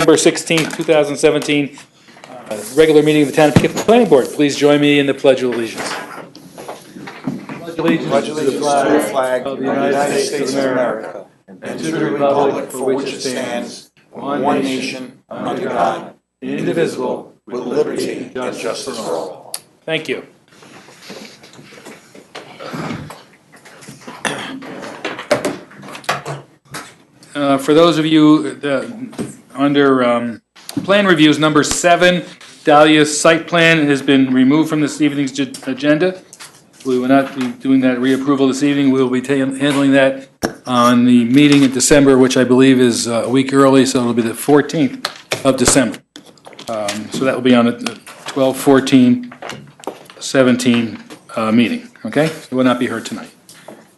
December 16th, 2017, regular meeting of the Town of Poughkeepsie Planning Board. Please join me in the Pledge of Allegiance. Pledge allegiance to the flag of the United States of America and to the republic for which it stands, one nation, under God, indivisible, with liberty and justice for all. Thank you. For those of you under plan reviews, number 7, Dahlia's site plan has been removed from this evening's agenda. We will not be doing that reapproval this evening. We will be handling that on the meeting in December, which I believe is a week early, so it'll be the 14th of December. So that will be on the 12/14/17 meeting, okay? So it will not be heard tonight.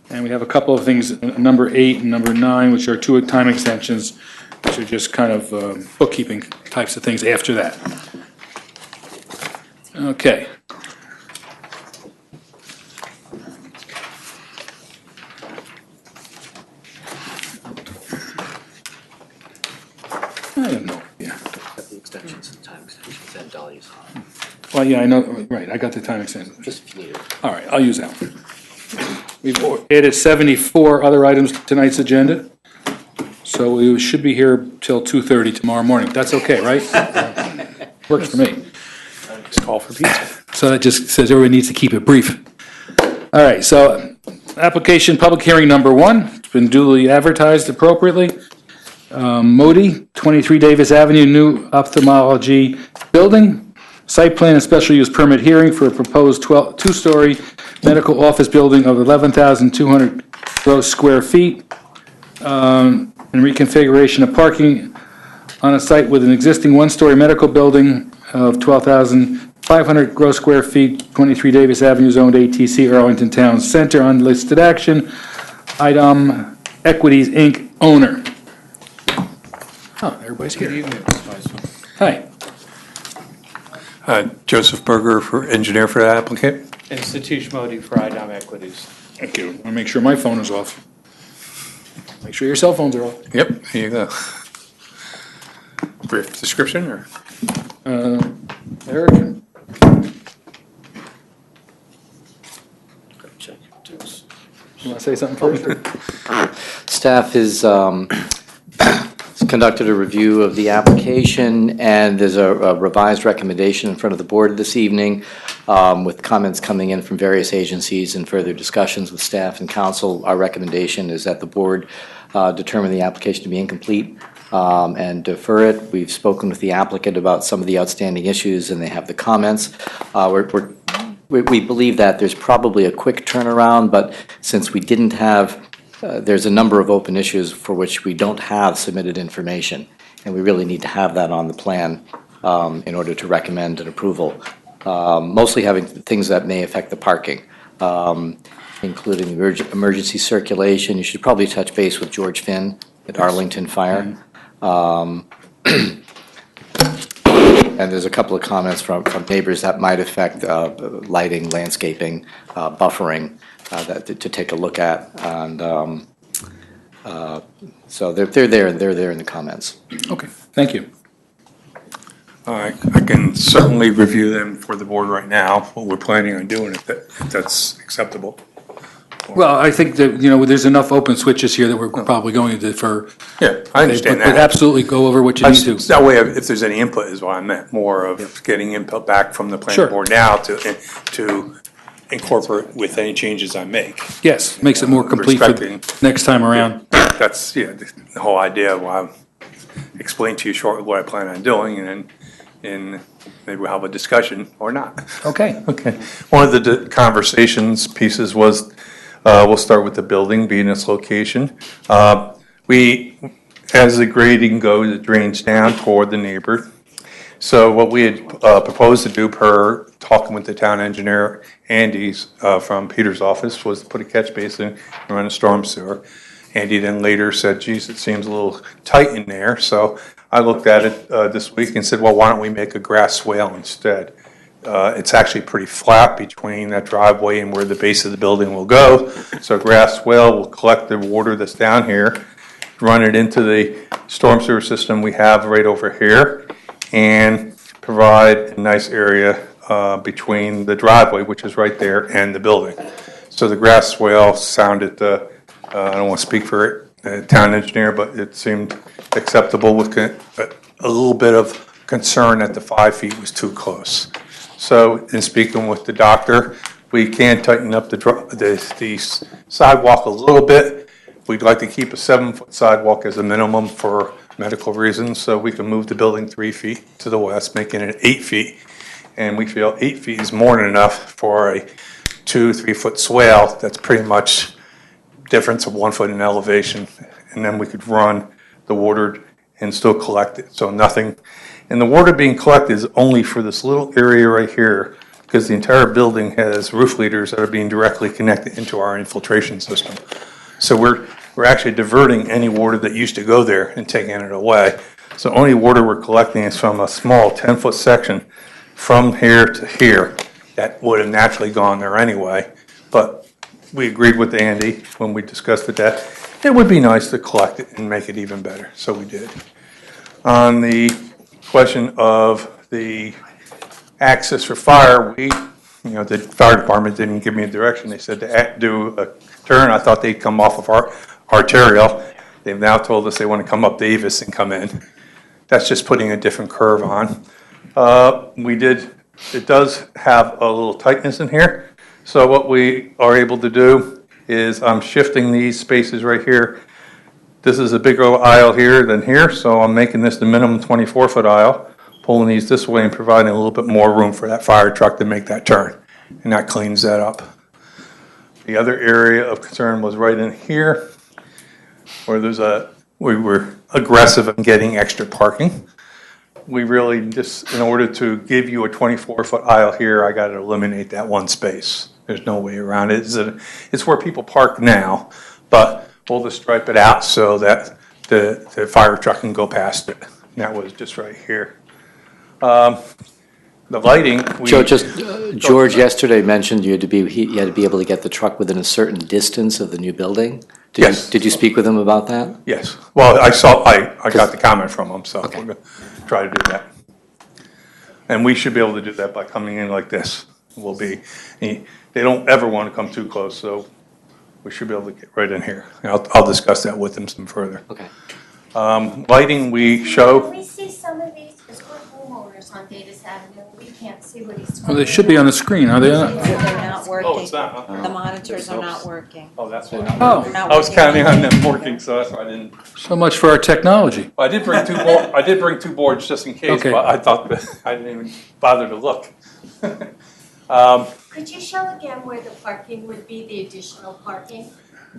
And we have a couple of things, number 8 and number 9, which are 2 time extensions, which are just kind of bookkeeping types of things after that. Okay. I have no idea. Got the extensions and time extensions and Dahlia's. Well, yeah, I know, right, I got the time extension. Just if you need it. All right, I'll use that one. We've added 74 other items to tonight's agenda, so we should be here till 2:30 tomorrow morning. That's okay, right? Works for me. Just call for pizza. So that just says everybody needs to keep it brief. All right, so application public hearing number 1, it's been duly advertised appropriately. Modi, 23 Davis Avenue, new ophthalmology building. Site plan and special use permit hearing for a proposed 2-story medical office building of 11,200 gross square feet. And reconfiguration of parking on a site with an existing 1-story medical building of 12,500 gross square feet, 23 Davis Avenue, zoned ATC, Arlington Town Center. Unlisted action. Item Equities, Inc., owner. Oh, everybody's here. Good evening. Hi. Joseph Berger, engineer for the applicant. And Satish Modi for IDOM Equities. Thank you. I want to make sure my phone is off. Make sure your cell phones are off. Yep, here you go. Brief description, or? Eric? Check. You want to say something first? Staff has conducted a review of the application, and there's a revised recommendation in front of the board this evening with comments coming in from various agencies and further discussions with staff and council. Our recommendation is that the board determine the application to be incomplete and defer it. We've spoken with the applicant about some of the outstanding issues, and they have the comments. We believe that there's probably a quick turnaround, but since we didn't have there's a number of open issues for which we don't have submitted information, and we really need to have that on the plan in order to recommend an approval. Mostly having things that may affect the parking, including emergency circulation. You should probably touch base with George Finn at Arlington Fire. And there's a couple of comments from neighbors that might affect lighting, landscaping, buffering, that to take a look at, and so they're there in the comments. Okay, thank you. I can certainly review them for the board right now, what we're planning on doing, if that's acceptable. Well, I think that, there's enough open switches here that we're probably going to defer. Yeah, I understand But that. absolutely go over what you need to. That way, if there's any input is what I meant, more of getting input back from the planning Sure. board now to incorporate with any changes I make. Yes, makes it more complete for Respecting. next time around. That's, the whole idea of why I'll explain to you shortly what I plan on doing, and maybe we'll have a discussion or not. Okay. Okay. One of the conversations pieces was, we'll start with the building being its location. As the grading goes, it drains down toward the neighbor. So what we had proposed to do per talking with the town engineer, Andy's from Peter's office, was to put a catch basin and run a storm sewer. Andy then later said, geez, it seems a little tight in there. So I looked at it this week and said, well, why don't we make a grass swale instead? It's actually pretty flat between that driveway and where the base of the building will go. So grass swale will collect the water that's down here run it into the storm sewer system we have right over here, and provide a nice area between the driveway, which is right there, and the building. So the grass swale sounded, I don't want to speak for the town engineer, but it seemed acceptable with a little bit of concern that the 5 feet was too close. So in speaking with the doctor, we can tighten up the sidewalk a little bit. We'd like to keep a 7-foot sidewalk as a minimum for medical reasons, so we can move the building 3 feet to the west, making it 8 feet. And we feel 8 feet is more than enough for a 2-3 foot swale. That's pretty much difference of 1 foot in elevation. And then we could run the water and still collect it. So nothing, and the water being collected is only for this little area right here, because the entire building has roof leaders that are being directly connected into our infiltration system. So we're actually diverting any water that used to go there and taking it away. So only water we're collecting is from a small 10-foot section from here to here that would have naturally gone there anyway. But we agreed with Andy when we discussed it that it would be nice to collect it and make it even better, so we did. On the question of the access for fire, the fire department didn't give me a direction. They said to do a turn. I thought they'd come off of our arterial. They've now told us they want to come up Davis and come in. That's just putting a different curve on. It does have a little tightness in here. So what we are able to do is I'm shifting these spaces right here. This is a bigger aisle here than here, so I'm making this the minimum 24-foot aisle, pulling these this way and providing a little bit more room for that fire truck to make that turn. And that cleans that up. The other area of concern was right in here, where we were aggressive in getting extra parking. We really just, in order to give you a 24-foot aisle here, I got to eliminate that one space. There's no way around it. It's where people park now, but we'll just stripe it out so that the fire truck can go past it. And that was just right here. The lighting. George yesterday mentioned you had to be able to get the truck within a certain distance of the new building. Yes. Did you speak with him about that? Yes. Well, I got the comment from him, so Okay. we're going to try to do that. And we should be able to do that by coming in like this. They don't ever want to come too close, so we should be able to get right in here. And I'll discuss that with them some further. Okay. Lighting we Can show, we see some of these, because we're homeowners on Davis Avenue, we can't see what he's talking Well, they should be on the screen, are they not? They're not working. not. The monitors are not working. Oh, that's what. Oh, They're not I was working. counting on them working, so that's why I didn't. so much for our technology. Well, I did bring two more. I did bring two boards just in case, Okay. but I thought that I didn't even bother to look. Could you show again where the parking would be, the additional parking?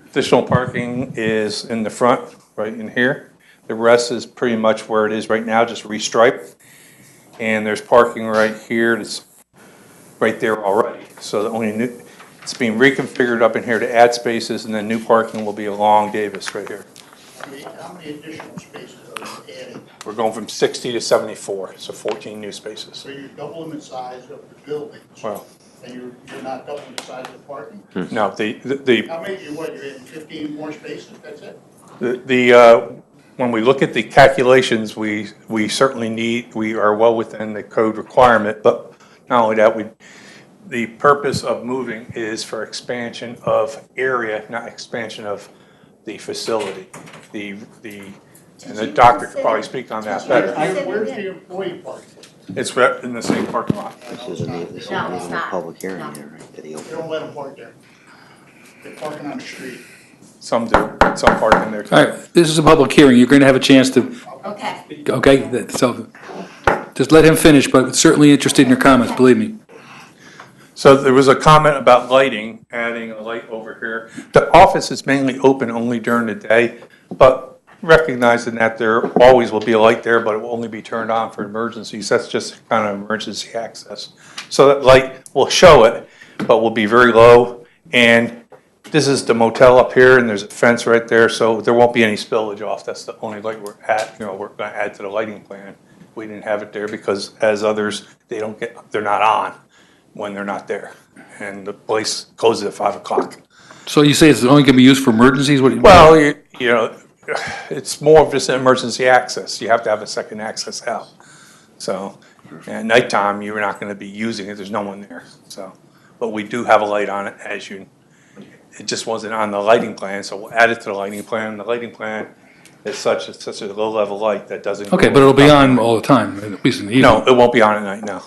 Additional parking is in the front, right in here. The rest is pretty much where it is right now, just restriped. And there's parking right here that's right there already. So the only new, it's being reconfigured up in here to add spaces, and then new parking will be along Davis right here. How many additional spaces are you adding? We're going from 60 to 74, so 14 new spaces. So you're doubling the size of the building, Well, and you're not doubling the size of the parking? no, How many, you're adding 15 more spaces, that's it? When we look at the calculations, we certainly we are well within the code requirement, but not only that, the purpose of moving is for expansion of area, not expansion of the facility. And the doctor could probably speak on that better. Where's the employee parking? It's right in the same parking lot. No, it's not. Public hearing No. here, right, video. They don't let them park there. They're parking on the street. Some do, some park in there too. All right, this is a public hearing. You're going to have a chance to, Okay. okay? So just let him finish, but certainly interested in your comments, believe me. So there was a comment about lighting, adding a light over here. The office is mainly open only during the day, but recognizing that there always will be a light there, but it will only be turned on for emergencies. That's just kind of emergency access. So that light will show it, but will be very low. And this is the motel up here, and there's a fence right there, so there won't be any spillage off. That's the only light we're going to add to the lighting plan. We didn't have it there because, as others, they're not on when they're not there, and the place closes at 5 o'clock. So you say it's only going to be used for emergencies? What do you? Well, it's more of just an emergency access. You have to have a second access out. So, at nighttime, you're not gonna be using it, there's no one there, so. But we do have a light on it it just wasn't on the lighting plan, so we'll add it to the lighting plan. The lighting plan is such a low-level light that doesn't. Okay, but it'll be on all the time, at least in the evening? No, it won't be on at night, no,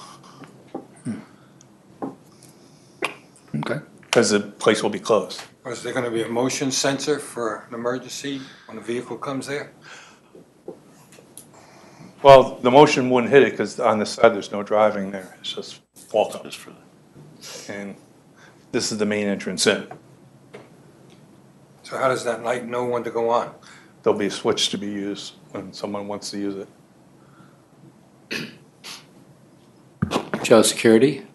Okay. because the place will be closed. Is there gonna be a motion sensor for an emergency when a vehicle comes there? Well, the motion wouldn't hit it because on this side, there's no driving there. It's just walk-up. And this is the main entrance in. So how does that light know when to go on? There'll be a switch to be used when someone wants to use it. Joe, security?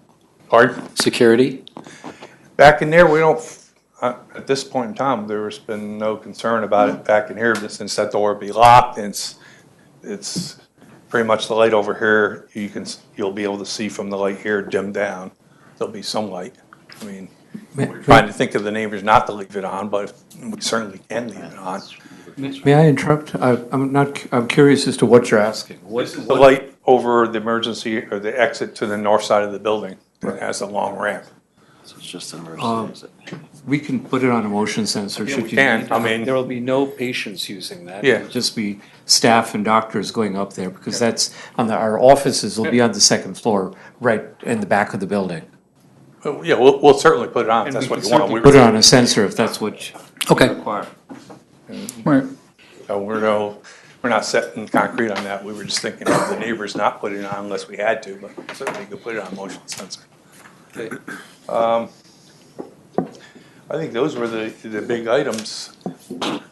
Pardon? Security? Back in there, we don't, at this point in time, there's been no concern about it back in here, but since that door will be locked, and it's pretty much the light over here, you'll be able to see from the light here dimmed down. There'll be some light. I mean, we're trying to think of the neighbors not to leave it on, but we certainly can leave it on. May I interrupt? I'm curious as to what you're asking. This is the light over the emergency or the exit to the north side of the building that has a long ramp. So it's just an emergency, is it? We can put it on a motion sensor Yeah, should we you can. need. I mean, There will be no patients using that. Yeah. It'll just be staff and doctors going up there because that's, our offices will be on the second floor, right in the back of the building. yeah, we'll certainly put it on if that's what you want. Put it on a sensor if that's what you Okay, require. right. So we're not setting concrete on that. We were just thinking of the neighbors not putting it on unless we had to, but certainly you could put it on motion sensor. Okay. I think those were the big items.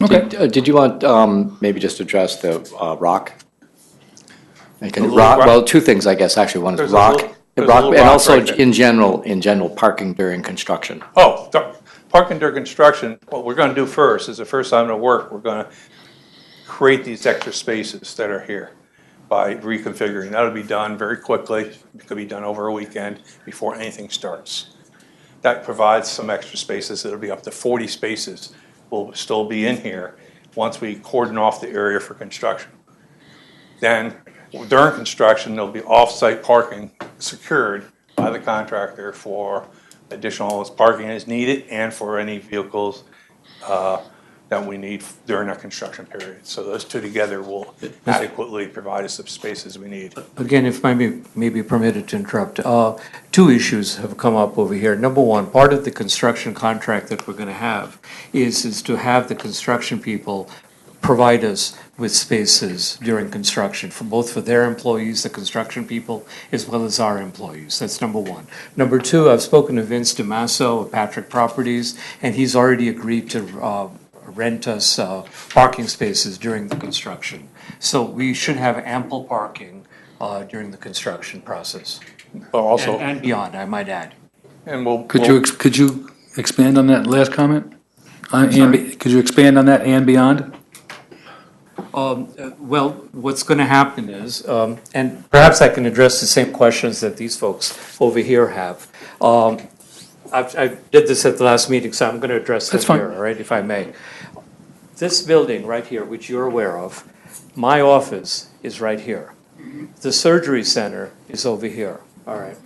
Okay. Did you want, maybe just address the rock? little Rock, rock- well, two things, I guess, actually. One is There's a rock, little- there's a little and rock also right there. in general, parking during construction. Oh, parking during construction, what we're gonna do first is the first time to work, we're gonna create these extra spaces that are here by reconfiguring. That'll be done very quickly. It could be done over a weekend before anything starts. That provides some extra spaces. It'll be up to 40 spaces will still be in here once we cordon off the area for construction. Then during construction, there'll be off-site parking secured by the contractor for additional parking as needed and for any vehicles that we need during our construction period. So those two together will adequately provide us the spaces we need. Again, if I may be permitted to interrupt, two issues have come up over here. Number one, part of the construction contract that we're going to have is to have the construction people provide us with spaces during construction, for both for their employees, the construction people, as well as our employees. That's number one. Number two, I've spoken to Vince DeMasso of Patrick Properties, and he's already agreed to rent us parking spaces during the construction. So we should have ample parking during the construction process. But also, And beyond, I might add. and we'll. Could you expand on that last comment? Could you expand on that and beyond? Well, what's going to happen is, and perhaps I can address the same questions that these folks over here have. I did this at the last meeting, so I'm going to address That's it fine. here, all right, if I may. This building right here, which you're aware of, my office is right here. The surgery center is over here, all right.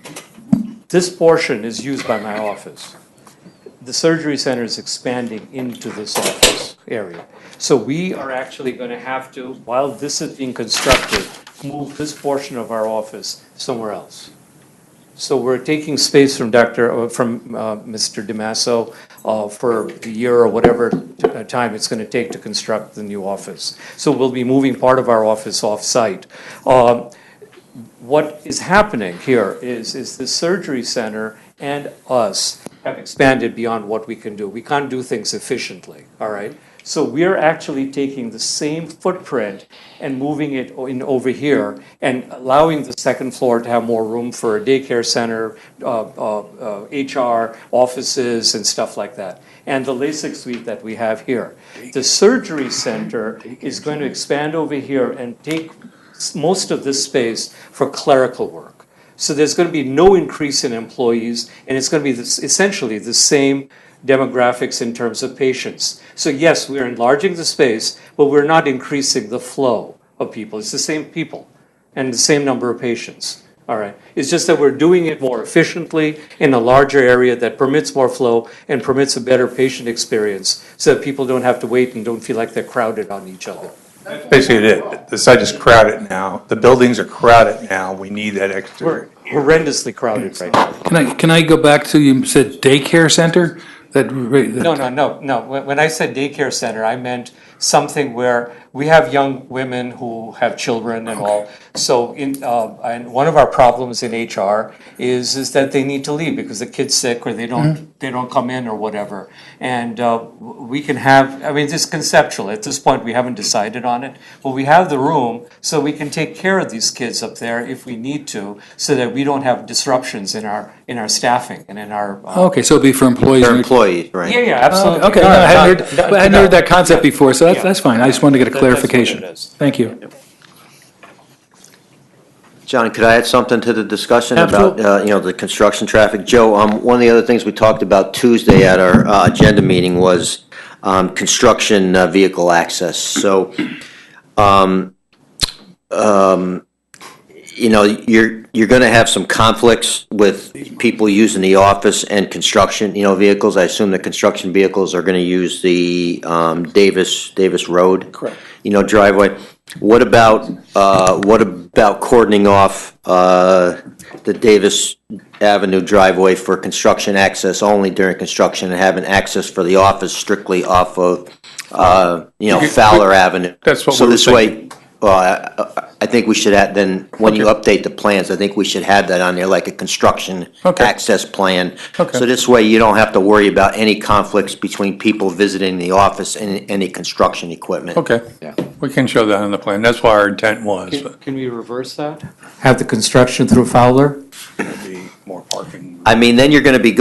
This portion is used by my office. The surgery center is expanding into this office area. So we are actually going to have to, while this is being constructed, move this portion of our office somewhere else. So we're taking space from Mr. DeMasso for the year or whatever time it's going to take to construct the new office. So we'll be moving part of our office off-site. What is happening here is the surgery center and us have expanded beyond what we can do. We can't do things efficiently, all right? So we're actually taking the same footprint and moving it in over here and allowing the second floor to have more room for a daycare center, HR, offices, and stuff like that. And the LASIK suite that we have here. The surgery center is going to expand over here and take most of this space for clerical work. So there's going to be no increase in employees, and it's going to be essentially the same demographics in terms of patients. So yes, we're enlarging the space, but we're not increasing the flow of people. It's the same people and the same number of patients. All right. It's just that we're doing it more efficiently in a larger area that permits more flow and permits a better patient experience so that people don't have to wait and don't feel like they're crowded on each other. Basically it. The site is crowded now. The buildings are crowded now. We need that extra. We're horrendously crowded right now. Can I go back to, you said daycare center? No. When I said daycare center, I meant something where we have young women who have children and all. So and one of our problems in HR is that they need to leave because the kid's sick or they don't come in or whatever. And we can have, I mean, it's conceptual. At this point, we haven't decided on it. But we have the room so we can take care of these kids up there if we need to, so that we don't have disruptions in our staffing and in our. Okay, so it'd be for employees. They're employees, right? Yeah, absolutely. Okay, no, I hadn't heard that concept before, so that's fine. I just wanted to get a That's what it clarification. is. Thank you. John, could I add something to the discussion about, the construction traffic? Joe, one of the other things we talked about Tuesday at our agenda meeting was construction vehicle access. So, you're going to have some conflicts with people using the office and construction, vehicles. I assume the construction vehicles are going to use the Davis Road. Correct. Driveway. What about cordoning off the Davis Avenue driveway for construction access only during construction and having access for the office strictly off of Fowler Avenue? That's what so we were this way. I think we should add, then, when you update the plans, I think we should have that on there, like a construction access plan. Okay. So this way, you don't have to worry about any conflicts between people visiting the office and any construction equipment. Okay. Yeah. We can show that on the plan. That's what our intent was. Can we reverse that? Have the construction through Fowler? There'd be more parking. I mean, then you're gonna have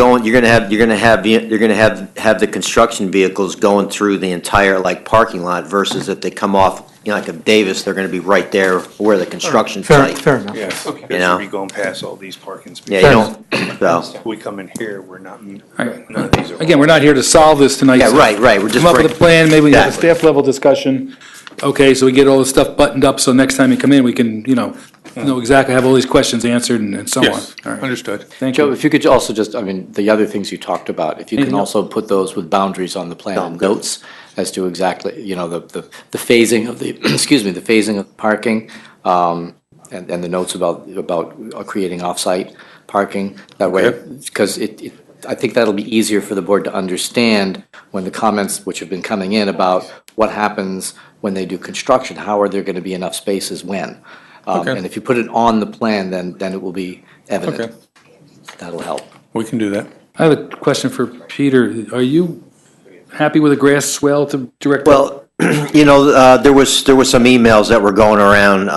the construction vehicles going through the entire, parking lot versus if they come off, like of Davis, they're gonna be right there where the construction site. Fair enough. Yes. know? Because we going past all these parking Yeah, spaces. you don't, so, We come in here, we're not, none Right. of these are. Again, we're not here to solve this tonight. yeah, so right, we're just. Come up with a plan, maybe we have a Exactly. staff level discussion. Okay, so we get all this stuff buttoned up, so next time you come in, we can, know exactly, have all these questions answered and so on. Yes, All right. understood. Thank Joe, you. if you could also just, the other things you talked about, if you can Anything else? also put those with boundaries on the plan and notes as to exactly, the phasing of the, the phasing of parking, and the notes about creating off-site parking. That way, Okay. because I think that'll be easier for the board to understand when the comments which have been coming in about what happens when they do construction, how are there gonna be enough spaces when? Okay. And if you put it on the plan, then it will be evident. Okay. That'll help. We can do that. I have a question for Peter. Are you happy with a grass swell to direct? Well, there was some emails that were going around,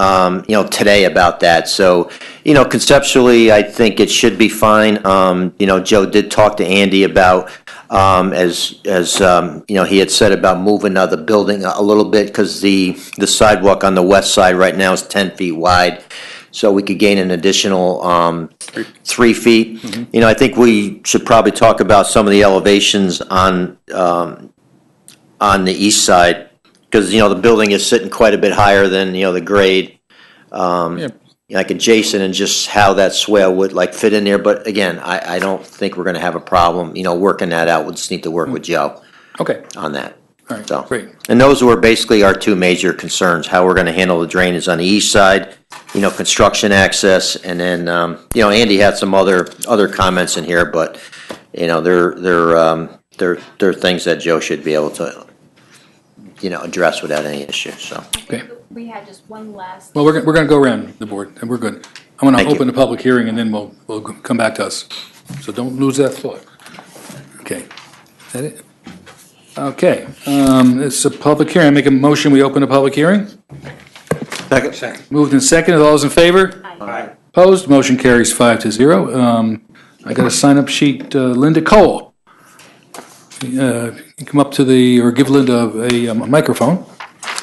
today about that. So, conceptually, I think it should be fine. Joe did talk to Andy about, as he had said about moving the building a little bit because the sidewalk on the west side right now is 10 feet wide. So we could gain an additional 3 feet. Mm-hmm. I think we should probably talk about some of the elevations on the east side, because, the building is sitting quite a bit higher than, the grade. Like adjacent and just how that swale would fit in there. But again, I don't think we're gonna have a problem, working that out. We'll just need to work with Joe Okay, on that. all right, So, great. and those were basically our two major concerns, how we're gonna handle the drainage on the east side, construction access, and then, Andy had some other comments in here, but, they're things that Joe should be able to, address without any issue, so. Okay. We had just one last. Well, we're going to go around the board, and we're good. I'm going to Thank you. open the public hearing, and then we'll come back to us. So don't lose that thought. Okay. Is that it? Okay. It's a public hearing. I make a motion, we open the public hearing. Second. Moved and seconded. All those in favor? Aye. Opposed? Motion carries 5-0. I got a sign-up sheet. Linda Cole. You come up to or give Linda a microphone.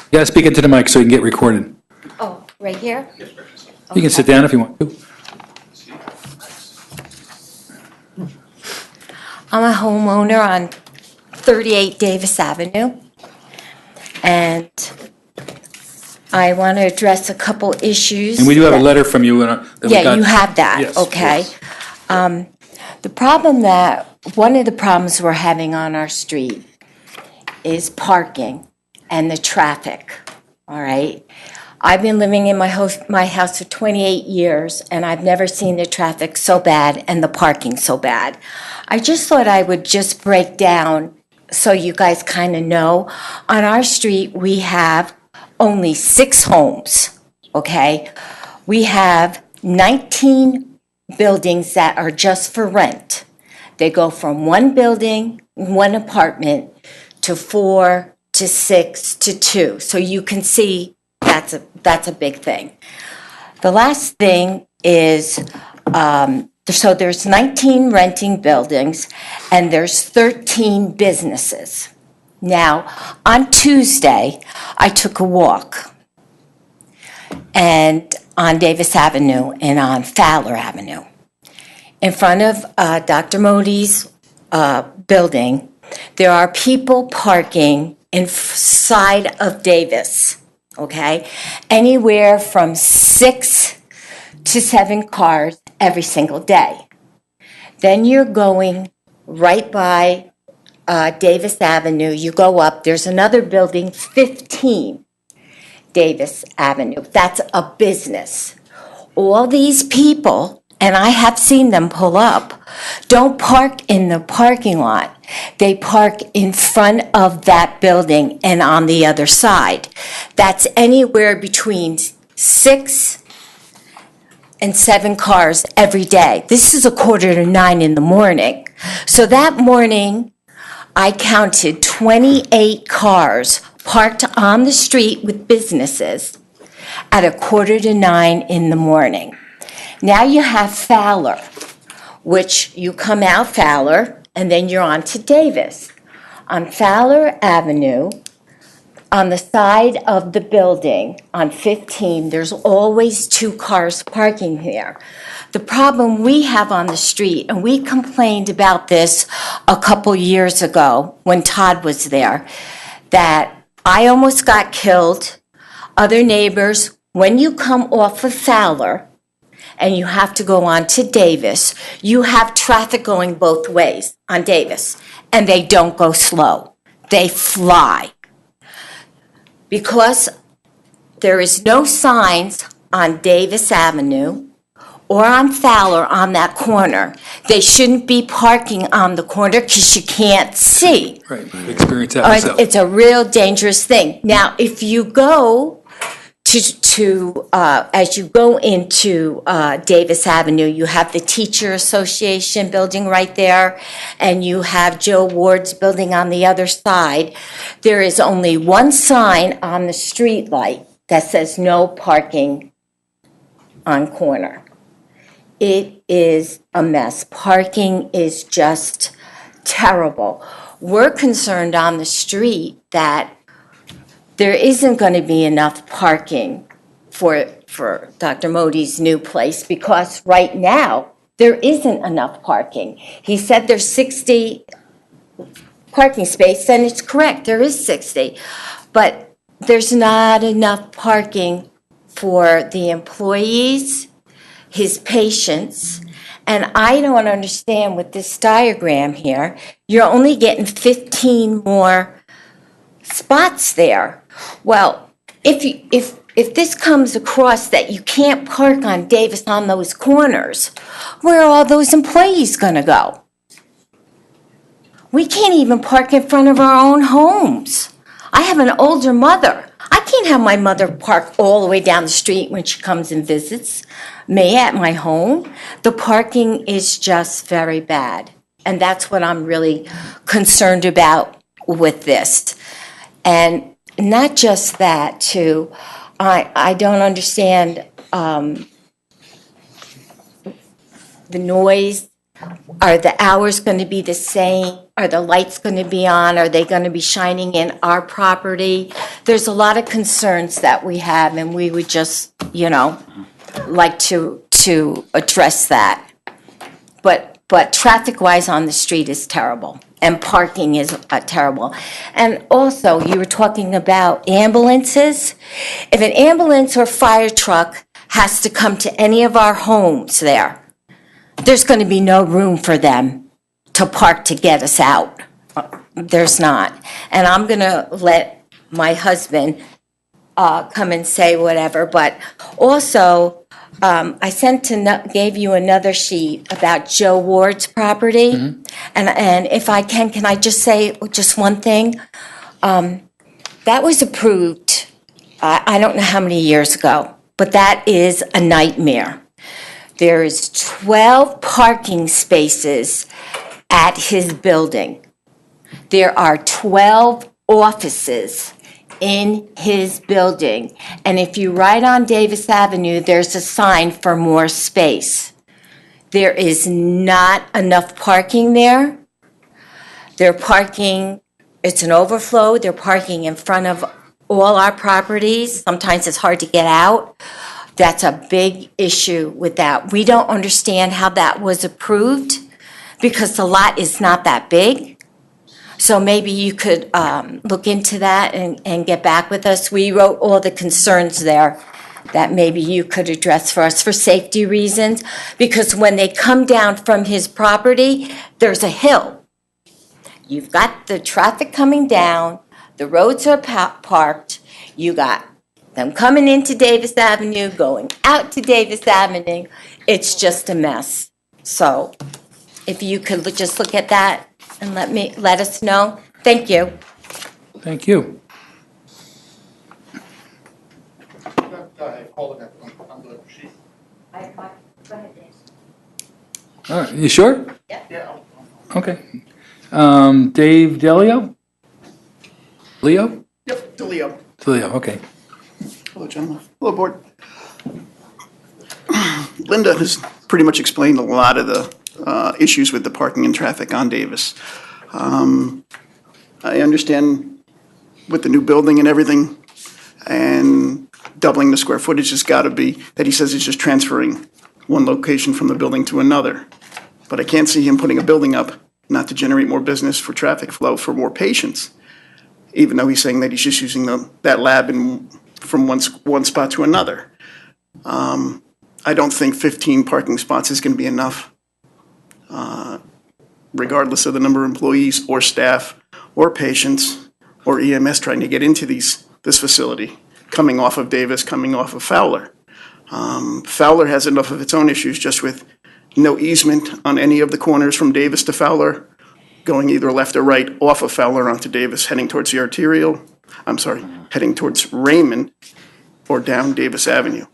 You got to speak into the mic so you can get recorded. Oh, right here? You can sit down if you want to. I'm a homeowner on 38 Davis Avenue, and I want to address a couple issues. And we do have a that- letter from you. That we Yeah, got. you have that, Yes, okay. yes. One of the problems we're having on our street is parking and the traffic, all right? I've been living in my house for 28 years, and I've never seen the traffic so bad and the parking so bad. I just thought I would just break down so you guys kind of know. On our street, we have only 6 homes, okay? We have 19 buildings that are just for rent. They go from 1 building, 1 apartment, to 4, to 6, to 2. So you can see that's a big thing. The last thing is, so there's 19 renting buildings, and there's 13 businesses. Now, on Tuesday, I took a walk, and on Davis Avenue and on Fowler Avenue. In front of Dr. Modi's building, there are people parking inside of Davis, okay? Anywhere from 6 to 7 cars every single day. Then you're going right by Davis Avenue. You go up, there's another building, 15 Davis Avenue. That's a business. All these people, and I have seen them pull up, don't park in the parking lot. They park in front of that building and on the other side. That's anywhere between 6 and 7 cars every day. This is 8:45 in the morning. So that morning, I counted 28 cars parked on the street with businesses at 8:45 in the morning. Now you have Fowler, which you come out Fowler, and then you're on to Davis. On Fowler Avenue, on the side of the building, on 15, there's always 2 cars parking there. The problem we have on the street, and we complained about this a couple years ago when Todd was there, that I almost got killed. Other neighbors, when you come off of Fowler, and you have to go on to Davis, you have traffic going both ways on Davis, and they don't go slow. They fly. Because there is no signs on Davis Avenue or on Fowler on that corner, they shouldn't be parking on the corner because you can't see. Right, experience that myself. It's a real dangerous thing. Now, if you go as you go into Davis Avenue, you have the Teacher Association building right there, and you have Joe Ward's building on the other side. There is only one sign on the street light that says no parking on corner. It is a mess. Parking is just terrible. We're concerned on the street that there isn't going to be enough parking for Dr. Modi's new place because right now there isn't enough parking. He said there's 60 parking spaces, and it's correct, there is 60, but there's not enough parking for the employees, his patients, and I don't understand with this diagram here, you're only getting 15 more spots there. Well, if this comes across that you can't park on Davis on those corners, where are all those employees going to go? We can't even park in front of our own homes. I have an older mother. I can't have my mother park all the way down the street when she comes and visits me at my home. The parking is just very bad, and that's what I'm really concerned about with this. And not just that, too. I don't understand the noise. Are the hours going to be the same? Are the lights going to be on? Are they going to be shining in our property? There's a lot of concerns that we have, and we would just, like to address that. But but traffic-wise on the street is terrible, and parking is terrible. And also, you were talking about ambulances. If an ambulance or fire truck has to come to any of our homes there's going to be no room for them to park to get us out. There's not. And I'm going to let my husband come and say whatever, but also, I gave you another sheet about Joe Ward's property. And if I can I just say just one thing? That was approved, I don't know how many years ago, but that is a nightmare. There is 12 parking spaces at his building. There are 12 offices in his building. And if you ride on Davis Avenue, there's a sign for more space. There is not enough parking there. They're parking, it's an overflow, they're parking in front of all our properties. Sometimes it's hard to get out. That's a big issue with that. We don't understand how that was approved because the lot is not that big. So maybe you could look into that and get back with us. We wrote all the concerns there that maybe you could address for us for safety reasons. Because when they come down from his property, there's a hill. You've got the traffic coming down, the roads are parked, you got them coming into Davis Avenue, going out to Davis Avenue. It's just a mess. So if you could just look at that and let us know. Thank you. Thank you. Go ahead, call it on the sheet. Go ahead, Dave. All right, you sure? Yeah. Okay. Dave Delio? Leo? Yep, DeLeo. Delio, okay. Hello, gentlemen. Hello, board. Linda has pretty much explained a lot of the issues with the parking and traffic on Davis. I understand with the new building and everything, and doubling the square footage has got to be, that he says he's just transferring one location from the building to another. But I can't see him putting a building up not to generate more business for traffic flow for more patients, even though he's saying that he's just using that lab from one spot to another. I don't think 15 parking spots is going to be enough, regardless of the number of employees or staff or patients or EMS trying to get into this facility, coming off of Davis, coming off of Fowler. Fowler has enough of its own issues just with no easement on any of the corners from Davis to Fowler, going either left or right off of Fowler onto Davis, heading towards the arterial, heading towards Raymond or down Davis Avenue.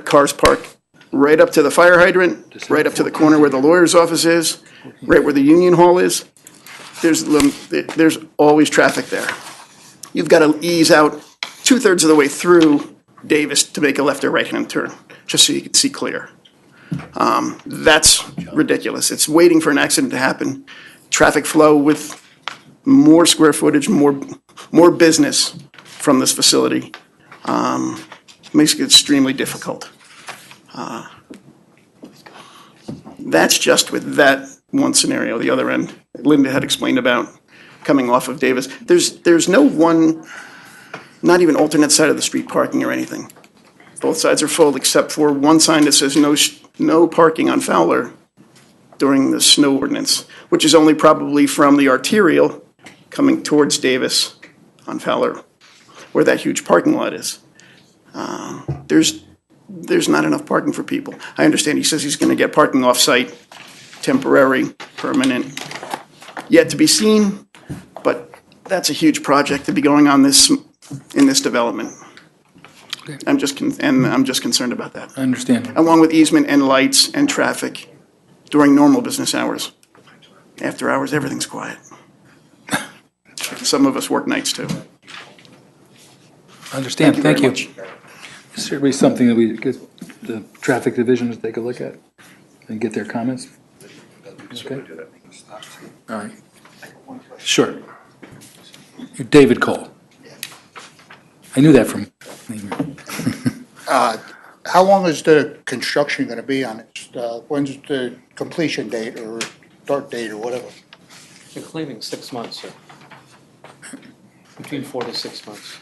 Cars park right up to the fire hydrant, right up to the corner where the lawyer's office is, right where the union hall is. There's always traffic there. You've got to ease out 2/3 of the way through Davis to make a left or right-hand turn, just so you can see clear. That's ridiculous. It's waiting for an accident to happen. Traffic flow with more square footage, more business from this facility makes it extremely difficult. That's just with that one scenario. The other end, Linda had explained about coming off of Davis. There's no one, not even alternate side of the street parking or anything. Both sides are full except for one sign that says no parking on Fowler during the snow ordinance, which is only probably from the arterial coming towards Davis on Fowler, where that huge parking lot is. There's not enough parking for people. I understand he says he's going to get parking off-site, temporary, permanent, yet to be seen, but that's a huge project to be going on in this development. Okay. I'm just concerned about that. I understand. Along with easement and lights and traffic during normal business hours. After hours, everything's quiet. Some of us work nights too. I understand, thank you. very much. This should be something that we get the traffic division to take a look at and get their comments. Okay? All right. Sure. You're David Cole. I knew that from. how long is the construction gonna be on it? When's the completion date or start date or whatever? They're claiming 6 months, sir. Between 4 to 6 months.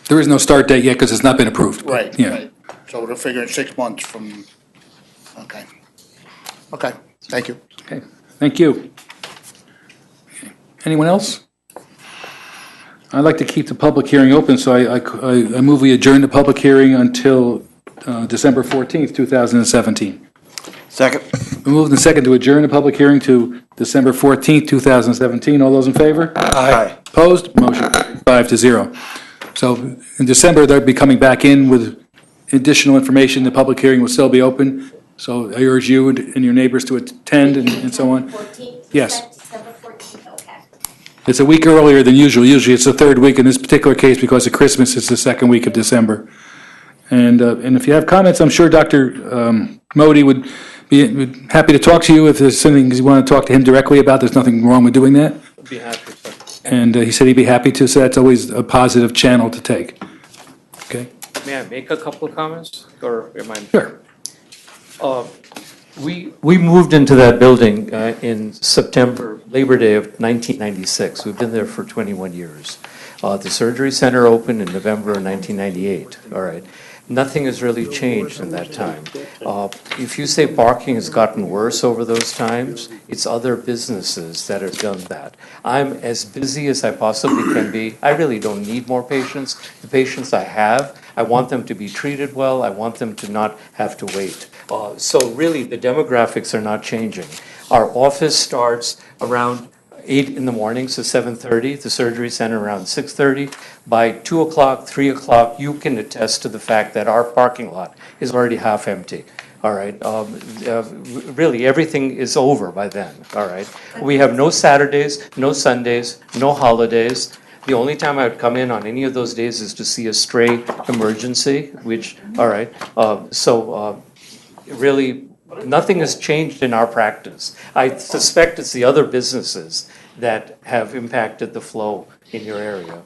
There is no start date yet because it's not been approved. Right, Yeah. right. So they're figuring 6 months from, okay. Okay, thank you. Okay, thank you. Anyone else? I'd like to keep the public hearing open, so I move we adjourn the public hearing until December 14th, 2017. Second. We moved and second to adjourn the public hearing to December 14th, 2017. All those in favor? Aye. Opposed? Motion 5-0. So in December, they'll be coming back in with additional information. The public hearing will still be open. So I urge you and your neighbors to attend and so on. 14th? Yes. December 14th, okay. It's a week earlier than usual. Usually it's the third week. In this particular case, because of Christmas, it's the second week of December. And if you have comments, I'm sure Dr. Modi would be happy to talk to you if there's something you want to talk to him directly about. There's nothing wrong with doing that. I'd be happy, sir. And he said he'd be happy to, so that's always a positive channel to take. Okay? May I make a couple of comments, or am I? Sure. We moved into that building in September, Labor Day of 1996. We've been there for 21 years. The surgery center opened in November of 1998, all right. Nothing has really changed in that time. If you say parking has gotten worse over those times, it's other businesses that have done that. I'm as busy as I possibly can be. I really don't need more patients. The patients I have, I want them to be treated well. I want them to not have to wait. So really, the demographics are not changing. Our office starts around 8 in the morning, so 7:30, the surgery center around 6:30. By 2 o'clock, 3 o'clock, you can attest to the fact that our parking lot is already half empty. All right, really, everything is over by then, all right? We have no Saturdays, no Sundays, no holidays. The only time I would come in on any of those days is to see a stray emergency, which, all right, really, nothing has changed in our practice. I suspect it's the other businesses that have impacted the flow in your area,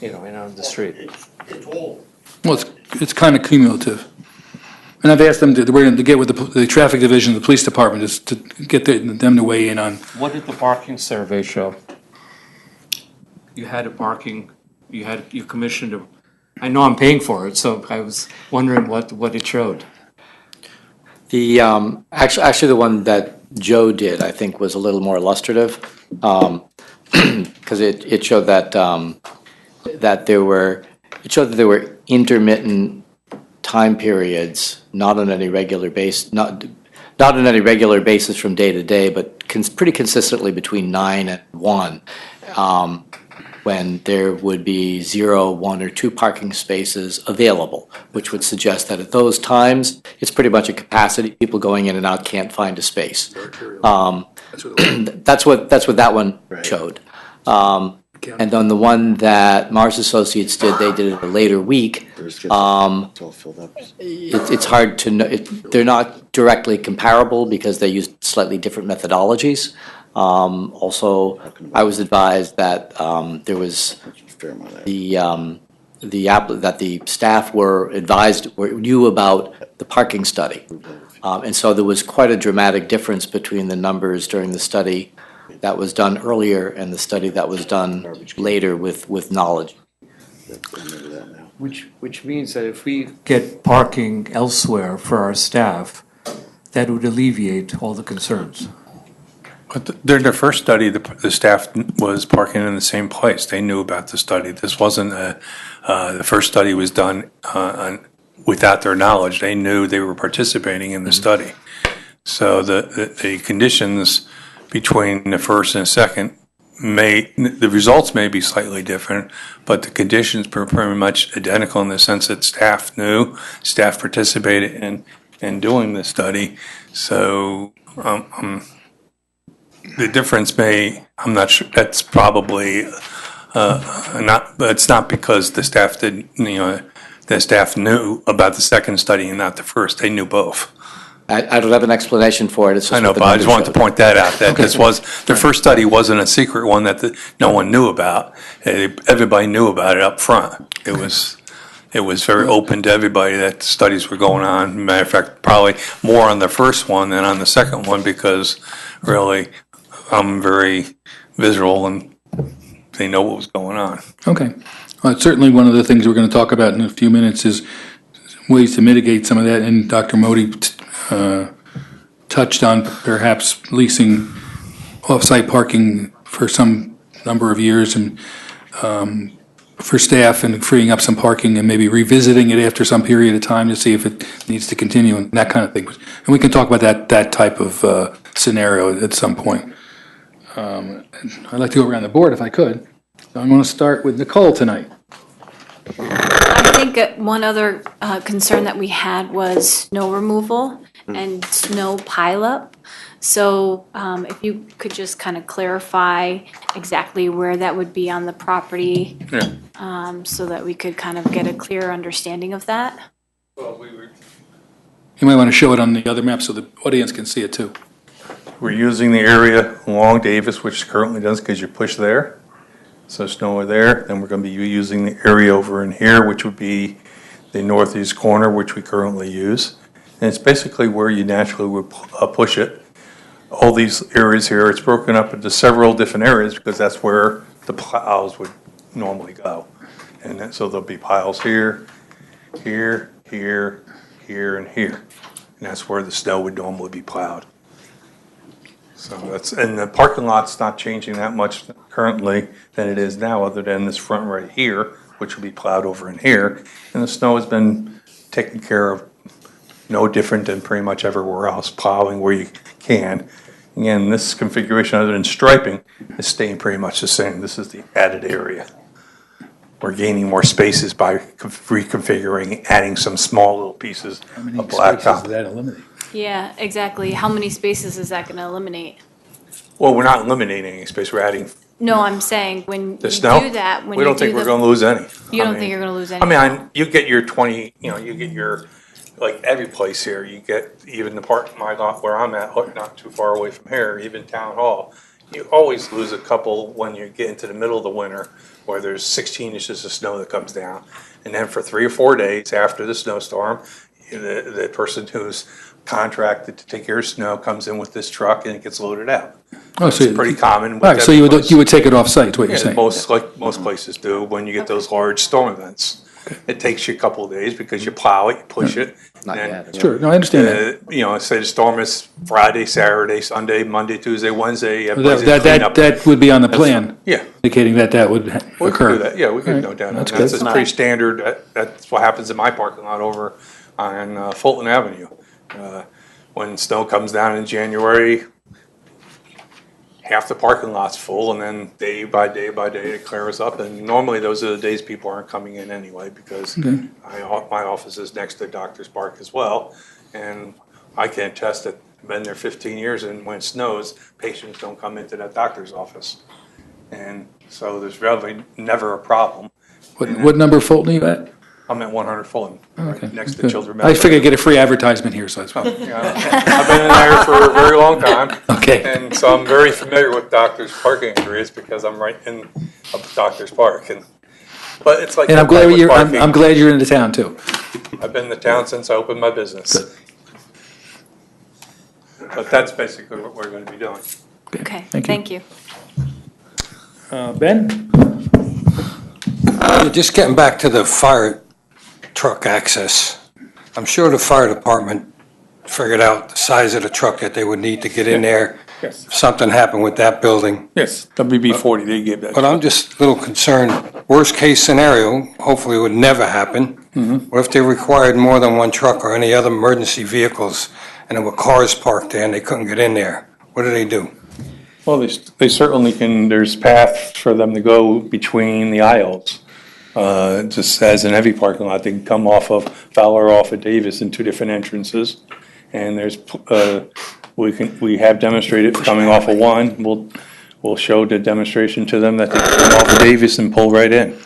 and on the street. Well, it's kind of cumulative. And I've asked them to get with the traffic division, the police department, is to get them to weigh in on. What did the parking survey show? You had you commissioned I know I'm paying for it, so I was wondering what it showed. The, actually, the one that Joe did, I think, was a little more illustrative, because it showed that there were intermittent time periods, not on any regular basis from day to day, but pretty consistently between 9 and 1, when there would be 0, 1, or 2 parking spaces available, which would suggest that at those times, it's pretty much a capacity. People going in and out can't find a space. That's what that one showed. And then the one that Mars Associates did, they did it a later week. It's hard to know. They're not directly comparable because they used slightly different methodologies. Also, I was advised that there was that the staff knew about the parking study, and so there was quite a dramatic difference between the numbers during the study that was done earlier and the study that was done later with knowledge. Which means that if we get parking elsewhere for our staff, that would alleviate all the concerns. But during the first study, the staff was parking in the same place. They knew about the study. This wasn't the first study was done without their knowledge. They knew they were participating in the study. So the conditions between the first and second the results may be slightly different, but the conditions were pretty much identical in the sense that staff participated in doing the study. So the difference I'm not sure, that's probably but it's not because the staff the staff knew about the second study and not the first. They knew both. I don't have an explanation for it. It's just I know, but I just wanted to point that out, that this was, the first study wasn't a secret one that no one knew about. Everybody knew about it up front. It was it was very open to everybody that studies were going on. Matter of fact, probably more on the first one than on the second one, because really, I'm very visual and they know what was going on. Okay. Well, certainly one of the things we're going to talk about in a few minutes is ways to mitigate some of that, and Dr. Modi touched on perhaps leasing off-site parking for some number of years and for staff, and freeing up some parking and maybe revisiting it after some period of time to see if it needs to continue and that kind of thing. And we can talk about that type of scenario at some point. I'd like to go around the board if I could. So I'm going to start with Nicole tonight. I think one other concern that we had was snow removal and snow pileup. So if you could just kind of clarify exactly where that would be on the property, so that we could kind of get a clear understanding of that. You might want to show it on the other map so the audience can see it too. We're using the area along Davis, which currently does, because you push there. So snow over there, then we're going to be using the area over in here, which would be the northeast corner, which we currently use. And it's basically where you naturally would push it. All these areas here, it's broken up into several different areas because that's where the plows would normally go. And then, so there'll be piles here, here, here, here, and here. And that's where the snow would normally be plowed. So that's, and the parking lot's not changing that much currently than it is now, other than this front right here, which will be plowed over in here. And the snow has been taken care of no different than pretty much everywhere else, plowing where you can. Again, this configuration, other than striping, is staying pretty much the same. This is the added area. We're gaining more spaces by reconfiguring, adding some small little pieces of blacktop. That eliminate? Yeah, exactly. How many spaces is that going to eliminate? Well, we're not eliminating any space, we're adding No, I'm saying when the you snow. do that, when We you don't do think we're the, gonna lose any. you I don't mean- think you're going to lose any? I mean, you get your 20, you get your, like every place here, you get even the part, my lot where I'm at, not too far away from here, even Town Hall. You always lose a couple when you get into the middle of the winter, where there's 16 inches of snow that comes down. And then for 3 or 4 days after the snowstorm, the person who's contracted to take care of snow comes in with this truck and it gets loaded out. Oh, so It's pretty common. with All right, so every place. you would take it off-site, is what you're Yeah, saying? most places do when you get those large storm events. It takes you a couple of days because you plow it, you push it. Not then, yet. Sure, no, I understand that. Say the storm is Friday, Saturday, Sunday, Monday, Tuesday, Wednesday. everybody's in cleanup. That would be on the plan, Yeah, indicating that would we could occur. do that. Yeah, we could All note right, down. that's That's good. pretty standard. That's what happens in my parking lot over on Fulton Avenue. When snow comes down in January, half the parking lot's full, and then day by day by day it clears up. And normally those are the days people aren't coming in anyway, because my office is next to Doctor's Park as well. And I can attest that I've been there 15 years, and when it snows, patients don't come into that doctor's office. And so there's really never a problem. What number Fulton are you at? I'm at 100 Fulton, Okay, right next to good. Children's I figured I'd get a free advertisement here, so that's fine. I've been in there for a very long time. Okay. And so I'm very familiar with Doctor's parking areas because I'm right in Doctor's Park. But it's like. And I'm glad with you're, parking. I'm glad you're in the town too. I've been in the town since I opened my business. Good. But that's basically what we're going to be doing. Okay, Thank you. thank you. Ben? Just getting back to the fire truck access. I'm sure the fire department figured out the size of the truck that they would need to get in there. Yes. If something happened with that building. Yes, WB-40, they gave that. But I'm just a little concerned, worst case scenario, hopefully it would never happen. What if they required more than one truck or any other emergency vehicles and there were cars parked there and they couldn't get in there? What do? Well, they certainly can, there's paths for them to go between the aisles. Just as in every parking lot, they can come off of Fowler, off of Davis in 2 different entrances. And there's, we have demonstrated coming off of one, we'll show the demonstration to them that they can come off of Davis and pull right in.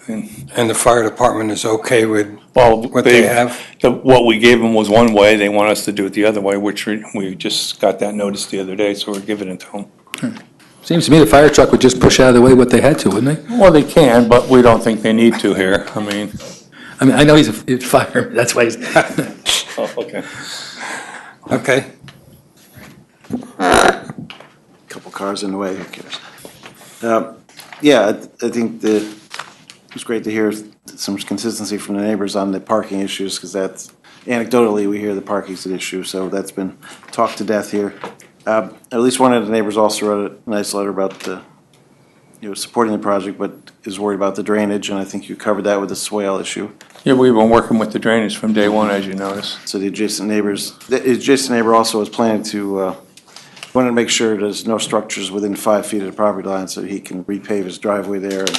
And the fire department is okay with Well, what they have? What we gave them was one way, they want us to do it the other way, which we just got that notice the other day, so we're giving it to them. Seems to me the fire truck would just push out of the way what they had to, wouldn't they? Well, they can, but we don't think they need to here. I mean. I know he's a fireman, that's why he's. Oh, okay. Okay. Couple cars in the way, who cares? Yeah, I think it was great to hear some consistency from the neighbors on the parking issues, because that's, anecdotally, we hear the parking's an issue, so that's been talked to death here. At least one of the neighbors also wrote a nice letter about supporting the project, but is worried about the drainage, and I think you covered that with the swale issue. Yeah, we've been working with the drainage from day one, as you notice. So the adjacent neighbor also was planning to, wanted to make sure there's no structures within 5 feet of the property line, so he can repave his driveway there and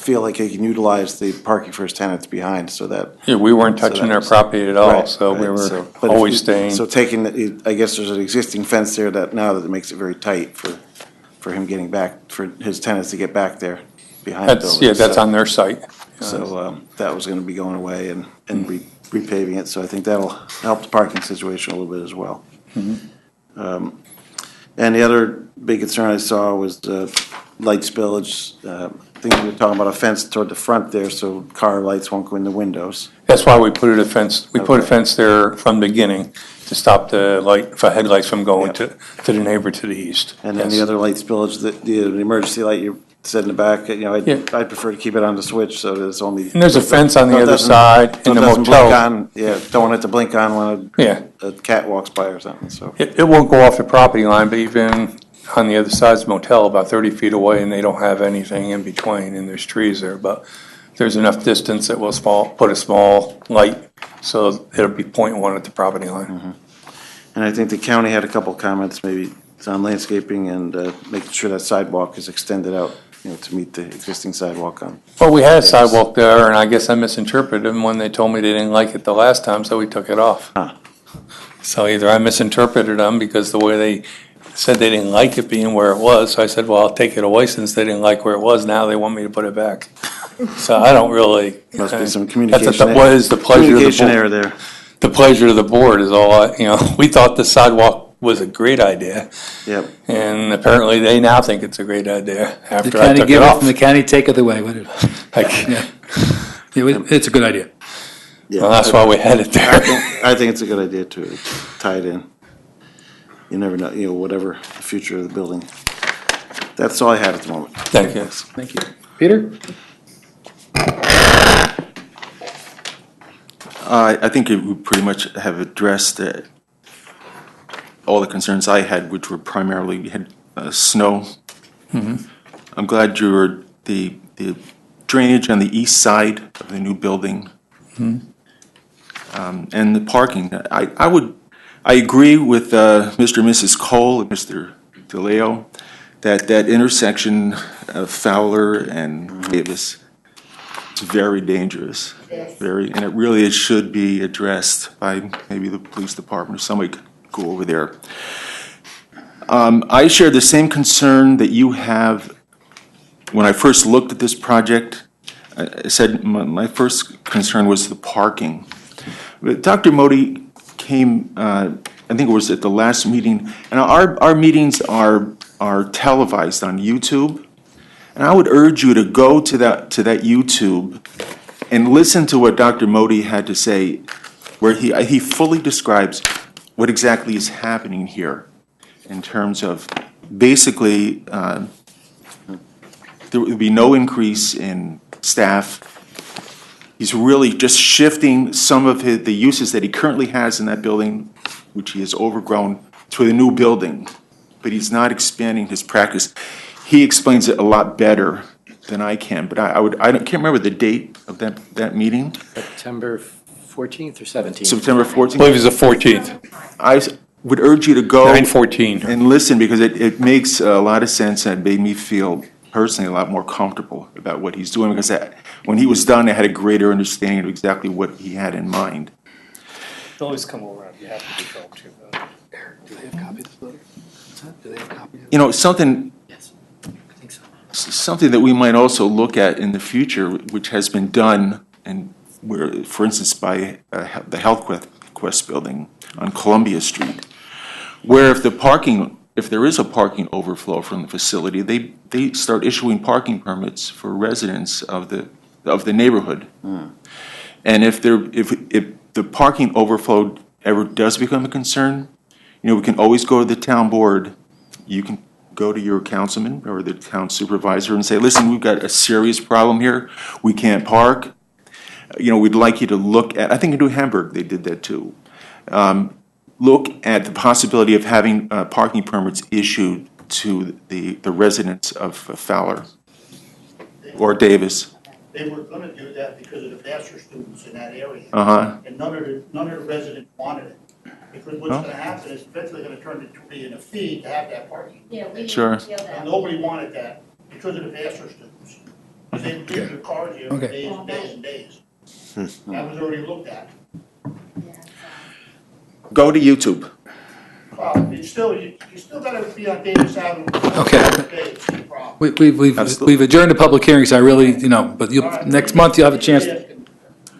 feel like he can utilize the parking for his tenants behind, so that. Yeah, we weren't touching their property at all, so we were always staying. So taking, I guess there's an existing fence there that now that it makes it very tight for him getting back, for his tenants to get back there behind the building. Yeah, that's on their site. So that was gonna be going away and repaving it, so I think that'll help the parking situation a little bit as well. And the other big concern I saw was the light spillage. I think we were talking about a fence toward the front there, so car lights won't go in the windows. That's why we put a fence, put a fence there from the beginning to stop the headlights from going to the neighbor to the east. And then the other light spillage, the emergency light you said in the back, I'd prefer to keep it on the switch, so there's only. And there's a fence on the other side in the motel. Don't want it to blink on when a cat walks by or something, so. It won't go off the property line, but even on the other side's motel, about 30 feet away, and they don't have anything in between, and there's trees there, but there's enough distance that we'll put a small light, so it'll be 0.1 at the property line. And I think the county had a couple comments, maybe it's on landscaping and making sure that sidewalk is extended out, to meet the existing sidewalk on. Well, we had a sidewalk there, and I guess I misinterpreted them when they told me they didn't like it the last time, so we took it off. So either I misinterpreted them because the way they said they didn't like it being where it was, so I said, well, I'll take it away since they didn't like where it was, now they want me to put it back. So I don't really. Must be some communication error. What is the pleasure of the board? Communication error there. The pleasure of the board is all, we thought the sidewalk was a great idea. Yep. And apparently they now think it's a great idea The after I county took it give it off. and the county take it away. What it's a good idea. Yeah, Well, that's why we had it there. I think it's a good idea to tie it in. You never know, whatever the future of the building. That's all I have at the moment. Thank you. Thank you. Peter? I think we pretty much have addressed all the concerns I had, which were primarily, we had snow. I'm glad the drainage on the east side of the new building. And the parking. I agree with Mr. and Mrs. Cole and Mr. DeLeo that intersection of Fowler and Davis is very dangerous. And it should be addressed by maybe the police department or somebody could go over there. I share the same concern that you have. When I first looked at this project, I said my first concern was the parking. But Dr. Modi came, I think it was at the last meeting, and our meetings are televised on YouTube. And I would urge you to go to that YouTube and listen to what Dr. Modi had to say, where he fully describes what exactly is happening here in terms of basically there would be no increase in staff. He's really just shifting some of the uses that he currently has in that building, which he has overgrown, to the new building. But he's not expanding his practice. He explains it a lot better than I can, but I can't remember the date of that meeting. September 14th or 17th? September 14th? I believe it's the 14th. I would urge you to go 9/14. and listen, because it makes a lot of sense and made me feel personally a lot more comfortable about what he's doing, because when he was done, I had a greater understanding of exactly what he had in mind. They'll always come around, you have to be told to. Do they have copies of the letter? Do they have copies? Something. Yes, I think so. Something that we might also look at in the future, which has been done, and where, for instance, by the Health Quest building on Columbia Street, where if the parking if there is a parking overflow from the facility, they start issuing parking permits for residents of the neighborhood. And if the parking overflow ever does become a concern, we can always go to the town board. You can go to your councilman or the town supervisor and say, listen, we've got a serious problem here. We can't park. We'd like you to look at, I think in New Hamburg they did that too. Look at the possibility of having parking permits issued to the residents of Fowler or Davis. They were gonna do that because of the bachelor students in that area. And none of the residents wanted it. Because what's gonna happen is eventually gonna turn it to being a fee to have that parking. Yeah, we Sure. feel that. And nobody wanted that because of the bachelor students. Because they would leave their cars here for Okay. days and days and days. That was already looked at. Go to YouTube. You still gotta be on Davis Avenue. Okay. It's a problem. We've adjourned the public hearing, so I really, but next month you'll have a chance.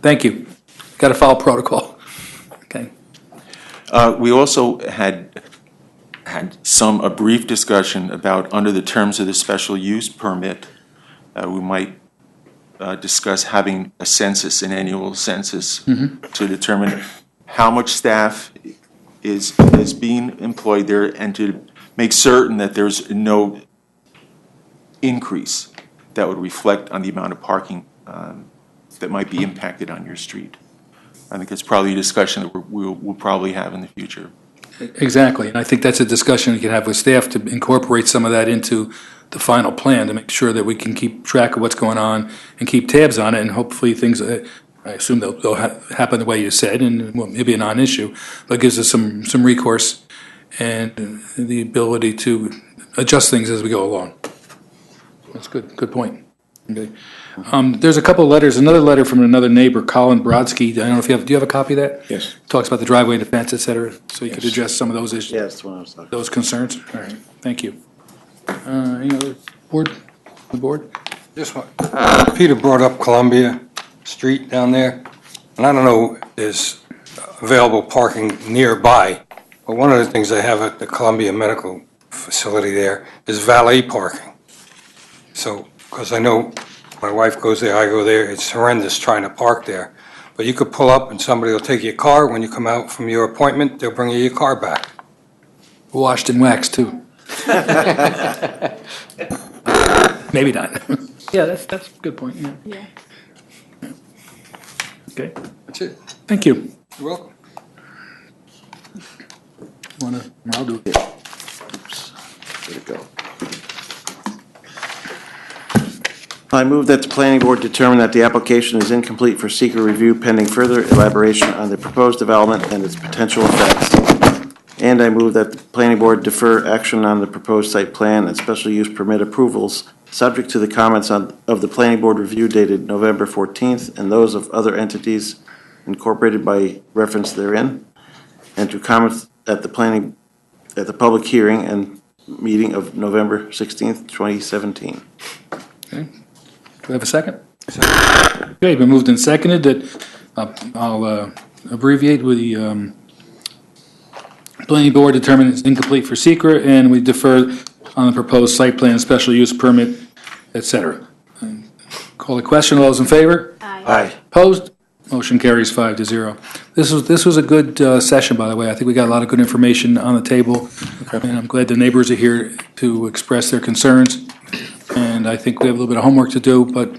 Thank you. Got to follow protocol. Okay. We also had a brief discussion about, under the terms of the special use permit, we might discuss having a census, an annual census, to determine how much staff is being employed there, and to make certain that there's no increase that would reflect on the amount of parking that might be impacted on your street. I think it's probably a discussion that we'll probably have in the future. Exactly, and I think that's a discussion we can have with staff to incorporate some of that into the final plan to make sure that we can keep track of what's going on and keep tabs on it, and hopefully things, I assume they'll happen the way you said, and maybe a non-issue, but gives us some recourse and the ability to adjust things as we go along. That's good point. Okay. There's a couple of letters, another letter from another neighbor, Colin Brodsky. I don't know if do you have a copy of that? Yes. Talks about the driveway defense, et cetera, so you could address some of those issues. Yeah, that's what I was talking about. Those concerns? All right, thank you. Any other the board? Just one. Peter brought up Columbia Street down there, and I don't know if there's available parking nearby, but one of the things they have at the Columbia Medical Facility there is valet parking. So, because I know my wife goes there, I go there, it's horrendous trying to park there. But you could pull up and somebody will take your car. When you come out from your appointment, they'll bring you your car back. Washed and waxed, too. Maybe not. Yeah, that's a good point, yeah. Okay, That's it. thank you. You're welcome. I'll do it. Where'd it go? I move that the planning board determine that the application is incomplete for seeker review pending further elaboration on the proposed development and its potential effects. And I move that the planning board defer action on the proposed site plan and special use permit approvals, subject to the comments of the planning board review dated November 14th and those of other entities incorporated by reference therein, and to comment at the public hearing and meeting of November 16th, 2017. Okay. Do we have a second? Okay, been moved and seconded that I'll abbreviate with the planning board determine it's incomplete for secret, and we defer on the proposed site plan, special use permit, et cetera. Call the question. All those in favor? Aye. Opposed? Motion carries 5-0. This was a good session, by the way. I think we got a lot of good information on the table, and I'm glad the neighbors are here to express their concerns. And I think we have a little bit of homework to do, but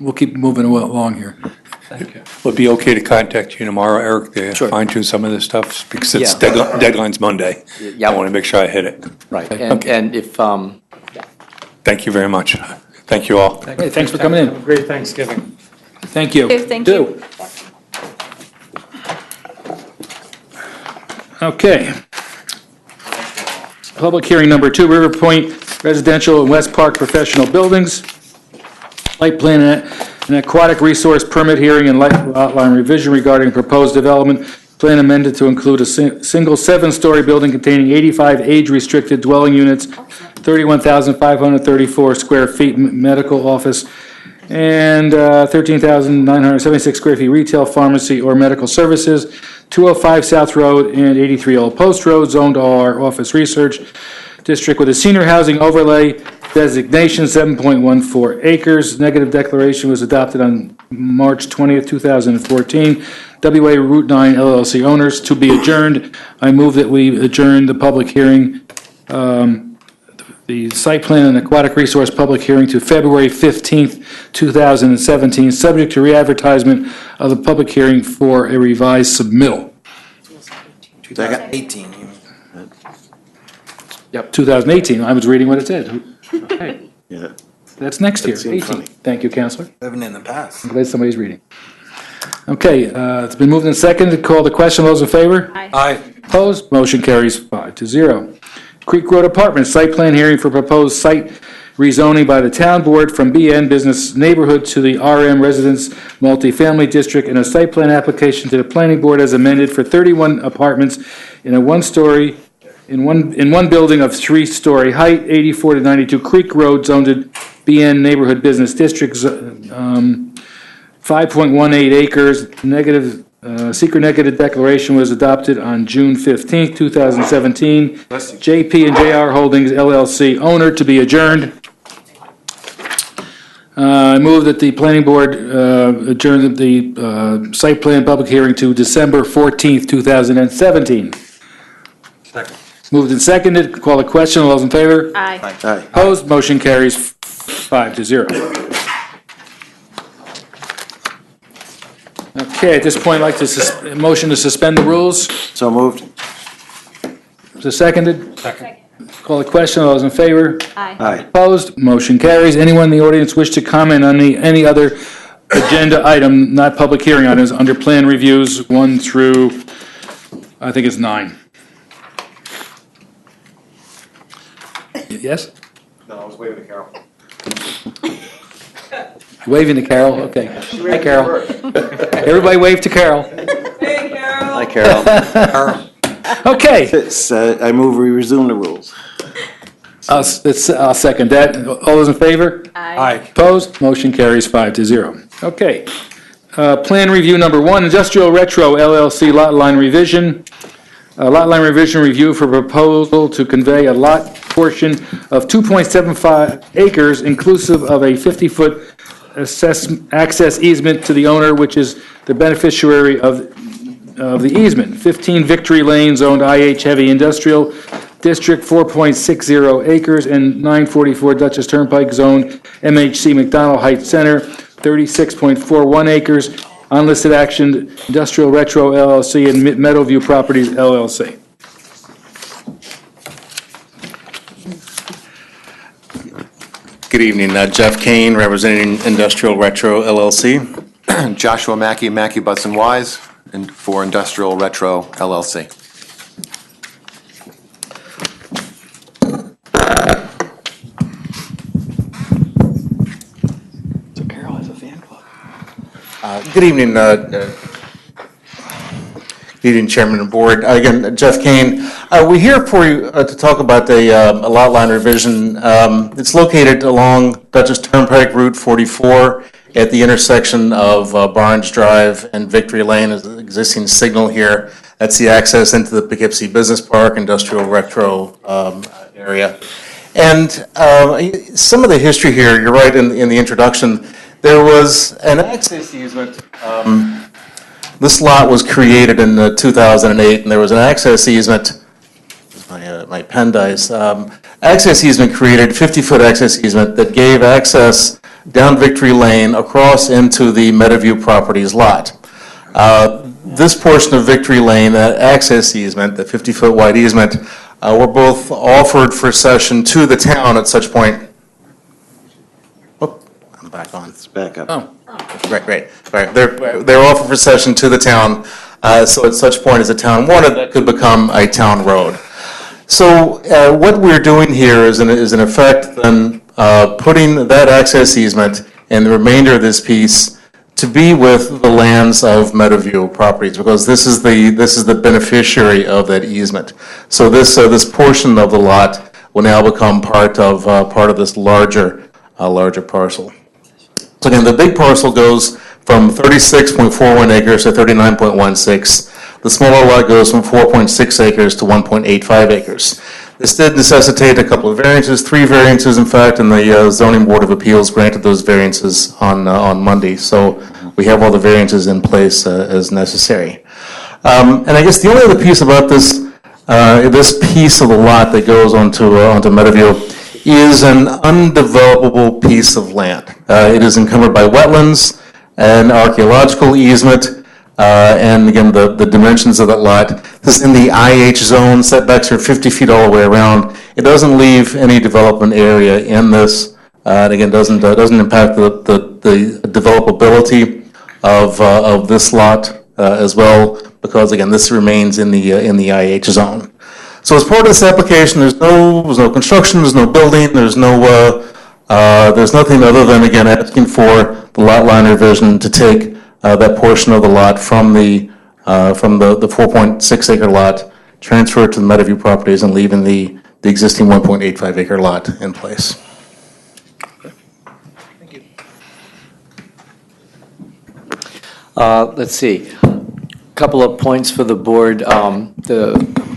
we'll keep moving along here. Thank you. Would it be okay to contact you tomorrow, Eric, to Sure. fine tune some of this stuff? Because it's Yeah. deadline's Monday. Yeah. I want to make sure I hit it. Right, Okay. and if, Thank you very much. Thank you all. Hey, thanks for coming Have a in. great Thanksgiving. Thank you. Okay, thank you. Okay. Public hearing number 2, River Point Residential and West Park Professional Buildings. Site plan and aquatic resource permit hearing and lot line revision regarding proposed development. Plan amended to include a single 7-story building containing 85 age-restricted dwelling units, 31,534 square feet medical office, And 13,976 square feet retail, pharmacy, or medical services, 205 South Road and 83 Old Post Road, zoned R Office Research District with a senior housing overlay designation, 7.14 acres. Negative declaration was adopted on March 20th, 2014. WA Route 9 LLC owners to be adjourned. I move that we adjourn the public hearing, the site plan and aquatic resource public hearing to February 15th, 2017, subject to re-advertisement of the public hearing for a revised submittal. 2018. Yep, 2018. I was reading what it said. Okay. Yeah. That's next year, That seemed 18. funny. Thank you, Counselor. Living in the past. I'm glad somebody's reading. Okay, it's been moved and seconded. Call the question. All those in favor? Aye. Opposed? Motion carries 5-0. Creek Road Apartments, site plan hearing for proposed site rezoning by the town board from BN Business Neighborhood to the RM Residence Multifamily District, and a site plan application to the planning board as amended for 31 apartments in a one-story, in one building of 3-story height, 84 to 92 Creek Road, zoned BN Neighborhood Business District, 5.18 acres. Secret negative declaration was adopted on June 15th, 2017. JP and JR Holdings LLC owner to be adjourned. I move that the planning board adjourn the site plan public hearing to December 14th, 2017. Second. Moved and seconded. Call the question. All those in favor? Aye. Aye. Opposed? Motion carries 5-0. Okay, at this point, I'd like to motion to suspend the rules. So moved. Is it seconded? Second. Call the question. All those in favor? Aye. Aye. Opposed? Motion carries. Anyone in the audience wish to comment on any other agenda item, not public hearing items, under plan reviews 1 through, I think it's 9? Yes? No, I was waving to Carol. Waving to Carol? Okay. Hi, Carol. Everybody wave to Carol. Hey, Carol. Hi, Carol. Okay. I move we resume the rules. I'll second that. All those in favor? Aye. Opposed? Motion carries 5-0. Okay. Plan review number 1, Industrial Retro LLC lot line revision. Lot line revision review for proposal to convey a lot portion of 2.75 acres inclusive of a 50-foot access easement to the owner, which is the beneficiary of the easement. 15 Victory Lane, zoned IH Heavy Industrial District, 4.60 acres, and 944 Dutchess Turnpike, zoned MHC McDonald Heights Center, 36.41 acres. Unlisted action, Industrial Retro LLC and Meadowview Properties LLC. Good evening, Jeff Kane, representing Industrial Retro LLC. Joshua Mackey, Mackey Butts and Wise, and for Industrial Retro LLC. So Carol has a fan club. Good evening, Chairman and Board. Again, Jeff Kane. We're here for you to talk about a lot line revision. It's located along Dutchess Turnpike Route 44 at the intersection of Barnes Drive and Victory Lane. Is an existing signal here. That's the access into the Poughkeepsie Business Park, Industrial Retro area. And some of the history here, you're right in the introduction, there was an access easement. This lot was created in 2008, and there was an access easement. My pen dies. Access easement created, 50-foot access easement that gave access down Victory Lane across into the Meadowview Properties lot. This portion of Victory Lane, that access easement, the 50-foot wide easement, were both offered for cession to the town at such point. Oh, I'm back on. It's back up. Oh, great. They're offered for cession to the town, so at such point as the town wanted, that could become a town road. So what we're doing here is in effect then putting that access easement and the remainder of this piece to be with the lands of Meadowview Properties, because this is the beneficiary of that easement. So this portion of the lot will now become part of this larger parcel. So again, the big parcel goes from 36.41 acres to 39.16. The smaller lot goes from 4.6 acres to 1.85 acres. This did necessitate a couple of variances, 3 variances in fact, and the Zoning Board of Appeals granted those variances on Monday. So we have all the variances in place as necessary. And I guess the only other piece about this piece of the lot that goes onto Meadowview is an undevelopable piece of land. It is encumbered by wetlands, an archaeological easement, and again, the dimensions of that lot. This is in the IH zone. Setbacks are 50 feet all the way around. It doesn't leave any development area in this. And again, doesn't impact the developability of this lot as well, because again, this remains in the IH zone. So as part of this application, there's no construction, there's no building, there's nothing other than again asking for the lot line revision to take that portion of the lot from the 4.6 acre lot, transfer it to the Meadowview properties, and leaving the existing 1.85 acre lot in place. Let's see. Couple of points for the board.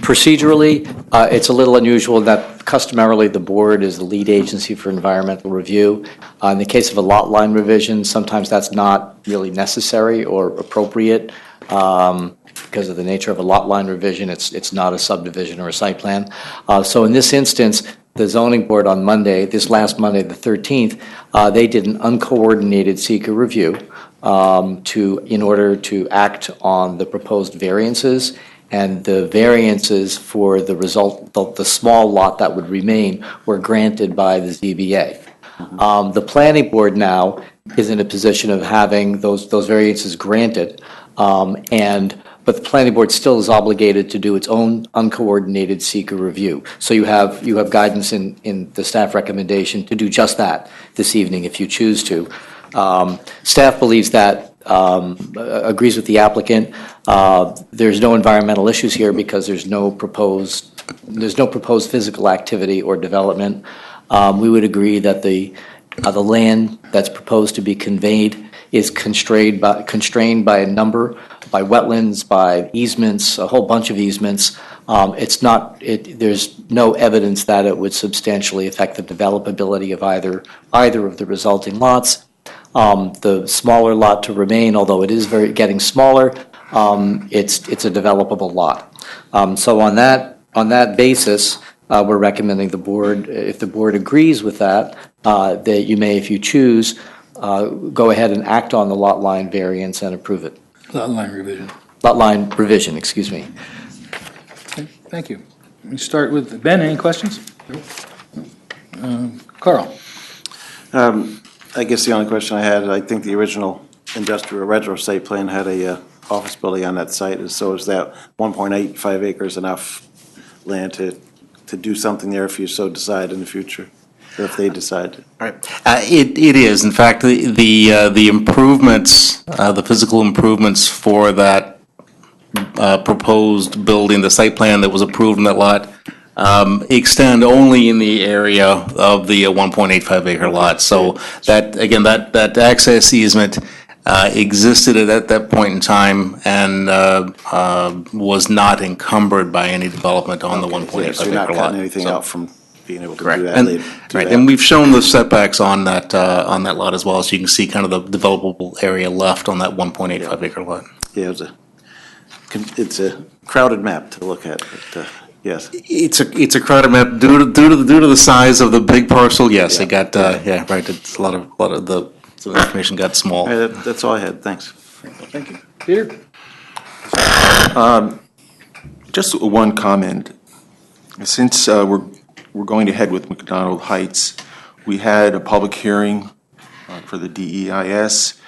Procedurally, it's a little unusual that customarily the board is the lead agency for environmental review. In the case of a lot line revision, sometimes that's not really necessary or appropriate because of the nature of a lot line revision. It's not a subdivision or a site plan. So in this instance, the zoning board on Monday, this last Monday, the 13th, they did an uncoordinated seeker review in order to act on the proposed variances, and the variances for the result, the small lot that would remain, were granted by the ZBA. The planning board now is in a position of having those variances granted, but the planning board still is obligated to do its own uncoordinated seeker review. So you have guidance in the staff recommendation to do just that this evening if you choose to. Staff believes that, agrees with the applicant. There's no environmental issues here because there's no proposed physical activity or development. We would agree that the land that's proposed to be conveyed is constrained by by wetlands, by easements, a whole bunch of easements. There's no evidence that it would substantially affect the developability of either of the resulting lots. The smaller lot to remain, although it is getting smaller, it's a developable lot. So on that basis, we're recommending the board, if the board agrees with that, that you may, if you choose, go ahead and act on the lot line variance and approve it. Lot line revision. Lot line revision, excuse me. Okay, thank you. Let me start with Ben. Any questions? Carl. I guess the only question I had, I think the original industrial retro site plan had a office building on that site, so is that 1.85 acres enough land to do something there if you so decide in the future, or if they decide? Right. It is, in fact, the improvements, the physical improvements for that proposed building, the site plan that was approved in that lot, extend only in the area of the 1.85 acre lot. So that, again, that access easement existed at that point in time and was not encumbered by any development on the 1.85 acre lot. So you're not cutting anything out from being able to do that and, later? Right, and we've shown the setbacks on that lot as well, so you can see kind of the developable area left on that 1.85 acre lot. Yeah, it's a crowded map to look at, but yes. It's a crowded map due to the size of the big parcel. Yes, it got right. It's a lot of the information got small. All right, that's all I had. Thanks. Thank you. Peter? Just one comment. Since we're going ahead with McDonald Heights, we had a public hearing for the DEIS.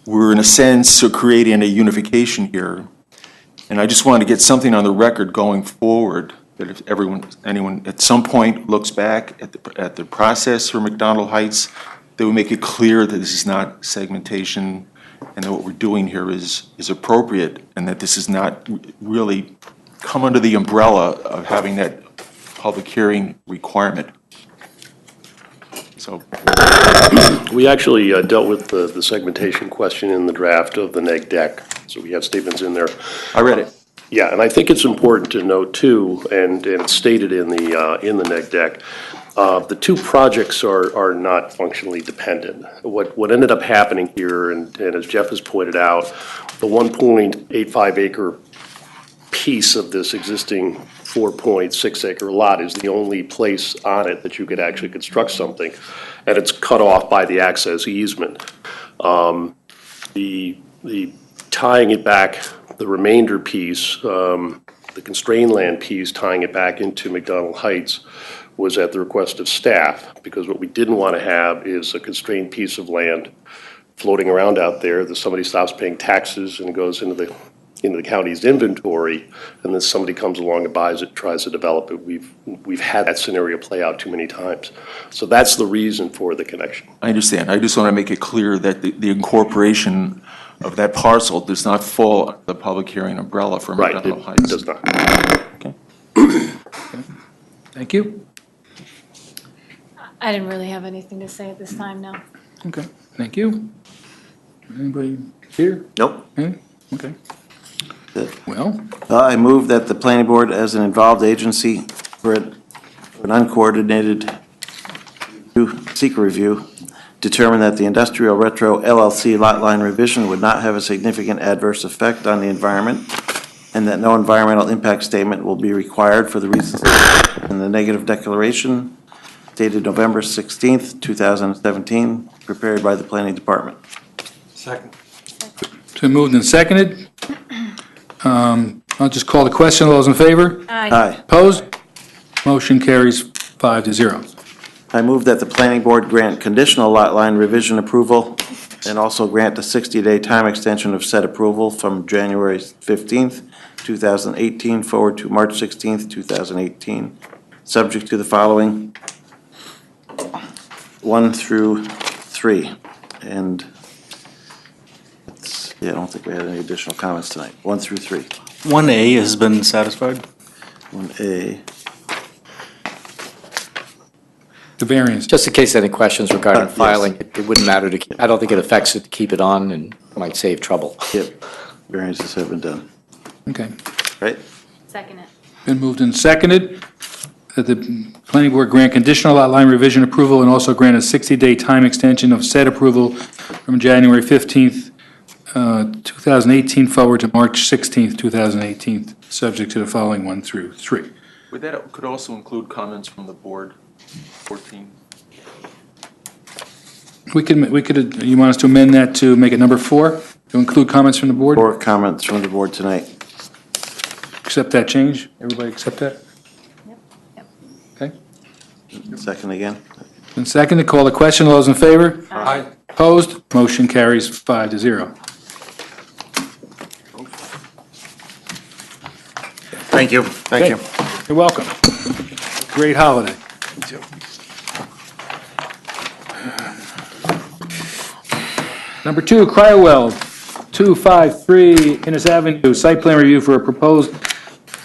We're in a sense creating a unification here. And I just want to get something on the record going forward, that if anyone at some point looks back at the process for McDonald Heights, they will make it clear that this is not segmentation and that what we're doing here is appropriate, and that this is not really come under the umbrella of having that public hearing requirement. So We actually dealt with the segmentation question in the draft of the neg deck, so we have statements in there. I read it. Yeah, and I think it's important to note too, and it's stated in the neg deck, the two projects are not functionally dependent. What ended up happening here, and as Jeff has pointed out, the 1.85 acre piece of this existing 4.6 acre lot is the only place on it that you could actually construct something, and it's cut off by the access easement. The tying it back, the remainder piece, the constrained land piece, tying it back into McDonald Heights was at the request of staff, because what we didn't want to have is a constrained piece of land floating around out there that somebody stops paying taxes and goes into the county's inventory, and then somebody comes along and buys it, tries to develop it. We've had that scenario play out too many times. So that's the reason for the connection. I understand. I just want to make it clear that the incorporation of that parcel does not fall under the public hearing umbrella for Right, McDonald it Heights. does not. Thank you. I didn't really have anything to say at this time, no. Okay, thank you. Anybody here? Nope. Okay. Well, I move that the planning board, as an involved agency for an uncoordinated seeker review, determine that the Industrial Retro LLC lot line revision would not have a significant adverse effect on the environment, and that no environmental impact statement will be required for the reasons in the negative declaration dated November 16th, 2017, prepared by the Planning Department. Second. it's been moved and seconded. I'll just call the question. All those in favor? Aye. Opposed? Motion carries 5-0. I move that the planning board grant conditional lot line revision approval and also grant a 60-day time extension of said approval from January 15th, 2018 forward to March 16th, 2018, subject to the following 1 through 3. And I don't think we had any additional comments tonight. 1 through 3. 1A has been satisfied. 1A. The variance. Just in case any questions regarding Yes. filing, it wouldn't matter to, I don't think it affects it to keep it on and might save trouble. Yep. Variances have been done. Okay. Right? Second it. Been moved and seconded that the planning board grant conditional lot line revision approval and also grant a 60-day time extension of said approval from January 15th, 2018 forward to March 16th, 2018, subject to the following 1 through 3. Would that could also include comments from the board, 14? We could, you want us to amend that to make it number 4, to include comments from the board? 4 comments from the board tonight. Accept that change? Everybody accept that? Okay. Second again. And second, to call the question. All those in favor? Aye. Opposed? Motion carries 5-0. Thank you. Thank you. You're welcome. Great holiday. Number 2, Cryowell, 253 Innes Avenue, site plan review for a proposed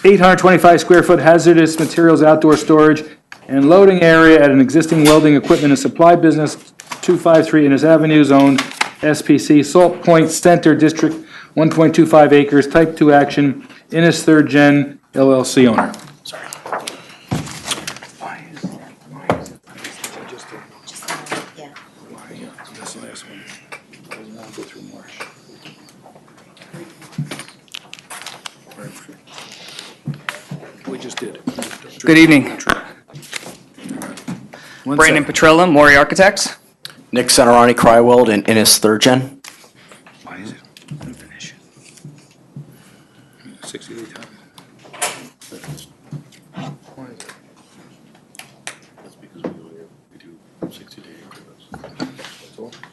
825 square foot hazardous materials outdoor storage and loading area at an existing welding equipment and supply business, 253 Innes Avenue, zoned SPC, Salt Point Center District, 1.25 acres, type 2 action, Innes Third Gen LLC owner. We just did. Good evening. Brandon Petrella, Mori Architects. Nick Centerani, Cryweld, and Innis Third Gen. Why is it? Finish. 60-day time.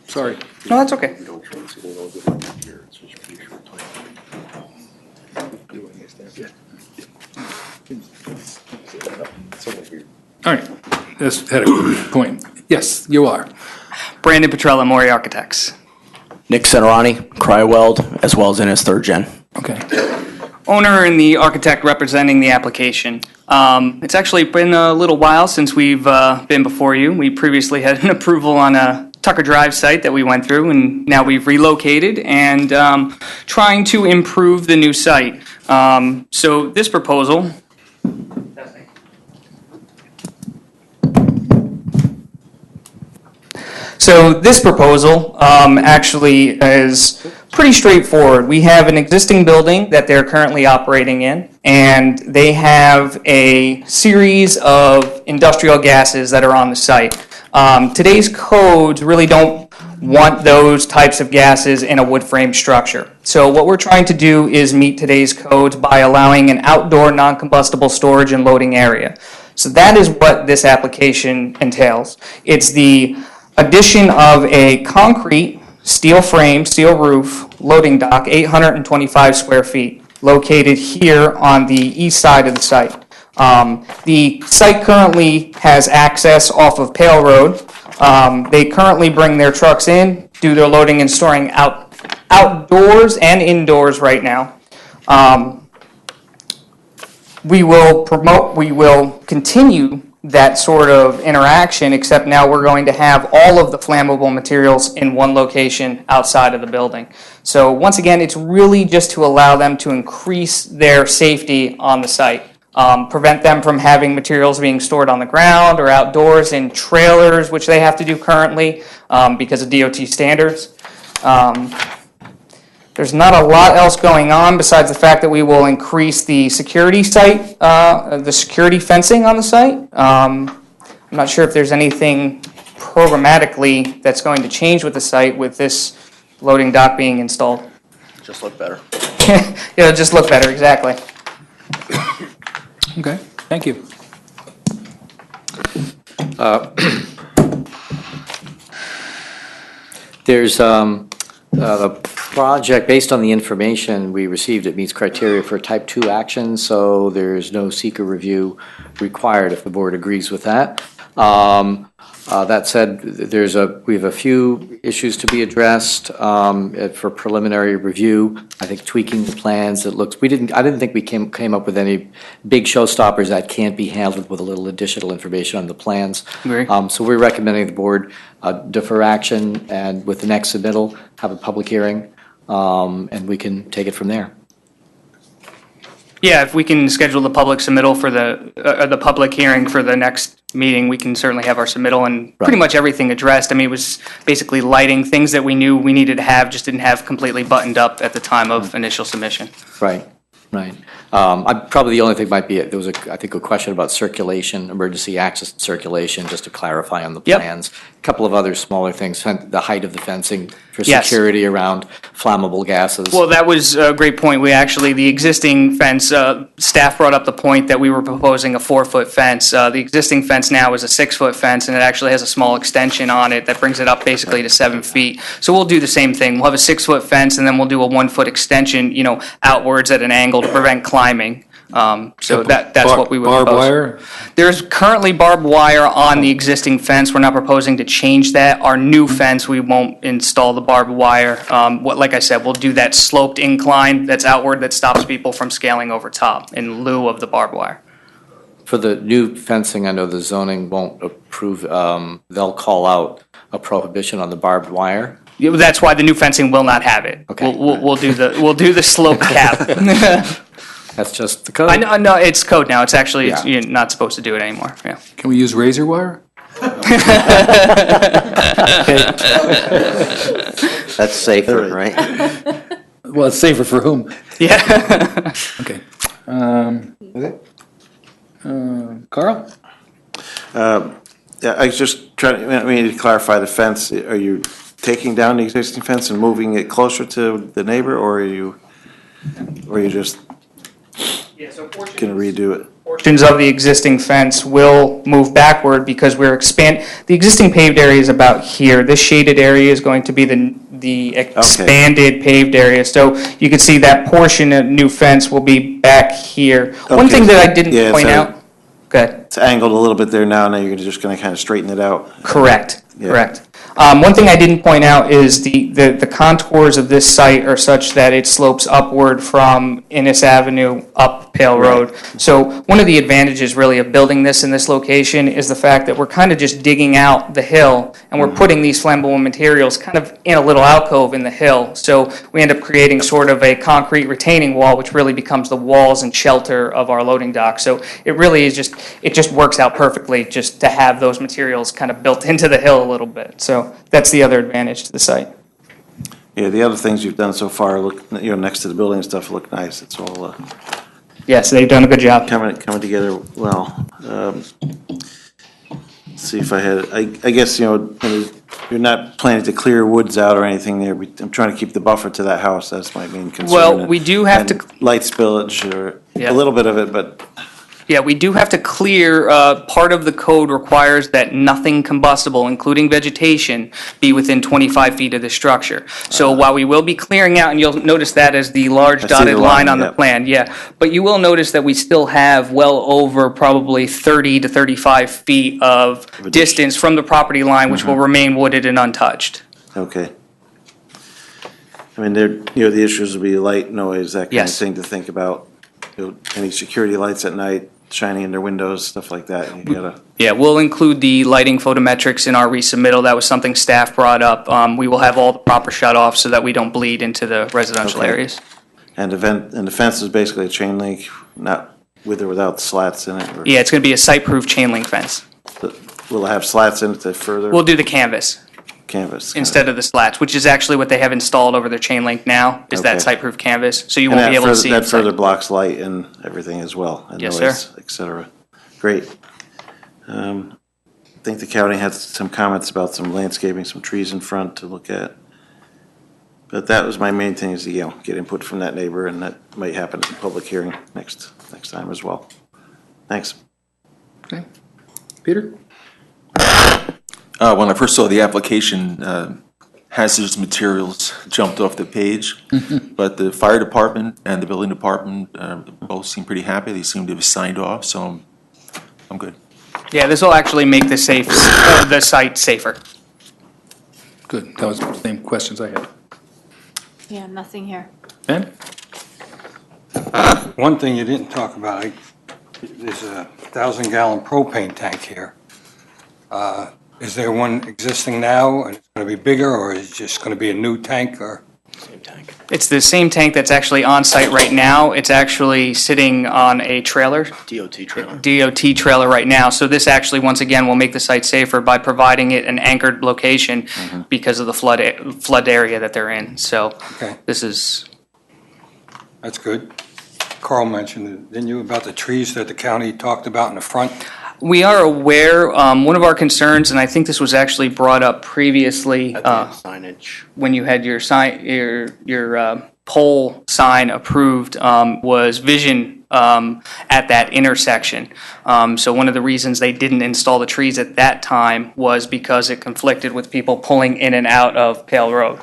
Sorry. No, that's okay. All right, that's had a point. Yes, you are. Brandon Petrella, Mori Architects. Nick Centerani, Cryweld, as well as Innis Third Gen. Okay. owner and the architect representing the application. It's actually been a little while since we've been before you. We previously had an approval on a Tucker Drive site that we went through, and now we've relocated and trying to improve the new site. So this proposal. So this proposal actually is pretty straightforward. We have an existing building that they're currently operating in, and they have a series of industrial gases that are on the site. Today's codes really don't want those types of gases in a wood frame structure. So what we're trying to do is meet today's codes by allowing an outdoor non-combustible storage and loading area. So that is what this application entails. It's the addition of a concrete, steel frame, steel roof, loading dock, 825 square feet, located here on the east side of the site. The site currently has access off of Pale Road. They currently bring their trucks in, do their loading and storing outdoors and indoors right now. We will continue that sort of interaction, except now we're going to have all of the flammable materials in one location outside of the building. So once again, it's really just to allow them to increase their safety on the site, prevent them from having materials being stored on the ground or outdoors in trailers, which they have to do currently because of DOT standards. There's not a lot else going on besides the fact that we will increase the security site, the security fencing on the site. I'm not sure if there's anything programmatically that's going to change with the site with this loading dock being installed. Just look better. It'll just look better, exactly. Okay, thank you. There's the project, based on the information we received, it meets criteria for type 2 action, so there's no seeker review required if the board agrees with that. That said, we have a few issues to be addressed for preliminary review. I think tweaking the plans, I didn't think we came up with any big showstoppers that can't be handled with a little additional information on the plans. So we're recommending the board defer action, and with the next submittal, have a public hearing, and we can take it from there. Yeah, if we can schedule the public submittal for the public hearing for the next meeting, we can certainly have our submittal and pretty much everything addressed. I mean, it was basically lighting, things that we knew we needed to have, just didn't have completely buttoned up at the time of initial submission. Right. Probably the only thing might be, there was I think a question about circulation, emergency access and circulation, just to clarify on the plans. A couple of other smaller things, the height of the fencing for security around flammable gases. Well, that was a great point. The existing fence, staff brought up the point that we were proposing a 4-foot fence. The existing fence now is a 6-foot fence, and it actually has a small extension on it that brings it up basically to 7 feet. So we'll do the same thing. We'll have a 6-foot fence, and then we'll do a 1-foot extension, outwards at an angle to prevent climbing. So that's what we would propose. Barbed wire? There's currently barbed wire on the existing fence. We're not proposing to change that. Our new fence, we won't install the barbed wire. Like I said, we'll do that sloped incline that's outward that stops people from scaling over top in lieu of the barbed wire. For the new fencing, I know the zoning won't approve, they'll call out a prohibition on the barbed wire. Yeah, that's why the new fencing will not have it. Okay. We'll do the slope cap. That's just the code. I know, no, it's code now. It's actually you're not supposed to do it anymore. Yeah. Can we use razor wire? That's safer, right? Well, it's safer for whom? Yeah. Okay. Carl? Yeah, I was just trying to clarify the fence. Are you taking down the existing fence and moving it closer to the neighbor, or are you just going to redo it? Portions of the existing fence will move backward because the existing paved area is about here. This shaded area is going to be the expanded paved area. So you can see that portion of new fence will be back here. One thing that I didn't point out. Good. It's angled a little bit there now you're just going to kind of straighten it out. Correct. One thing I didn't point out is the contours of this site are such that it slopes upward from Innes Avenue up Pale Road. So one of the advantages really of building this in this location is the fact that we're kind of just digging out the hill and we're putting these flammable materials kind of in a little alcove in the hill. So we end up creating sort of a concrete retaining wall, which really becomes the walls and shelter of our loading dock. So it really is it just works out perfectly just to have those materials kind of built into the hill a little bit. So that's the other advantage to the site. Yeah, the other things you've done so far look, next to the building and stuff look nice. It's all, Yes, they've done a good job. coming together well. Let's see if I had, I guess, you're not planning to clear woods out or anything there. I'm trying to keep the buffer to that house. That's my main concern. Well, we do have And light spillage or Yeah. a little bit of it, but Yeah, we do have to clear, part of the code requires that nothing combustible, including vegetation, be within 25 feet of the structure. So while we will be clearing out, and you'll notice that as the large I see dotted the line line, on the yep. plan, yeah. But you will notice that we still have well over probably 30 to 35 feet of distance from the property line, which will remain wooded and untouched. okay. I mean, the issues would be light, noise, that kind of Yes. thing to think about. Any security lights at night shining in their windows, stuff like that. You gotta, Yeah, we'll include the lighting photometrics in our resubmittal. That was something staff brought up. We will have all the proper shut-offs so that we don't bleed into the residential Okay. areas. and the fence is basically a chain link, not with or without slats in it? Or Yeah, it's going to be a site-proof chain link fence. will it have slats in it to further? We'll do the canvas Canvas. instead of the slats, which is actually what they have installed over their chain link now, is that Okay. site-proof canvas, so you And won't be that able to further- see That inside. further blocks light and everything as well, and Yes, noise, sir. et cetera. Great. I think the county had some comments about some landscaping, some trees in front to look at. But that was my main thing, is, get input from that neighbor, and that might happen at the public hearing next time as well. Thanks. Peter? When I first saw the application, hazardous materials jumped off the page, but the fire department and the building department both seem pretty happy. They seem to have signed off, so I'm good. Yeah, this will actually make the site safer. Good, that was the same questions I had. Yeah, nothing here. Ben? One thing you didn't talk about, there's a 1,000-gallon propane tank here. Is there one existing now, and it's going to be bigger, or is it just going to be a new tank, or? It's the same tank that's actually on site right now. It's actually sitting on a trailer. DOT trailer. DOT trailer right now. So this actually, once again, will make the site safer by providing it an anchored location because of the flood area that they're in. So Okay. this is, That's good. Carl mentioned it, didn't you, about the trees that the county talked about in the front? we are aware, one of our concerns, and I think this was actually brought up previously. Signage. When you had your sign, your pole sign approved, was vision at that intersection. So one of the reasons they didn't install the trees at that time was because it conflicted with people pulling in and out of Pale Road.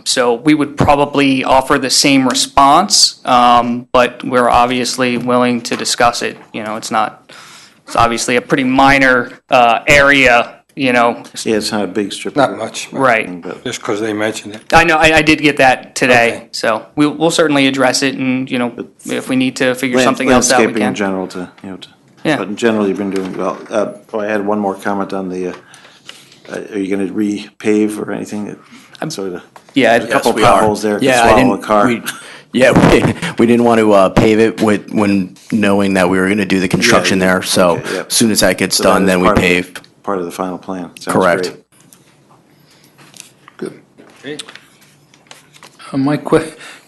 So we would probably offer the same response, but we're obviously willing to discuss it. It's obviously a pretty minor area. Yeah, it's not a big strip. Not much. Right. Just because they mentioned it. I know, I did get that today, so we'll certainly address it, and, if we need to figure something else out, we Landscaping in can. general Yeah. but in general, you've been doing well. I had one more comment on the, are you gonna repave or anything? Sort of. Yeah, There's a couple Yes, we are. potholes there, could Yeah, I swallow a didn't- car. we didn't want to pave it when knowing that we were going to do the construction Yeah, there. So okay, yep. as soon as that gets So that done, is then we part of- pave. Part of the final plan. Sounds Correct. great. Mike,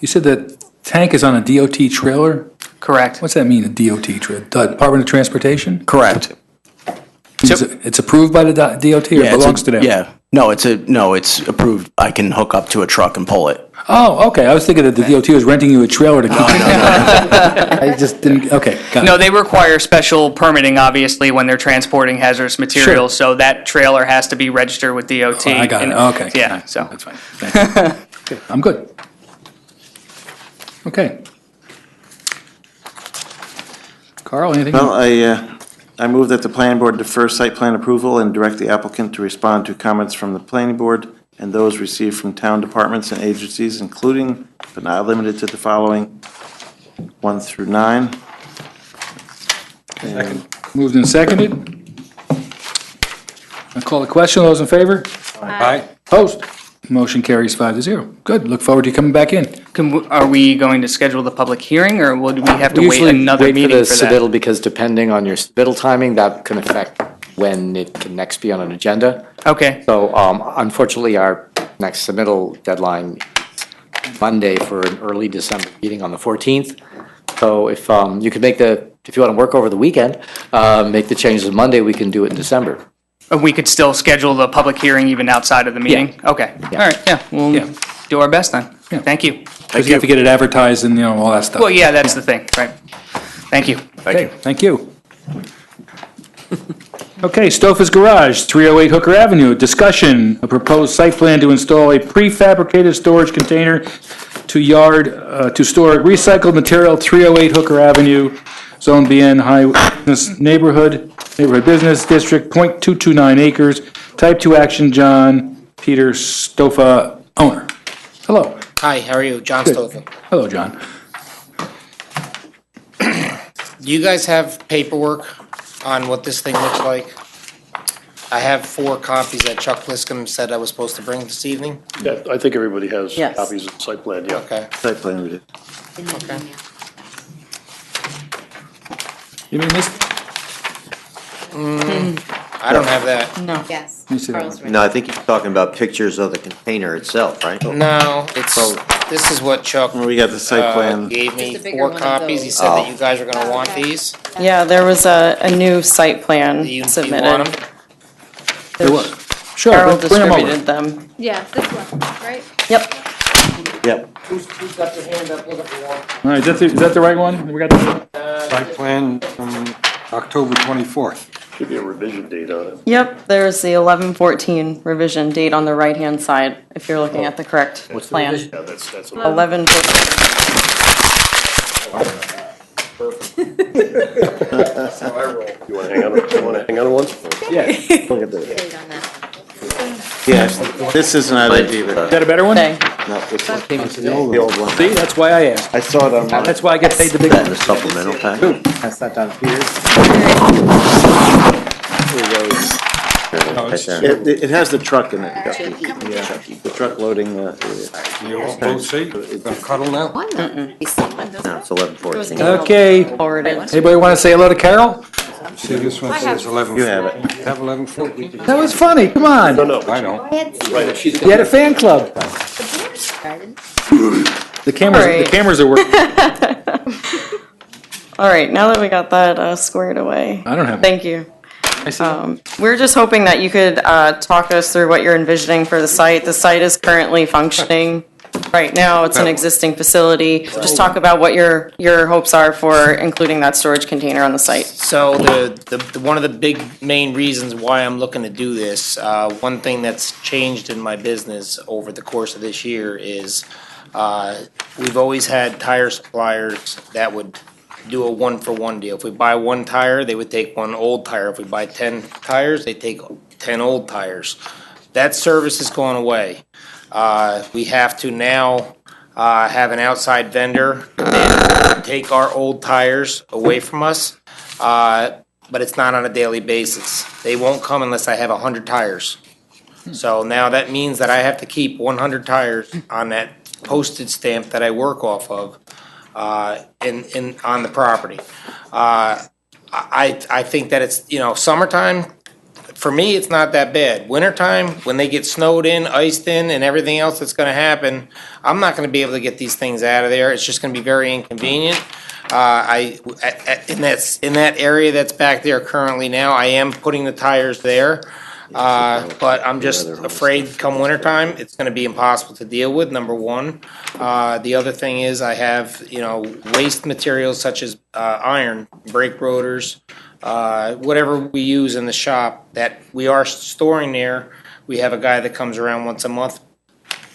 you said that tank is on a DOT trailer? Correct. What's that mean, a DOT trailer? Department of Transportation? Correct. It's approved by the DOT or Yeah, belongs to them? Yeah. No, it's approved. I can hook up to a truck and pull it. Oh, okay, I was thinking that the DOT was renting you a trailer to keep it down. I just didn't, okay, got it. No, they require special permitting, obviously, when they're transporting hazardous materials, so that trailer has to be registered with DOT. I got it, and- okay. Yeah, so. That's fine, thank you. Okay, I'm good. Okay. Carl, anything? Well, I move that the planning board defer site plan approval and direct the applicant to respond to comments from the planning board and those received from town departments and agencies, including but not limited to the following, 1 through 9. And Moved and seconded. I call the question. All those in favor? Aye. Opposed? Motion carries 5-0. Good. Look forward to you coming back in. Are we going to schedule the public hearing, or would we have to wait Usually another wait for meeting the for that? submittal, because depending on your submittal timing, that can affect when it can next be on an agenda. Okay. So unfortunately, our next submittal deadline is Monday for an early December meeting on the 14th. So if you could if you want to work over the weekend, make the changes Monday, we can do it in December. We could still schedule the public hearing even outside of the meeting? Okay, all right, yeah, we'll do our best then. Thank you. Because you have to get it advertised and, all that stuff. Well, yeah, that's the thing, right. Thank you. Okay, thank you. Okay, Stouffer's Garage, 308 Hooker Avenue. Discussion, a proposed site plan to install a prefabricated storage container to store recycled material, 308 Hooker Avenue, Zone BN, High Neighborhood Business District, .229 acres. Type 2 action, John Peter Stoffa, owner. Hello. Hi, how are you? John Good. Stoffa. Hello, John. Do you guys have paperwork on what this thing looks like? I have 4 copies that Chuck Pliskum said I was supposed to bring this evening. Yeah, I think everybody has Yes. copies of the site plan, yeah. Okay. Site plan we did. Okay. You mean this? I don't have that. No. Yes. Let me see that one. No, I think you're talking about pictures of the container itself, right? No, this is what Chuck We got the site plan. gave me, Just a bigger 4 one of copies. He those. said that you guys are gonna want these. Yeah, there was a new site plan Do you want submitted. them? There was. Sure, Carol bring them over. distributed them. Yeah, this one, right? Yep. Yep. Who's got their hand up looking for one? All right, is that the right one? We got the. Site plan from October 24th. Should be a revision date on it. Yep, there's the 11/14 revision date on the right-hand side, if you're looking at the correct plan. Yeah, that's. 11/14. That's how I roll. You wanna hang on once? Yeah. Look at this. Yes, this is not it either. Is that a better one? Okay. No, this is the old one. See, that's why I asked. I saw it on. That's why I get paid the big. That in the supplemental pack? Pass that down to Peter. Right there. It has the truck in it. Yeah, the truck loading the. You all both see? Gonna cuddle now? No, it's 11/14. Okay. Forwarded. Anybody want to say hello to Carol? See, this one says 11. You have it. Have 11/14. That was funny. Come on. No. I know. You had a fan club. The cameras are working. All right, now that we got that squared away. I don't have. Thank you. I see. We're just hoping that you could talk us through what you're envisioning for the site. The site is currently functioning. Right now, it's an existing facility. Just talk about what your hopes are for including that storage container on the site. So the one of the big main reasons why I'm looking to do this, one thing that's changed in my business over the course of this year is we've always had tire suppliers that would do a 1-for-1 deal. If we buy 1 tire, they would take 1 old tire. If we buy 10 tires, they take 10 old tires. That service has gone away. We have to now have an outside vendor take our old tires away from us, but it's not on a daily basis. They won't come unless I have 100 tires. So now that means that I have to keep 100 tires on that postage stamp that I work off of on the property. I think that it's, summertime, for me, it's not that bad. Wintertime, when they get snowed in, iced in, and everything else that's gonna happen, I'm not gonna be able to get these things out of there. It's just gonna be very inconvenient. In that area that's back there currently now, I am putting the tires there. But I'm just afraid come wintertime, it's gonna be impossible to deal with, number one. The other thing is I have, waste materials such as iron, brake rotors, whatever we use in the shop that we are storing there. We have a guy that comes around once a month,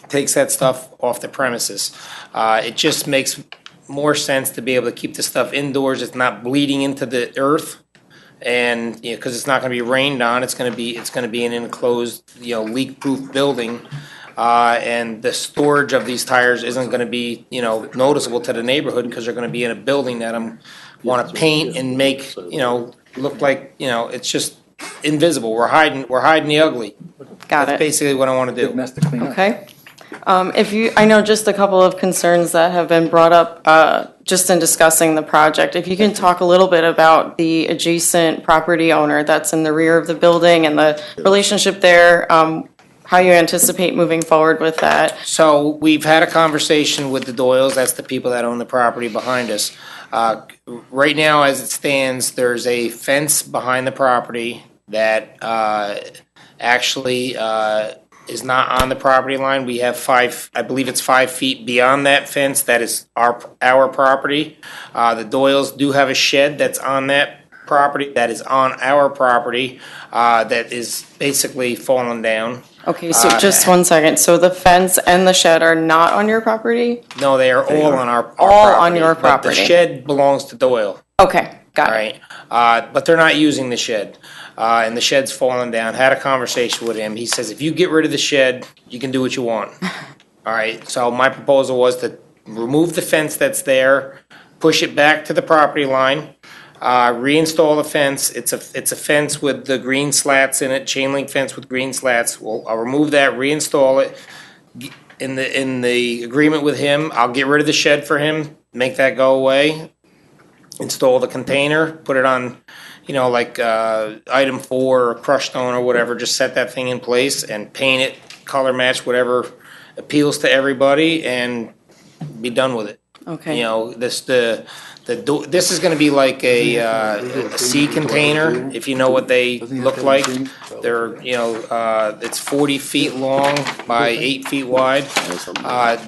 takes that stuff off the premises. It just makes more sense to be able to keep the stuff indoors. It's not bleeding into the earth And, because it's not gonna be rained on, it's gonna be an enclosed, leak-proof building. And the storage of these tires isn't gonna be, noticeable to the neighborhood, because they're gonna be in a building that wanna paint and make, look like, it's just invisible. We're hiding the ugly. Got That's it. basically what I wanna do. Okay. I know just a couple of concerns that have been brought up just in discussing the project. If you can talk a little bit about the adjacent property owner that's in the rear of the building and the relationship there, how you anticipate moving forward with that. So we've had a conversation with the Doyles, that's the people that own the property behind us. Right now, as it stands, there's a fence behind the property that actually is not on the property line. We have I believe it's 5 feet beyond that fence, that is our property. The Doyles do have a shed that's on that property, that is on our property, that is basically fallen down. Okay, so just 1 second. So the fence and the shed are not on your property? No, they are all on our property. All on your but property? The shed belongs to Doyle. Okay, got it. Right, but they're not using the shed, and the shed's fallen down. Had a conversation with him. He says, if you get rid of the shed, you can do what you want. All right, so my proposal was to remove the fence that's there, push it back to the property line, reinstall the fence. It's a fence with the green slats in it, chain link fence with green slats. I'll remove that, reinstall it. In the agreement with him, I'll get rid of the shed for him, make that go away. Install the container, put it on, like item 4 or crushed stone or whatever, just set that thing in place and paint it, color match whatever appeals to everybody, and be done with it. Okay. This is gonna be like a sea container, if you know what they look like. They're, it's 40 feet long by 8 feet wide.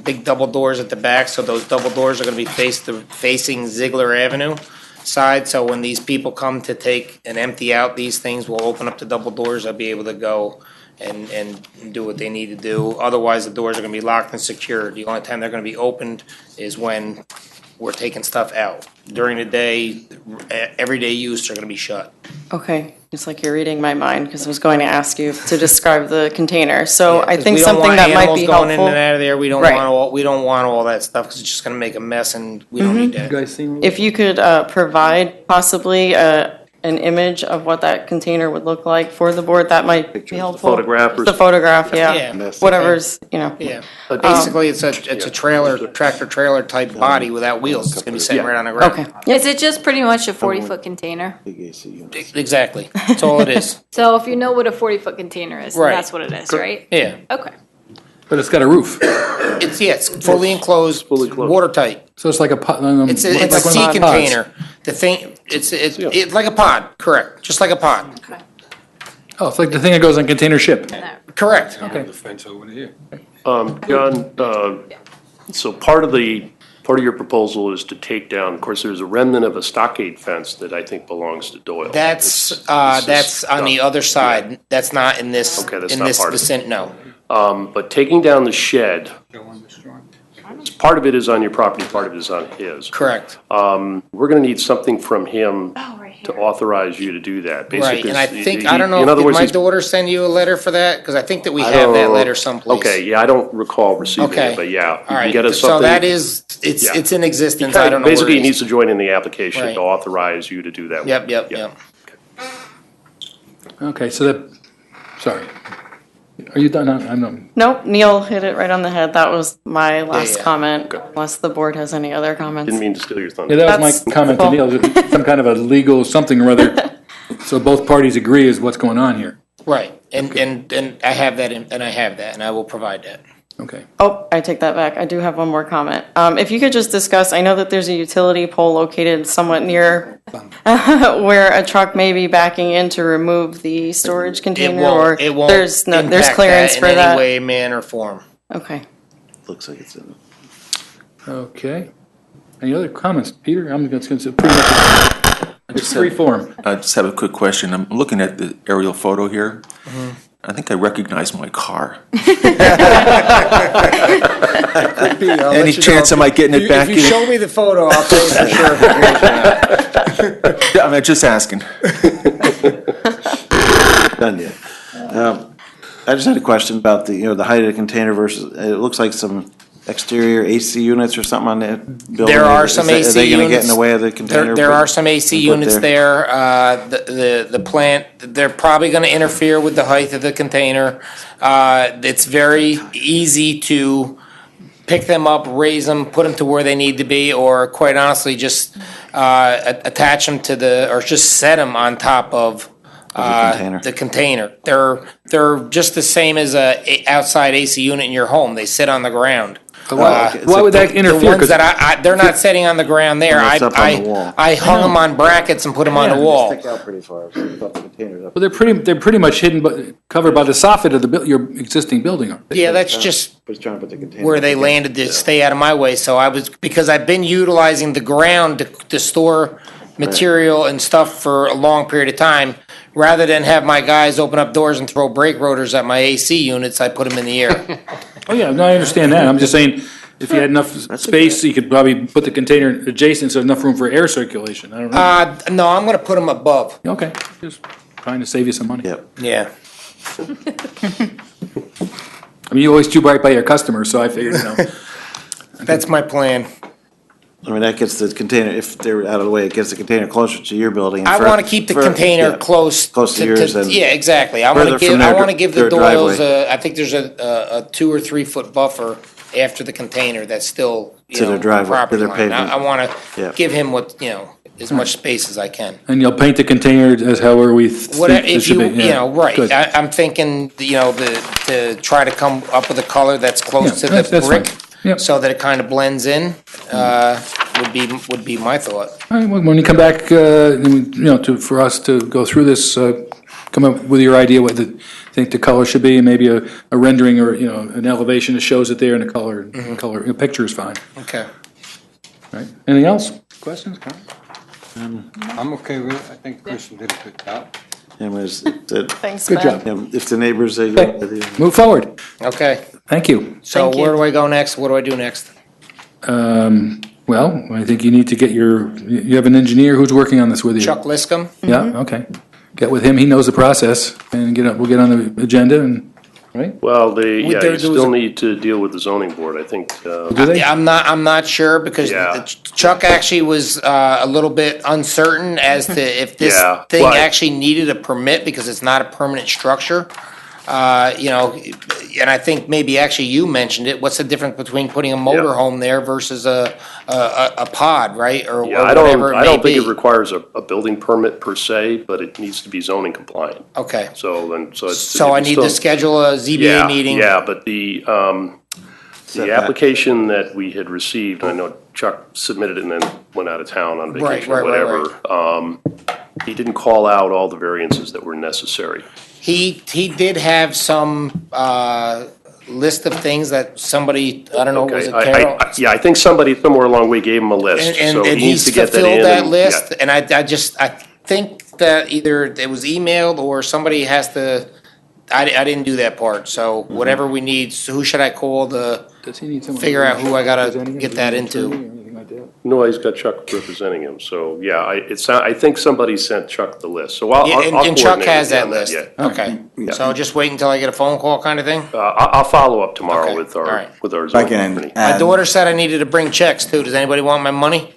Big double doors at the back, so those double doors are gonna be facing Ziegler Avenue side. So when these people come to take and empty out these things, we'll open up the double doors, they'll be able to go and do what they need to do. Otherwise, the doors are gonna be locked and secured. The only time they're gonna be opened is when we're taking stuff out. During the day, everyday use are gonna be shut. Okay, it's like you're reading my mind, because I was going to ask you to describe the container. So I 'Cause think we don't something want that might animals be going in helpful. and out of there. We don't Right. want all that stuff, because it's just gonna make a mess, and we don't need that. If you could provide possibly an image of what that container would look like for the board, that might be helpful. Photograph or- The photograph, yeah. Yeah. Whatever's, Yeah, but basically, it's a tractor trailer type body without wheels. It's gonna be sitting right on the ground. Okay. Is it just pretty much a 40-foot container? Exactly, that's all it is. So if you know what a 40-foot container is, then Right. that's what it is, right? Yeah. Okay. But it's got a roof. It's fully enclosed, watertight. So it's like a pot. It's a sea container. The thing, it's like a pod, correct, just like a pod. Oh, it's like the thing that goes on container ship. Correct. Okay. The fence over here. John, so part of your proposal is to take down, of course, there's a remnant of a stockade fence that I think belongs to Doyle. That's on the other side. That's not in this, Okay, that's in not this part of it. vicinity, no. But taking down the shed, part of it is on your property, part of it is on his. Correct. We're gonna need something from him to authorize you to do that. Right, Basically, and I he- think, he- I don't know, in other did words, my he's- daughter send you a letter for that? Because I think that we I have that don't- letter someplace. Okay, yeah, I don't recall receiving Okay. it, but yeah. you All can right, get us so something- that is, it's Yeah. it's in existence, He I kinda- don't know where Basically, it he needs is. to join in the application Right. to authorize you to do that. Yep, work. yep, Yeah. yep. Okay, so that, sorry. Are you done? I'm done. Nope, Neil hit it right on the head. That was my last yeah. comment, unless the board has any other comments. Didn't mean to steal your thunder. Yeah, that was That's my comment to cool. Neil, some kind of a legal something or other, so both parties agree is what's going on here. Right, and I have that, and I will provide that. Okay. Oh, I take that back. I do have one more comment. If you could just discuss, I know that there's a utility pole located somewhat near where a truck may be backing in to remove the storage container, or It won't there's impact clearance that for in that? any way, manner, or form. Okay. Looks like it's in. Okay. Any other comments? Peter, I'm just going to pretty much, it's free form. I just have a quick question. I'm looking at the aerial photo here. I think I recognize my car. Any chance of my getting it back If you in? show me the photo, I'll tell you for sure. I'm just asking. Done yet. I just had a question about the height of the container versus, it looks like some exterior AC units or something on that building. There are some AC units. Are they gonna get in the way of the container? There are some AC units there. The plant, they're probably gonna interfere with the height of the container. It's very easy to pick them up, raise them, put them to where they need to be, or quite honestly, just attach them to or just set them on top of the container. They're just the same as a outside AC unit in your home. They sit on the ground. Why would that interfere? The ones that they're not sitting on the ground there. It's up on the wall. I hung them on brackets and put them on the wall. Stick out pretty far, so you thought the containers up. Well, they're pretty much hidden, covered by the soffit of your existing building, aren't they? Yeah, that's just But he's trying to put the container. where they landed to stay out of my way. So because I've been utilizing the ground to store material and stuff for a long period of time. Rather than have my guys open up doors and throw brake rotors at my AC units, I put them in the air. Oh, yeah, no, I understand that. I'm just saying, if you had enough space, you could probably put the container adjacent, so enough room for air circulation. I don't know. No, I'm gonna put them above. Okay, just trying to save you some money. Yep. Yeah. I mean, you always do right by your customers, so I figured, That's my plan. I mean, that gets the container, if they're out of the way, it gets the container closer to your building. I wanna keep the container close. Close to yours and. Yeah, exactly. I further wanna from their- give their the Doyles, driveway. I think there's a 2 or 3 foot buffer after the container that's still, To their driveway, to property their line. pavement. I wanna Yeah. give him as much space as I can. And you'll paint the container as however we think it If should you, be. Yeah, right, good. I'm thinking, to try to come up with a color that's close to that's the fine. brick, Yep. so that it kind of blends in, would be my thought. All right, well, when you come back, for us to go through this, come up with your idea what you think the color should be, and maybe a rendering or, an elevation that shows it there in the color. Color, a picture is fine. Okay. Right, anything else? Questions, comments? I'm okay with it. I think Christian did a good job. Thanks, Good Ben. job. If the neighbors, they. Move forward. Okay, Thank you. so Thank you. where do I go next? What do I do next? Well, I think you need to get you have an engineer who's working on this with you. Chuck Liscum? Yeah, okay. Get with him, he knows the process, and we'll get on the agenda and, right? Well, there you was still a- need to deal with the zoning board, I think. Do they? Yeah, I'm not sure, because Yeah. Chuck actually was a little bit uncertain as to if this Yeah, thing but- actually needed a permit, because it's not a permanent structure. And I think maybe actually you mentioned it, what's the difference between putting a motor home there versus a pod, right? Or Yeah, I whatever it may don't think be. it requires a building permit per se, but it needs to be zoning compliant. Okay, So it's. so I need to schedule a ZBA meeting? Yeah, but the application that we had received, I know Chuck submitted it and then went out of town on vacation or Right. whatever. He didn't call out all the variances that were necessary. He did have some list of things that somebody, I don't know, was it Carol? Yeah, I think somebody somewhere along the way gave him a list, so he And needs he's to get that in. fulfilled that and- list, yeah. and I think that either it was emailed or somebody has to, I didn't do that part, so whatever we need, so who should I call to Does he need someone? figure out who I gotta representing him? get that Or into? anything like that? No, he's got Chuck representing him, so, yeah, I think somebody sent Chuck the list, so I'll Yeah, coordinate and Chuck with has you that on list, yeah. okay, so just wait until I get a phone call kind of thing? I'll follow up tomorrow Okay, with all our, right. with our If I zoning can company. My add, daughter said I needed to bring checks too, does anybody want my money?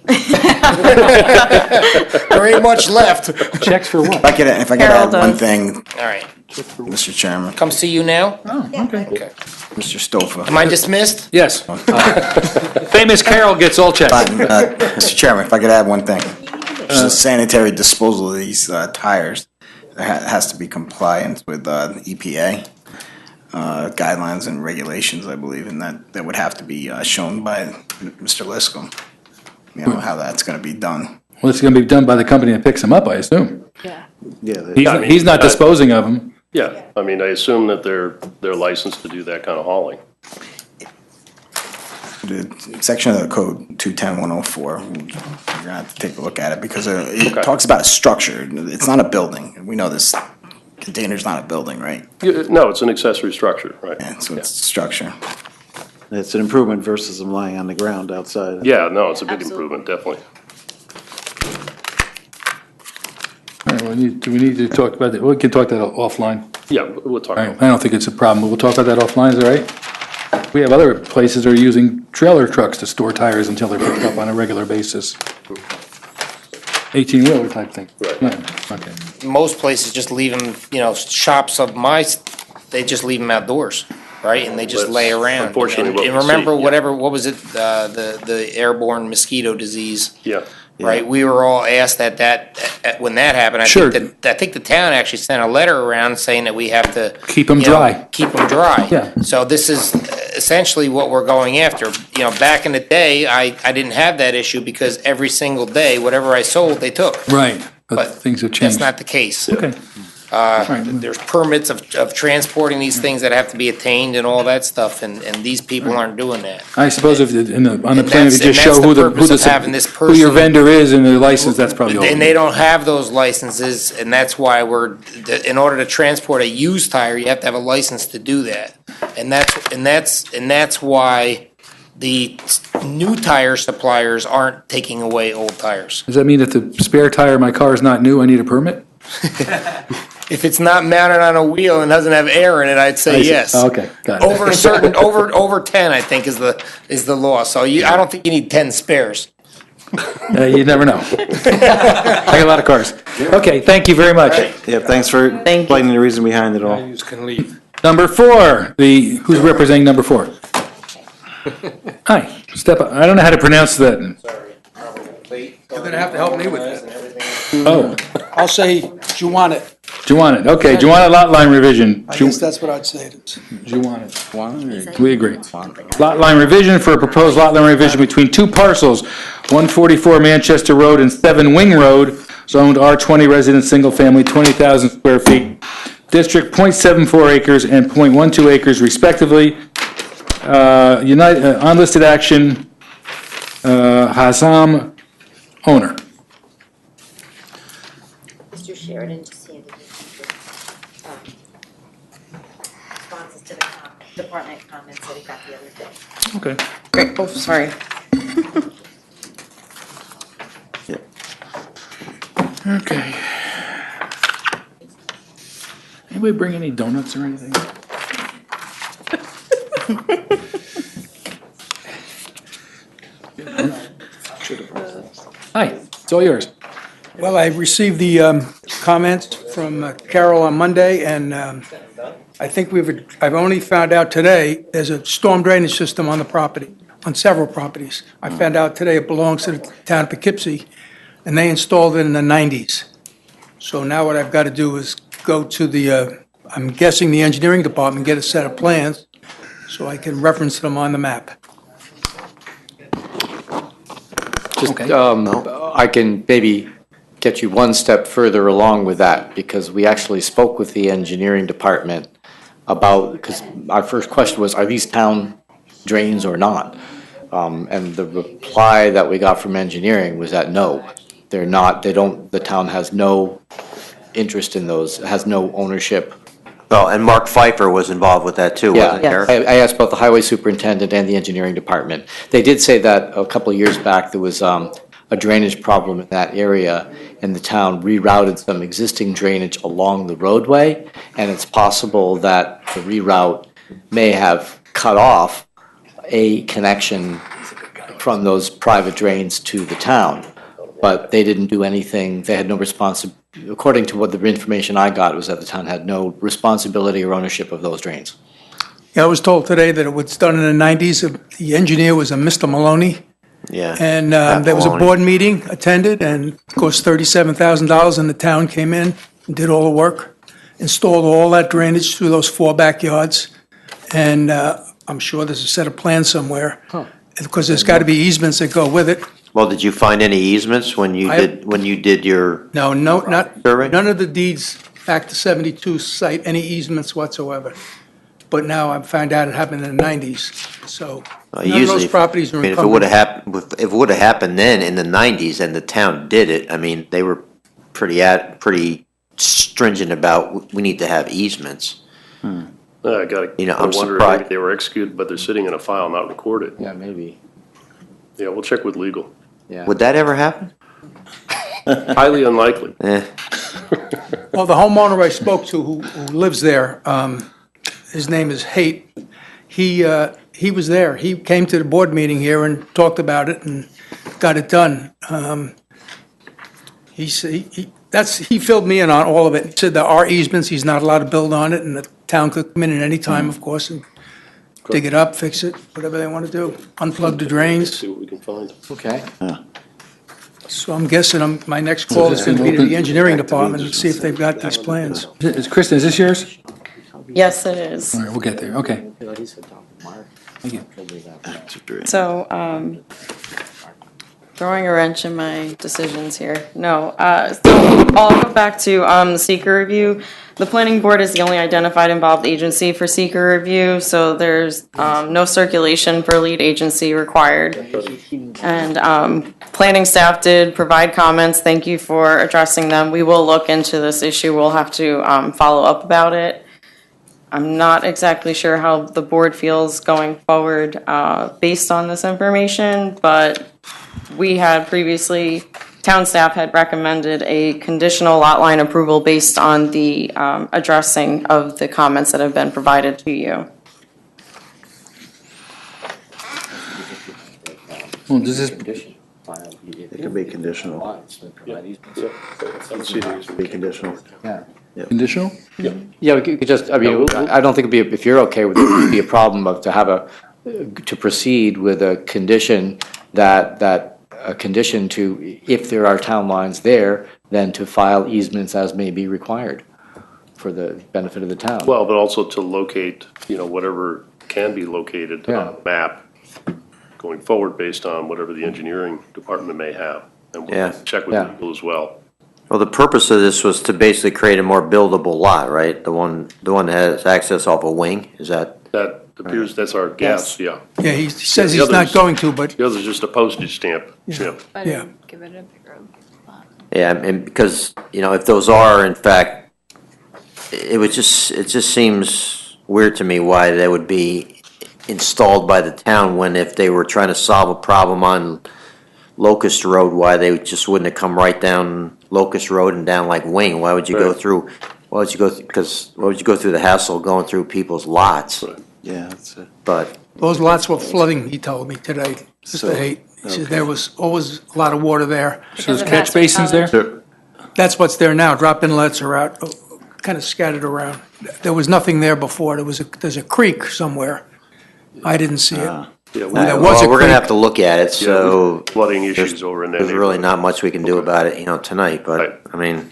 There ain't much left. Checks for what? if I could Carol add one does. thing, All right, Mr. Chairman, come see you now? Oh, okay. Okay. Mr. Stouffer. Am I dismissed? Yes. Famous Carol gets all checks. Mr. Chairman, if I could add one thing. Just sanitary disposal of these tires, there has to be compliance with EPA guidelines and regulations, I believe, and that would have to be shown by Mr. Liscum. You know, how that's gonna be done. Well, it's gonna be done by the company that picks them up, I assume. Yeah. He's not disposing of them. Yeah, I mean, I assume that they're licensed to do that kind of hauling. The section of the code 210104, you're gonna have to take a look at it because it talks about a structure. It's not a building. We know this container's not a building, right? No, it's an accessory structure, right? Yeah, so it's a structure. It's an improvement versus them lying on the ground outside. Yeah, no, it's a big improvement, definitely. Do we need to talk about that? We can talk that offline. Yeah, we'll talk All about right, I don't think it's a problem, but we'll talk about that offline, is that right? We have other places that are using trailer trucks to store tires until they're picked up on a regular basis. 18-wheeler type thing. Right. Yeah, okay. Most places just leave them, shops of they just leave them outdoors, right? And they just That's lay around. unfortunately what And we remember, see, yeah. what was it, the airborne mosquito disease? Yeah. Right, we were all asked when that happened. Sure. I think the town actually sent a letter around saying that we have to. Keep 'em dry. Keep them dry. Yeah. So this is essentially what we're going after. Back in the day, I didn't have that issue because every single day, whatever I sold, they took. Right, but But things have That's changed. not the case. Okay. There's permits of transporting these things that have to be attained and all that stuff, and these people aren't doing that. I suppose if, on the plan, if that's- you just and show that's who the the, purpose of having this who your person- vendor is and their license, that's probably all. And they don't have those licenses, and that's why in order to transport a used tire, you have to have a license to do that. And that's why the new tire suppliers aren't taking away old tires. Does that mean if the spare tire in my car is not new, I need a permit? If it's not mounted on a wheel and doesn't have air in it, I'd I say see. yes. Okay, got it. Over a certain, over 10, I think is the law. So I don't think you need 10 spares. You never know. I got a lot of cars. Okay, thank you very much. Yeah, thanks for explaining the reason behind it all. You can leave. Number 4, who's representing number 4? Hi, step up. I don't know how to pronounce that. You're gonna have to help me with that. Oh, I'll say Juwanet. Juwanet, okay, Juwanet lot line revision. I guess that's what I'd say it is. Juwanet. We agree. Lot line revision for a proposed lot line revision between two parcels, 144 Manchester Road and 7 Wing Road, zoned R20 resident, single family, 20,000 square feet. District .74 acres and .12 acres respectively. Unlisted action, Hazam owner. Mr. Sheridan just handed me responses to the department comments that he got the other day. Okay. Great, oh, sorry. Okay. Anybody bring any donuts or anything? Hi, it's all yours. Well, I received the comments from Carol on Monday, and I think I've only found out today, there's a storm drainage system on the property, on several properties. I found out today it belongs to the town of Poughkeepsie, and they installed it in the 90s. So now what I've got to do is go to the, I'm guessing the engineering department, get a set of plans, so I can reference them on the map. Just, I can maybe get you one step further along with that, because we actually spoke with the engineering department about, because our first question was, are these town drains or not? And the reply that we got from engineering was that no, they're not, the town has no interest in those, has no ownership. Well, and Mark Pfeiffer was involved with that too, wasn't Yeah, there? I asked both the highway superintendent and the engineering department. They did say that a couple of years back, there was a drainage problem in that area, and the town rerouted some existing drainage along the roadway, and it's possible that the reroute may have cut off a connection from those private drains to the town. But they didn't do anything, they had no according to what the information I got, was that the town had no responsibility or ownership of those drains. Yeah, I was told today that it was done in the 90s. The engineer was a Mr. Maloney. Yeah. And there was a board meeting attended, and of course, $37,000, and the town came in and did all the work, installed all that drainage through those 4 backyards. And I'm sure there's a set of plans somewhere, because there's got to be easements that go with it. Well, did you find any easements when you did your? No, not, survey? none of the deeds back to 72 cite any easements whatsoever. But now I've found out it happened in the 90s, so none of Usually, those properties are I mean, if it would have encumbered. happened, if it would have happened then in the 90s and the town did it, I mean, they were pretty stringent about, we need to have easements. I gotta, You know, I I'm wonder if surprised. maybe they were executed, but they're sitting in a file not recorded. Yeah, maybe. Yeah, we'll check with legal. Yeah. Would that ever happen? Highly unlikely. Well, the homeowner I spoke to who lives there, his name is Haight, he was there. He came to the board meeting here and talked about it and got it done. He filled me in on all of it. He said there are easements, he's not allowed to build on it, and the town could come in at any time, of course, and dig it up, fix it, whatever they want to do, unplug the drains. See what we can find. Okay. So I'm guessing my next call is going to be to the engineering department and see if they've got these plans. Kristen, is this yours? Yes, it is. All right, we'll get there, okay. Thank you. So, throwing a wrench in my decisions here. No, so I'll go back to the seeker review. The planning board is the only identified involved agency for seeker review, so there's no circulation for lead agency required. And planning staff did provide comments. Thank you for addressing them. We will look into this issue. We'll have to follow up about it. I'm not exactly sure how the board feels going forward based on this information, but we had previously, town staff had recommended a conditional lot line approval based on the addressing of the comments that have been provided to you. Well, does this, It could be conditional. Be conditional. conditional? Yeah, we could just, I mean, I don't think it'd be, if you're okay with it, it'd be a problem of to proceed with a condition a condition to, if there are town lines there, then to file easements as may be required for the benefit of the town. Well, but also to locate, whatever can be located on a map going forward based on whatever the engineering department may have. And we'll check with legal as well. Well, the purpose of this was to basically create a more buildable lot, right? The one that has access off a wing, is that? That appears, that's our guess, yeah. Yeah, he says he's not going to, but The other's just a postage stamp. yeah. Give it a bigger lot. Yeah, and because, if those are in fact, it just seems weird to me why they would be installed by the town when if they were trying to solve a problem on Locust Road, why they just wouldn't have come right down Locust Road and down like Wing? Why would you go through, why would you go through the hassle of going through people's lots? Yeah, that's it. But, Those lots were flooding, he told me today, Mr. Haight. He said there was always a lot of water there. So there's catch basins there? That's what's there now. Drop inlets are out, kind of scattered around. There was nothing there before. There's a creek somewhere. I didn't see it. Yeah, There well, was a we're gonna creek. have to look at it, so flooding issues over in that there's really neighborhood. not much we can do about it, tonight, but, I mean,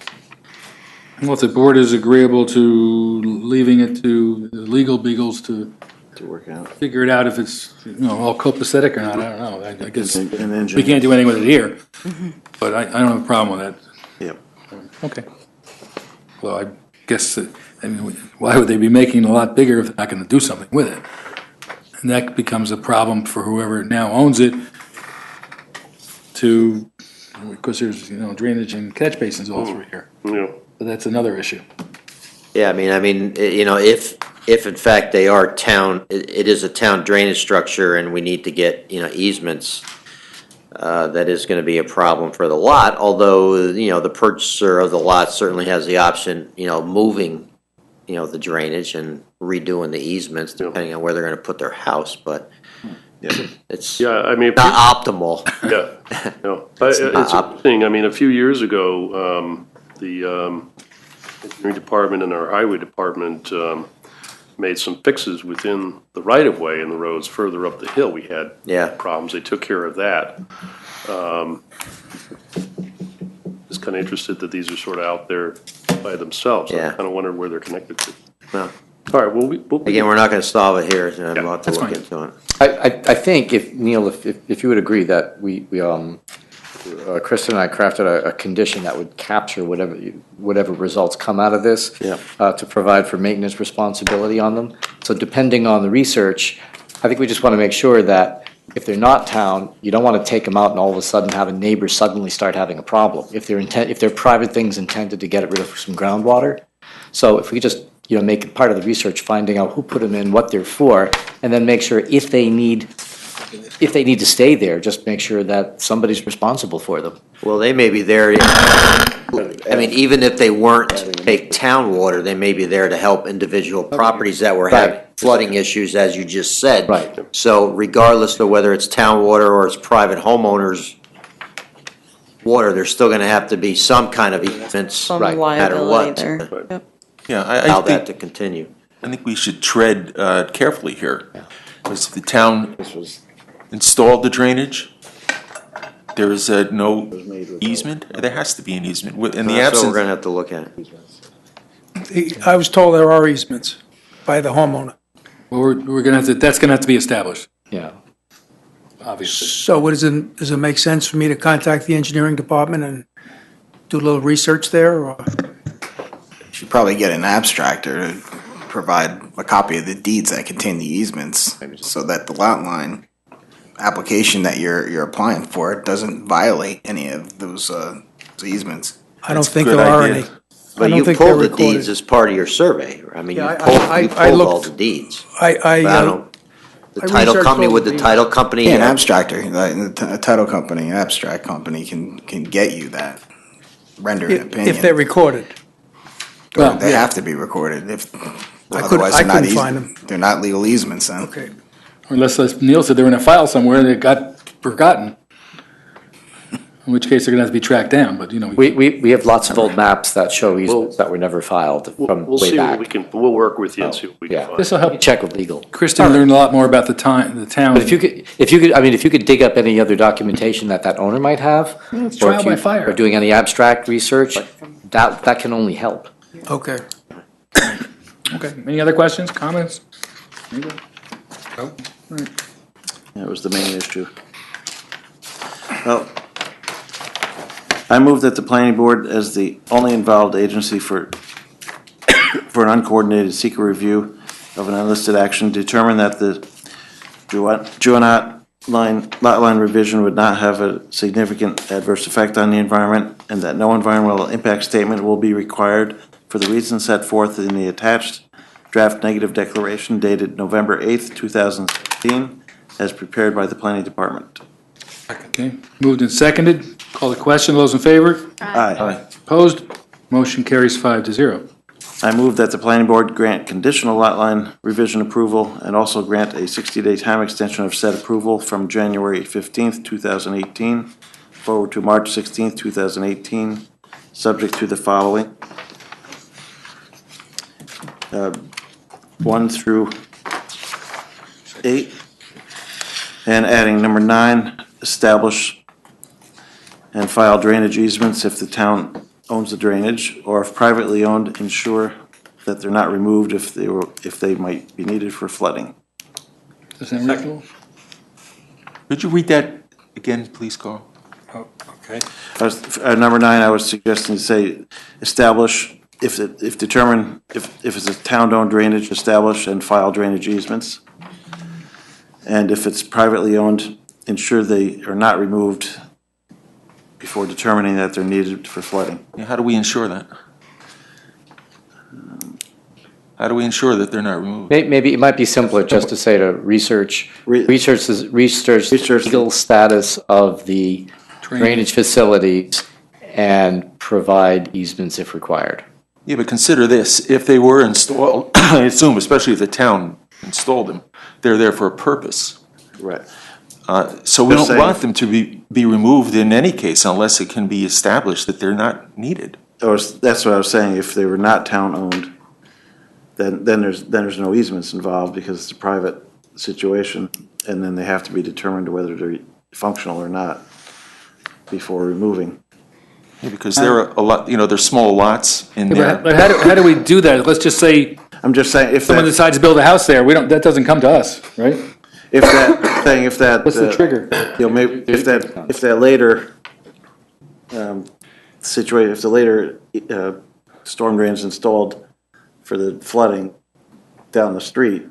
Well, if the board is agreeable to leaving it to the legal beagles to work out. figure it out if it's, all copacetic or not, I don't know. I guess An engine. we can't do anything with it here, but I don't have a problem with that. Yep. Okay. Well, I guess, why would they be making it a lot bigger if they're not gonna do something with it? And that becomes a problem for whoever now owns it because there's, drainage and catch basins all through here. Yeah. But that's another issue. yeah, I mean, if in fact they are town, it is a town drainage structure and we need to get, easements, that is gonna be a problem for the lot, although, the purchaser of the lot certainly has the option, moving, the drainage and redoing the easements depending on where they're gonna put their house, but it's I mean, not optimal. Yeah, no. It's interesting, I mean, a few years ago, the engineering department and our highway department made some fixes within the right-of-way and the roads further up the hill. We had problems, they took care of that. Just kind of interested that these are sort of out there by themselves. I kind of wondered where they're connected to. Well, all right, well, again, we're not gonna solve it here, so we'll have to look into it. I think if, Neil, if you would agree that we Kristen and I crafted a condition that would capture whatever results come out of this to provide for maintenance responsibility on them. So depending on the research, I think we just want to make sure that if they're not town, you don't want to take them out and all of a sudden have a neighbor suddenly start having a problem. If they're private things intended to get rid of some groundwater. So if we just make it part of the research, finding out who put them in, what they're for, and then make sure if they need if they need to stay there, just make sure that somebody's responsible for them. Well, they may be there, I mean, even if they weren't to take town water, they may be there to help individual properties that were having flooding issues, as you just said. Right. So regardless of whether it's town water or it's private homeowners' water, there's still gonna have to be some kind of easements, Some no matter what. liability there. Yep. Yeah, Allow I that to think, continue. I think we should tread carefully here. Because if the town installed the drainage, there is no easement, there has to be an easement. In the That's what absence, we're gonna have to look at. I was told there are easements by the homeowner. Well, we're gonna have to, that's gonna have to be established, Yeah. obviously. So what does it make sense for me to contact the engineering department and do a little research there, or? Should probably get an abstractor to provide a copy of the deeds that contain the easements, so that the lot line application that you're applying for doesn't violate any of those easements. I don't think there are any. I But don't you think they're pulled the recorded. deeds as part of your survey. I mean, you Yeah, pulled I all looked- the deeds. I But I don't, the I title researched company, all would the the deeds. title company? Yeah, an abstractor, like, a title company, an abstract company can get you that, render an opinion. If they're recorded. Well, They yeah. have to be recorded, I otherwise couldn't they're not find them. they're not legal easements then. Okay. Unless, as Neil said, they're in a file somewhere and it got forgotten. In which case, they're gonna have to be tracked down, but, you know. We have lots of old maps that show easements that were never filed from We'll way see what back. we can, we'll work with you and see what we can Yeah. find. This'll help Check with legal. Kristen learn a lot more about the town. But if you could, I mean, if you could dig up any other documentation that owner might have. it's or trial if by you fire. Are doing any abstract research, that can only help. Okay. Okay, any other questions, comments? Anybody? No? That was the main issue. Well, I move that the planning board, as the only involved agency for an uncoordinated secret review of an unlisted action, determine that the Juanot lot line revision would not have a significant adverse effect on the environment, and that no environmental impact statement will be required for the reasons set forth in the attached draft negative declaration dated November 8th, 2016, as prepared by the planning department. Okay, moved and seconded. Call the question. Those in favor? Aye. Opposed? Motion carries 5-0. I move that the planning board grant conditional lot line revision approval and also grant a 60-day time extension of said approval from January 15th, 2018 forward to March 16th, 2018, subject to the following. 1 through 8. And adding number 9, establish and file drainage easements if the town owns the drainage, or if privately owned, ensure that they're not removed if they might be needed for flooding. Is that reasonable? could you read that again, please, Carl? Oh, okay. Number 9, I was suggesting to say, establish, if determine, if it's a town-owned drainage, establish and file drainage easements. And if it's privately owned, ensure they are not removed before determining that they're needed for flooding. Yeah, how do we ensure that? How do we ensure that they're not removed? Maybe it might be simpler just to say to research the legal status of the drainage facilities and provide easements if required. Yeah, but consider this, if they were installed, I assume, especially if the town installed them, they're there for a purpose. Right. So we Just don't saying. want them to be removed in any case unless it can be established that they're not needed. That's what I was saying, if they were not town-owned, then there's no easements involved because it's a private situation, and then they have to be determined whether they're functional or not before removing. Yeah, because there are a lot, there's small lots in there. But how do we do that? Let's just say I'm just saying, if someone that, decides to build a house there, that doesn't come to us, right? if that. What's the trigger? Maybe if that later, situation, if the later, storm drains installed for the flooding down the street,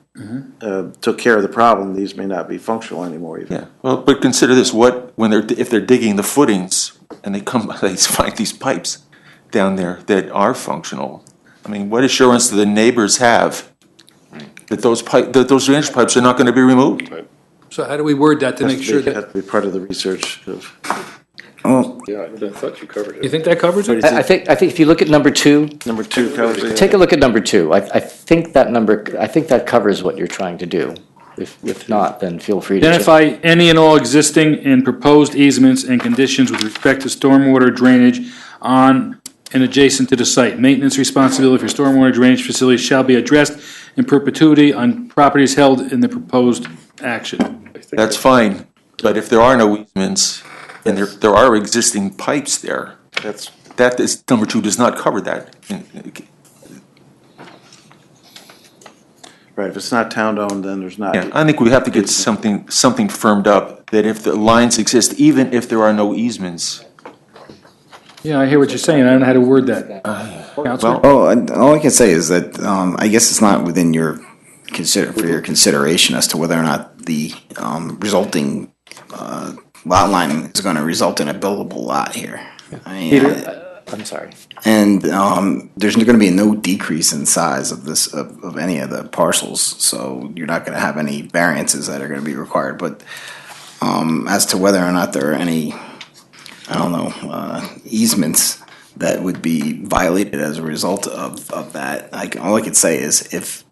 took care of the problem, these may not be functional anymore even. Yeah, well, but consider this, if they're digging the footings and they find these pipes down there that are functional, I mean, what assurance do the neighbors have that those drainage pipes are not going to be removed? So how do we word that to make sure that, Has to be part of the research of. Oh, Yeah, I thought you covered you think that covers it? I think if you look at number two, Number 2 covers it. take a look at number two. I think that covers what you're trying to do. If not, then feel free to. Identify any and all existing and proposed easements and conditions with respect to stormwater drainage on and adjacent to the site. Maintenance responsibility for stormwater drainage facilities shall be addressed in perpetuity on properties held in the proposed action. That's fine, but if there are no easements, and there are existing pipes there, number 2 does not cover that. Right, if it's not town-owned, then there's not. Yeah, I think we have to get something firmed up, that if the lines exist, even if there are no easements. Yeah, I hear what you're saying. I don't know how to word that. Counselor? all I can say is that, I guess it's not within your for your consideration as to whether or not the, resulting, lot line is gonna result in a buildable lot here. I mean, Peter, I'm sorry. And there's going to be no decrease in size of this of any of the parcels, so you're not going to have any variances that are going to be required. But as to whether or not there are any, I don't know, easements that would be violated as a result of that, all I could say is if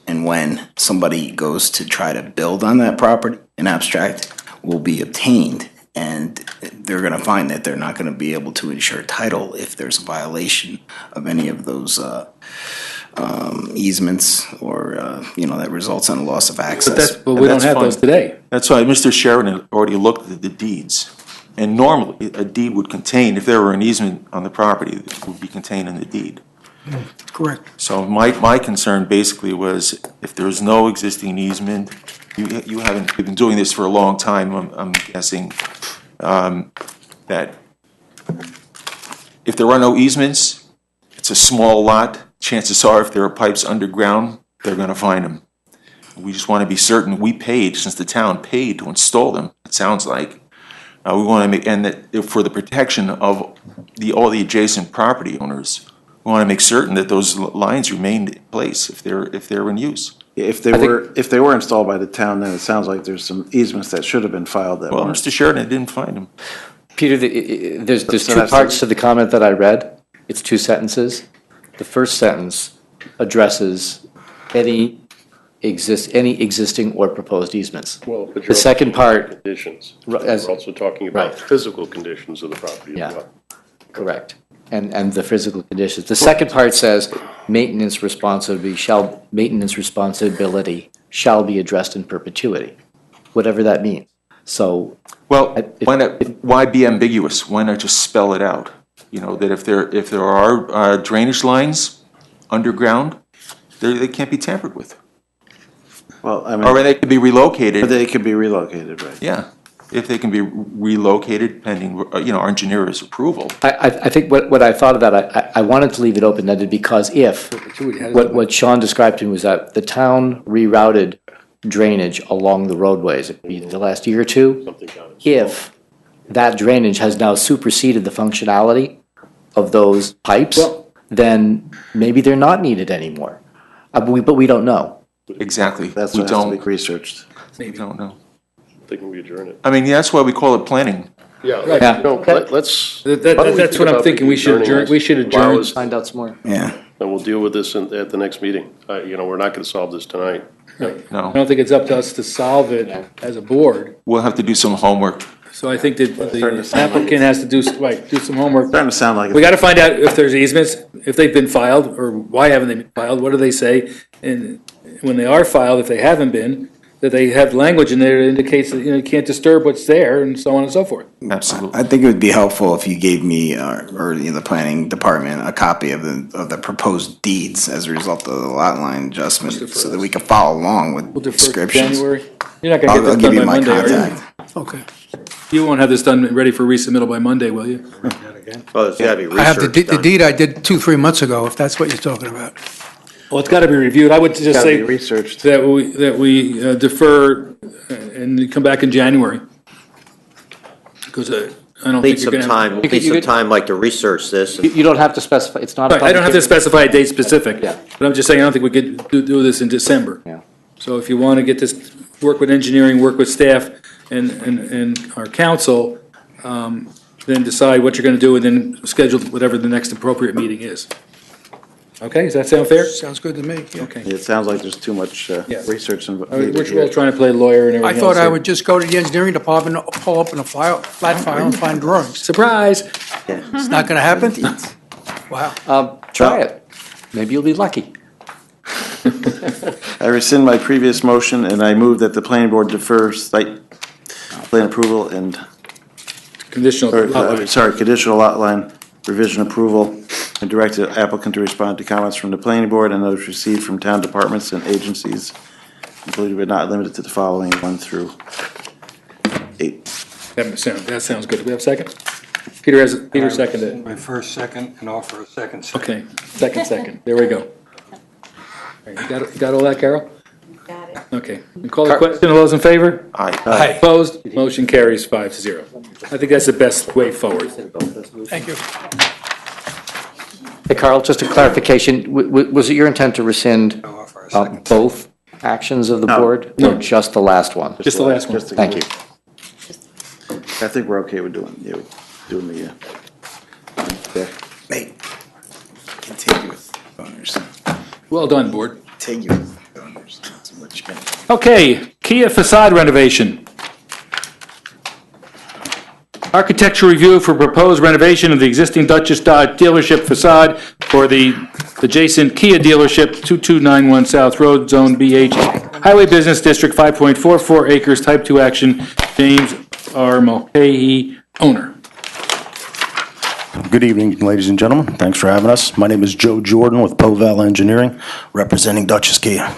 and when somebody goes to try to build on that property, an abstract will be obtained. And they're going to find that they're not going to be able to ensure title if there's a violation of any of those easements or, that results in a loss of access. But we don't have those today. That's why Mr. Sheridan already looked at the deeds. And normally, a deed would contain, if there were an easement on the property, it would be contained in the deed. Correct. So my concern basically was, if there's no existing easement, you've been doing this for a long time, I'm guessing, that if there are no easements, it's a small lot, chances are if there are pipes underground, they're gonna find them. We just wanna be certain, we paid, since the town paid to install them, it sounds like. We wanna make, and that for the protection of all the adjacent property owners, we wanna make certain that those lines remain in place if they're in use. If they were installed by the town, then it sounds like there's some easements that should have been filed that Well, weren't. Mr. Sheridan didn't find them. Peter, there's two parts to the comment that I read. It's 2 sentences. The first sentence addresses any existing or proposed easements. Well, but The you're second part, conditions. Ri- We're as- also talking about Right. physical conditions of the property as Yeah. well. correct, and the physical conditions. The second part says maintenance responsibility shall be addressed in perpetuity, whatever that means. So, Well, why be ambiguous? Why not just spell it out? That if there are drainage lines underground, they can't be tampered with. Well, I mean. Or they could be relocated. They could be relocated, right? Yeah, if they can be relocated pending, our engineer's approval. I think what I thought of that, I wanted to leave it open-ended because what Sean described to me was that the town rerouted drainage along the roadways, it could be the last year or two. If that drainage has now superseded the functionality of those pipes, then maybe they're not needed anymore. But we don't know. Exactly. That's We what has to be don't, researched. we don't know. They can adjourn it. I mean, that's why we call it planning. Yeah, Yeah. let's. That's what I'm thinking. We should adjourn. Find out some more. Yeah. And we'll deal with this at the next meeting. We're not gonna solve this tonight. I No, don't think it's up to us to solve it as a board. we'll have to do some homework. So I think that the applicant has to do some homework. Starting to sound like. We gotta find out if there's easements, if they've been filed, or why haven't they been filed, what do they say? And when they are filed, if they haven't been, that they have language in there that indicates that, you can't disturb what's there, and so on and so forth. Absolutely. I think it would be helpful if you gave me or the planning department a copy of the proposed deeds as a result of the lot line adjustment, so that we can follow along with We'll defer to descriptions. January. You're not gonna get I'll this give you done by my Monday, are you? contact. Okay. You won't have this done, ready for resubmittal by Monday, will you? Well, it's gotta be I have the research done. deed I did 2-3 months ago, if that's what you're talking about. Well, it's gotta be reviewed. I would just Gotta say be researched. that we defer and come back in January. Because I don't Need think you're some gonna have. time, we'll need some time like to research this. and- You don't have to specify, it's not a Right, I don't have to public specify a date specific, Yeah. but I'm just saying, I don't think we could do this in December. hearing. So if you want to get this, work with engineering, work with staff and our council, then decide what you're going to do and then schedule whatever the next appropriate meeting is. Okay, does that sound fair? Sounds good to me, yeah. Okay. It sounds like there's too much research involved. We're all trying to play lawyer and I everything thought else I here. would just go to the engineering department, pull open a file, flat file and find drawings. Surprise! It's not gonna happen? Wow. Try it. Maybe you'll be lucky. I rescind my previous motion, and I move that the planning board defer site plan approval and, Conditional. conditional lot line revision approval, and direct the applicant to respond to comments from the planning board and those received from town departments and agencies, including but not limited to the following 1 through 8. That sounds good. Do we have a second? Peter seconded it. My first, second, and offer a second. Okay, second. There we go. All right, you got all that, Carol? Got it. Okay. We call the question. All those in favor? Aye. Opposed? Motion carries 5-0. I think that's the best way forward. Thank you. Hey, Carl, just a clarification. Was it your intent to rescind both actions of the board? No. Or just the last one? Just the last one. Thank you. I think we're okay with doing the, Nate, contiguous owners. Well done, board. Contiguous owners. That's what you meant. Okay, Kia facade renovation. Architecture review for proposed renovation of the existing Duchess Dodge dealership facade for the adjacent Kia dealership, 2291 South Road, Zone BH, Highway Business District, 5.44 acres, Type 2 action, James R. Mulcahy, owner. Good evening, ladies and gentlemen. Thanks for having us. My name is Joe Jordan with Povell Engineering, representing Duchess Kia.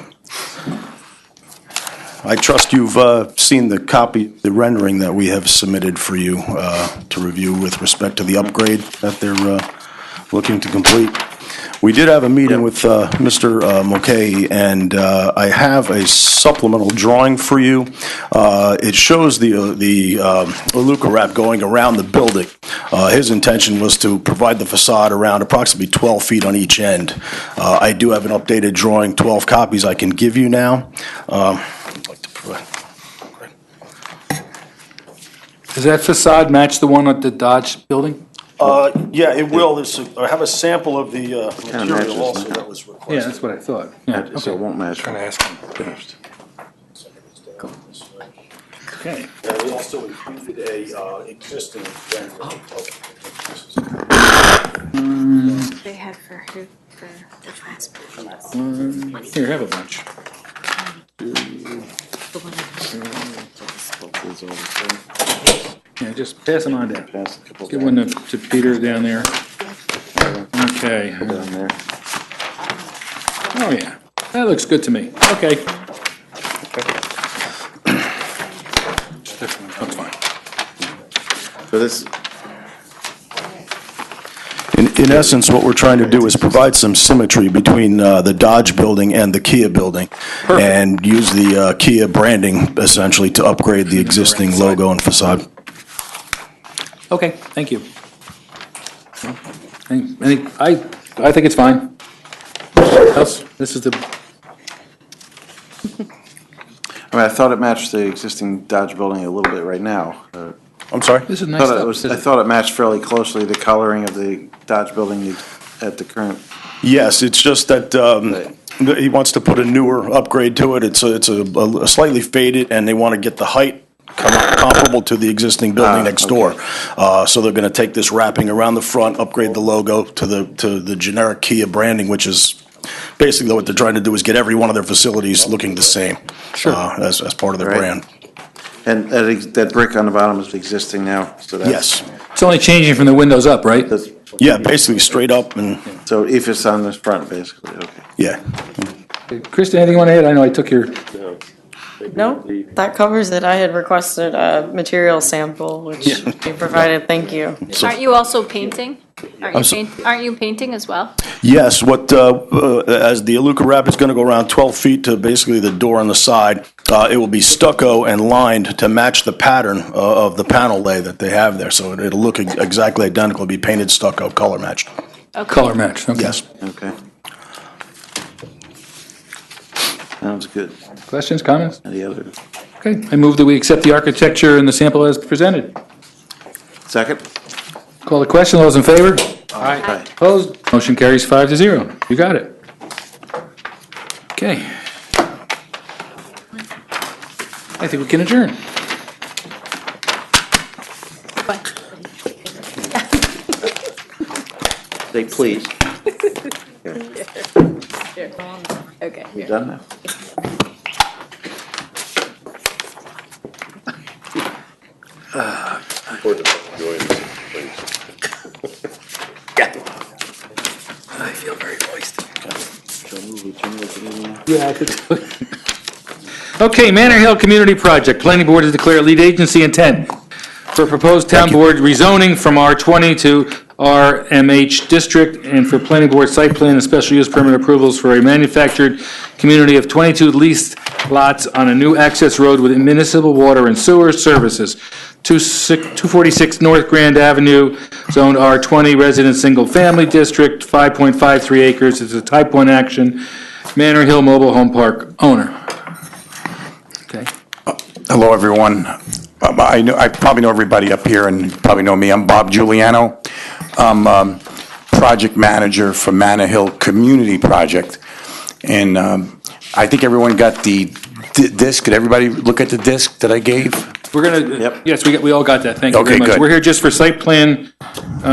I trust you've seen the copy, the rendering that we have submitted for you to review with respect to the upgrade that they're looking to complete. We did have a meeting with Mr. Mulcahy, and I have a supplemental drawing for you. It shows the Iluka wrap going around the building. His intention was to provide the facade around approximately 12 feet on each end. I do have an updated drawing, 12 copies I can give you now. I'd like to provide. Does that facade match the one at the Dodge building? Yeah, it will. I have a sample of the matches, material also huh? that was requested. Yeah, that's what I thought. Yeah, So it won't match. Can I ask him? Finished. okay. And we also included a existing rendering. They had for who, for the transport. Here, have a bunch. The one Yeah, just pass them on down. Pass a couple Give one to Peter down there. Okay. down there. Oh, yeah. That looks good to me. Okay. That's fine. So this, In essence, what we're trying to do is provide some symmetry between the Dodge building and the Kia building, and use the Kia branding essentially to upgrade the existing logo and facade. Okay, thank you. I think it's fine. Else, this is the, I thought it matched the existing Dodge building a little bit right now. I'm sorry? this is I nice stuff. I thought it matched fairly closely the coloring of the Dodge building at the current. Yes, it's just that he wants to put a newer upgrade to it. It's a slightly faded, and they want to get the height comparable to the existing building next door. So they're going to take this wrapping around the front, upgrade the logo to the generic Kia branding, which is basically what they're trying to do is get every one of their facilities looking the same as part of their Right. brand. And that brick on the bottom is existing now, so that's. Yes. It's only changing from the windows up, right? Yeah, basically straight up and, So EFS on the front, basically, okay. yeah. Krista, anything you want to add? I know I took your, No, that covers it. I had requested a material sample, which you provided. Thank you. Aren't you also painting? Aren't you painting as well? Yes, as the Iluka wrap is going to go around 12 feet to basically the door on the side, it will be stucco and lined to match the pattern of the panel lay that they have there. So it'll look exactly identical, be painted stucco, color matched. Okay. color match, okay. Yes. Okay. Sounds good. Questions, comments? Any other? Okay, I move that we accept the architecture and the sample as presented. Second? Call the question, all those in favor? Aye. Opposed? Motion carries 5-0. You got it. Okay. I think we can adjourn. Say please. Okay. You done now? Important to join us, please. I feel very moist. Yeah. Okay, Manor Hill Community Project. Planning Board has declared lead agency intent for proposed town board rezoning from R20 to RMH District, and for Planning Board site plan and special use permit approvals for a manufactured community of 22 leased lots on a new access road with municipal water and sewer services. 246 North Grand Avenue, zoned R20, resident single family district, 5.53 acres. It's a type 1 action. Manor Hill Mobile Home Park owner. Okay. Hello, everyone. I probably know everybody up here and probably know me. I'm Bob Giuliano. I'm project manager for Manor Hill Community Project. And I think everyone got the disc. Did everybody look at the disc that I gave? We're gonna, yes, we all got that. Thank you very Okay, much. good. We're here just for site plan,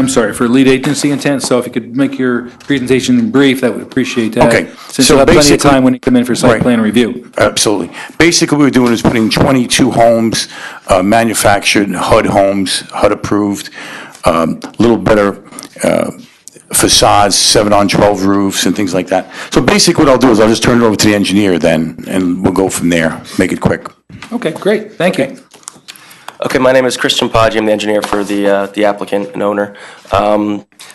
for lead agency intent, so if you could make your presentation brief, that would appreciate that. Okay, Since so you'll have plenty of basically- time when you come in for site Right. plan review. Absolutely. Basically, what we're doing is putting 22 homes, manufactured, HUD homes, HUD approved, little better facades, 7-on-12 roofs and things like that. So basically what I'll do is I'll just turn it over to the engineer then, and we'll go from there, make it quick. Okay, great, thank you. Okay, my name is Christian Paggi. I'm the engineer for the applicant and owner.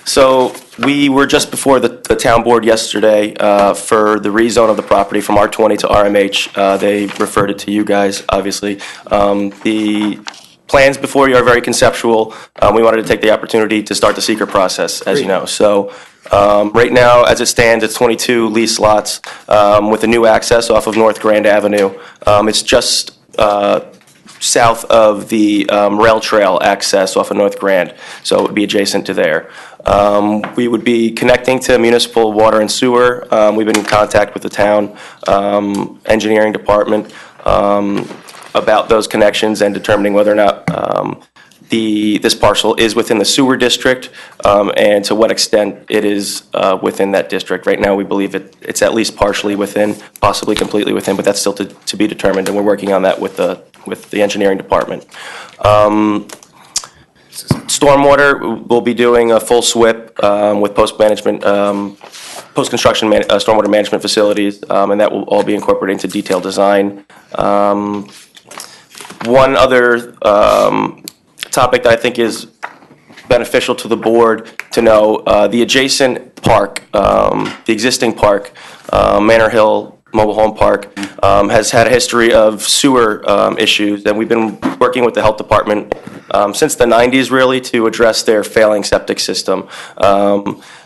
So we were just before the town board yesterday for the rezone of the property from R20 to RMH. They referred it to you guys, obviously. The plans before you are very conceptual. We wanted to take the opportunity to start the seeker process, as you know. So right now, as it stands, it's 22 lease lots with a new access off of North Grand Avenue. It's just south of the rail trail access off of North Grand, so it would be adjacent to there. We would be connecting to municipal water and sewer. We've been in contact with the town engineering department about those connections and determining whether or not this parcel is within the sewer district and to what extent it is within that district. Right now, we believe it's at least partially within, possibly completely within, but that's still to be determined, and we're working on that with the engineering department. Stormwater, we'll be doing a full SWIP with post-construction stormwater management facilities, and that will all be incorporated into detailed design. One other topic that I think is beneficial to the board to know, the adjacent park, the existing park, Manor Hill Mobile Home Park, has had a history of sewer issues, and we've been working with the health department since the 90s, really, to address their failing septic system.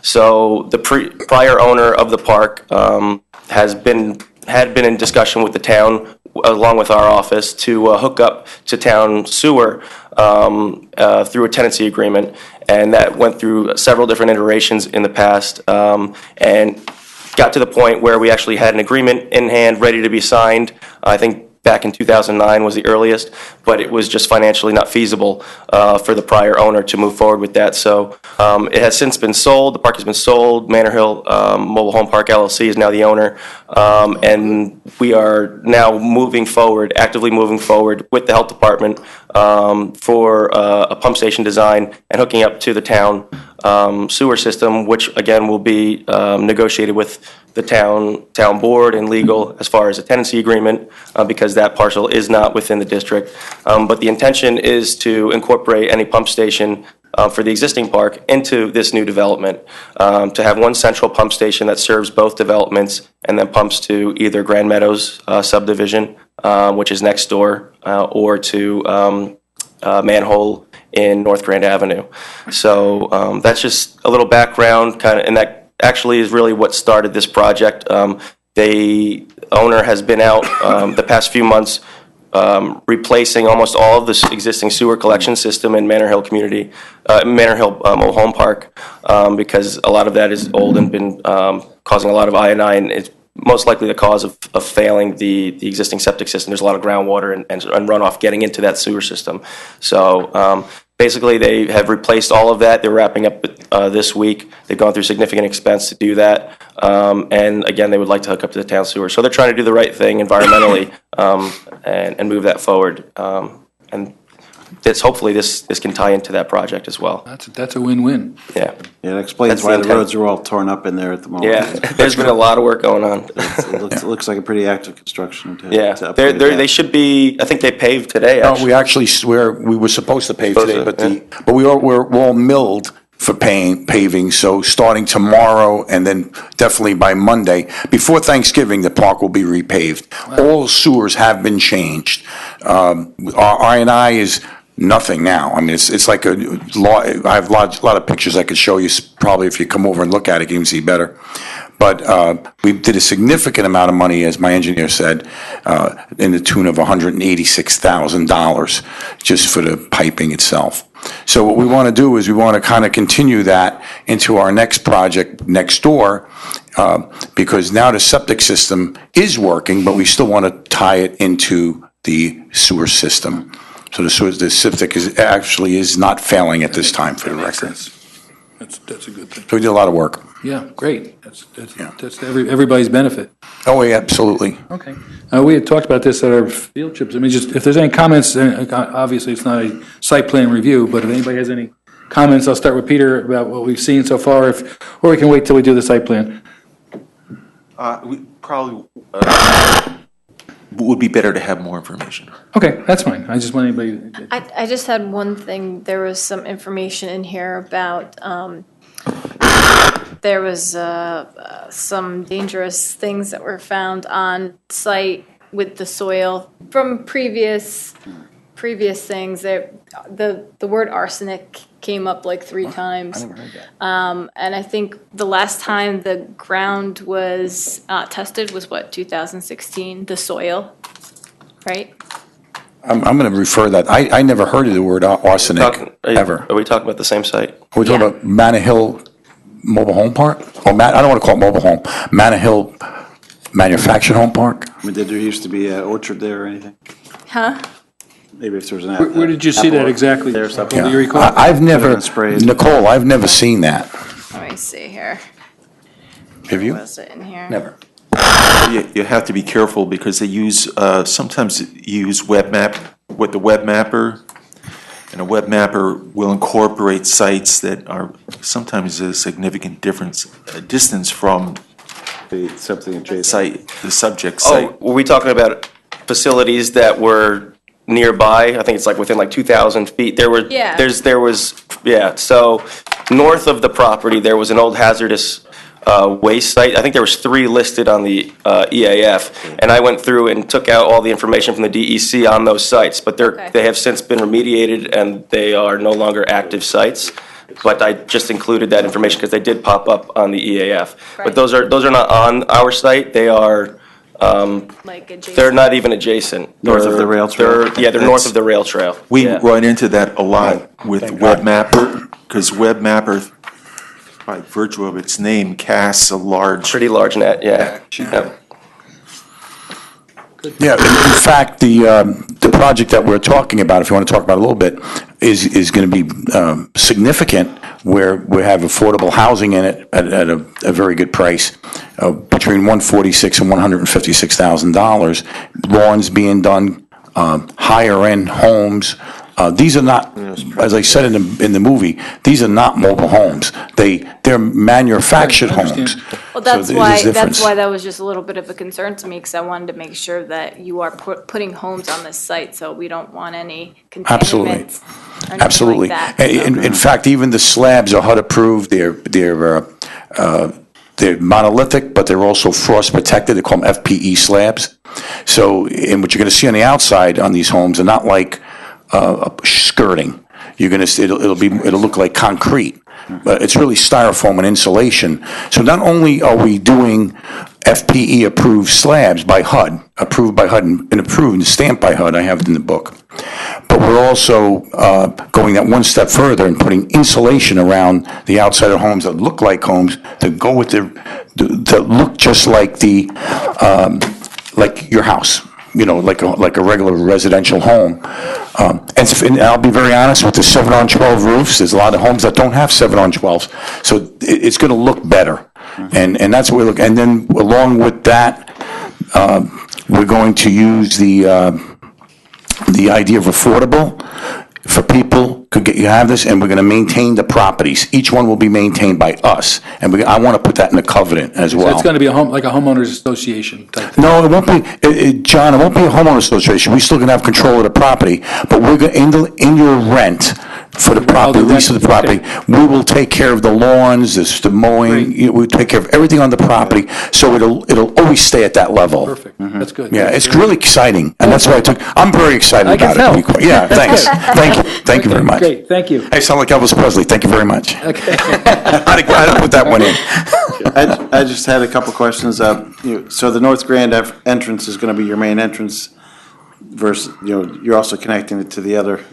So the prior owner of the park had been in discussion with the town, along with our office, to hook up to town sewer through a tenancy agreement, and that went through several different iterations in the past, and got to the point where we actually had an agreement in hand, ready to be signed. I think back in 2009 was the earliest, but it was just financially not feasible for the prior owner to move forward with that. So it has since been sold. The park has been sold. Manor Hill Mobile Home Park LLC is now the owner, and we are now moving forward, actively moving forward with the health department for a pump station design and hooking up to the town sewer system, which again will be negotiated with the town board and legal as far as a tenancy agreement, because that parcel is not within the district. But the intention is to incorporate any pump station for the existing park into this new development, to have one central pump station that serves both developments and then pumps to either Grand Meadows subdivision, which is next door, or to Manhole in North Grand Avenue. So that's just a little background, kind of, and that actually is really what started this project. owner has been out the past few months replacing almost all of the existing sewer collection system in Manor Hill Mobile Home Park, because a lot of that is old and been causing a lot of I&I, and it's most likely the cause of failing the existing septic system. There's a lot of groundwater and runoff getting into that sewer system. So basically, they have replaced all of that. They're wrapping up this week. They've gone through significant expense to do that. And again, they would like to hook up to the town sewer. So they're trying to do the right thing environmentally and move that forward. And hopefully this can tie into that project as well. That's a win-win. Yeah. Yeah, it explains That's why the the intent. roads are all torn up in there at the moment. Yeah, there's been a lot of work going on. It looks like a pretty active construction to Yeah, to upgrade they that. should be, I think they paved today, No, actually. we actually swear, we were supposed to pave Supposed today, to, but we're all milled for paving, so starting tomorrow and then definitely by Monday, before Thanksgiving, the park will be repaved. All sewers have been changed. Our I&I is nothing now. I mean, it's like I have a lot of pictures I could show you, probably if you come over and look at it, you can see better. But we did a significant amount of money, as my engineer said, in the tune of $186,000 just for the piping itself. So what we want to do is we want to kind of continue that into our next project next door, because now the septic system is working, but we still want to tie it into the sewer system. So the septic is not failing at this time, for the record. That's a good thing. So we did a lot of work. Yeah, great. That's everybody's benefit. Oh, yeah, absolutely. Okay. We had talked about this at our field trips. I mean, just if there's any comments, obviously it's not a site plan review, but if anybody has any comments, I'll start with Peter about what we've seen so far, or we can wait till we do the site plan. We probably would be better to have more information. Okay, that's fine. I just want anybody. I just had one thing. There was some information in here about, there was some dangerous things that were found on site with the soil from previous things. The word arsenic came up like 3 times. I never heard that. And I think the last time the ground was tested was what, 2016, the soil, right? I'm going to refer that. I never heard of the word arsenic, ever. Are we talking about the same site? Are we talking about Manor Hill Mobile Home Park? Or I don't want to call it mobile home. Manor Hill Manufactured Home Park? I mean, did there used to be an orchard there or anything? Huh? Maybe if there was an. Where did you see that exactly? There or something. Do you recall? I've never, Nicole, I've never seen that. Let me see here. Have you? Was it in here? Never. You have to be careful because they sometimes use with the web mapper, and a web mapper will incorporate sites that are sometimes a significant distance from the subject site. Were we talking about facilities that were nearby? I think it's like within like 2,000 feet. There was, so north of the property, there was an old hazardous waste site. I think there was 3 listed on the EAF, and I went through and took out all the information from the DEC on those sites, but they have since been remediated and they are no longer active sites. But I just included that information because they did pop up on the EAF. Right. But those are not on our site. They are they're not even adjacent. North of the rail trail. They're north of the rail trail. We run into that a lot with WebMapper, because WebMapper, by virtue of its name, casts a pretty large net, yeah. Yeah, in fact, the project that we're talking about, if you want to talk about it a little bit, is going to be significant, where we have affordable housing in it at a very good price, between $146,000 and $156,000. Lawns being done, higher end homes. These are not, as I said in the movie, these are not mobile homes. They're manufactured homes. Well, that's So why there's a difference. that was just a little bit of a concern to me, because I wanted to make sure that you are putting homes on this site, so we don't want any Absolutely. contaminants or anything Absolutely. like that. In fact, even the slabs are HUD approved. They're monolithic, but they're also frost protected. They call them FPE slabs. So, and what you're going to see on the outside on these homes are not like skirting. You're going to see it'll look like concrete, It's really styrofoam and insulation. So not only are we doing FPE-approved slabs by HUD, approved by HUD and approved and stamped by HUD, I have it in the book, but we're also going that one step further and putting insulation around the outside of homes that look like homes, that go with that look just like like your house, like a regular residential home. And I'll be very honest, with the 7-on-12 roofs, there's a lot of homes that don't have 7-on-12s, so it's going to look better. And that's what we look. And then along with that, we're going to use the idea of affordable for people could get you have this, and we're going to maintain the properties. Each one will be maintained by us, and I want to put that in the covenant as well. So it's going to be like a homeowners association type thing? No, it won't be, John. It won't be a homeowners association. We still going to have control of the property, but we're going in your rent for the property, lease of the property. We will take care of the lawns, the mowing. We'll take care of everything on the property, so it'll always stay at that level. Perfect. That's good. Yeah, it's really exciting, and that's why I'm very excited about it. I can tell. Yeah, thanks. Thank you very much. Great, thank you. I sound like Elvis Presley. Thank you very much. Okay. I had to put that one in. I just had a couple questions. So the North Grand entrance is going to be your main entrance versus, you're also connecting it to the other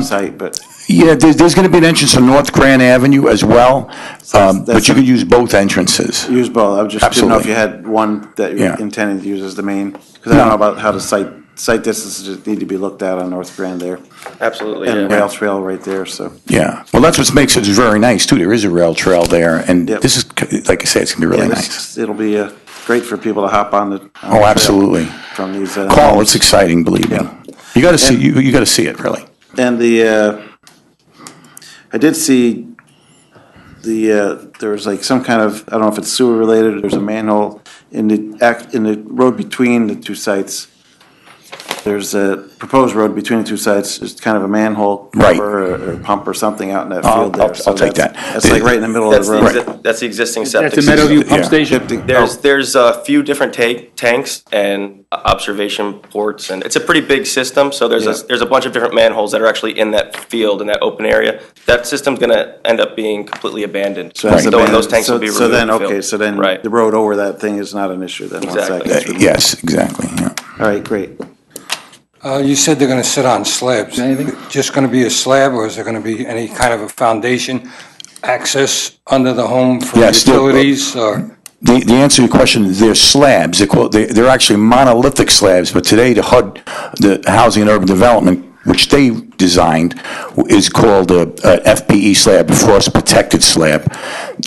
site, but. Yeah, there's going to be an entrance on North Grand Avenue as well, but you could use both entrances. Use both. I just didn't know if you had one that you're intending to use as the main, because I don't know about how the site distances need to be looked at on North Grand there. Absolutely, And rail trail right there, so. Yeah, well, that's what makes it very nice, too. There is a rail trail there, and this is, like I say, it's going to be really nice. It'll be great for people to hop on the. Oh, absolutely. From these. Carl, it's exciting, believe me. You got to see, you got to see it, really. And I did see there was like some kind of, I don't know if it's sewer related, there's a manhole in the road between the two sites. There's a proposed road between the two sites, there's kind of a manhole cover or pump or something out in that field there. I'll take that. That's like right in the middle of the road. That's the existing septic That's a Meadowview pump system. station? There's a few different tanks and observation ports, and it's a pretty big system, so there's a bunch of different manholes that are actually in that field, in that open area. That system's going to end up being completely abandoned. So those tanks will be removed. So then the road over that thing is not an issue then? Exactly. Yes, exactly, yeah. All right, great. You said they're going to sit on slabs. Just going to be a slab, or is there going to be any kind of a foundation access under the home for utilities? Or The answer to your question is they're slabs. They're actually monolithic slabs, but today the HUD, the Housing and Urban Development, which they designed, is called a FPE slab, frost protected slab.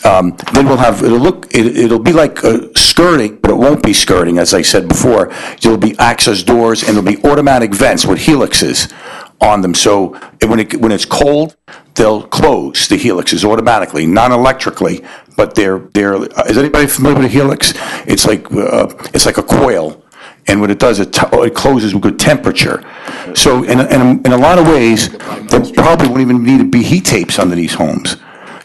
Then it'll be like skirting, but it won't be skirting, as I said before. There'll be access doors and there'll be automatic vents with helixes on them. So when it's cold, they'll close the helixes automatically, non-electrically, but is anybody familiar with a helix? It's like a coil. And what it does, it closes with good temperature. So in a lot of ways, there probably won't even need to be heat tapes under these homes.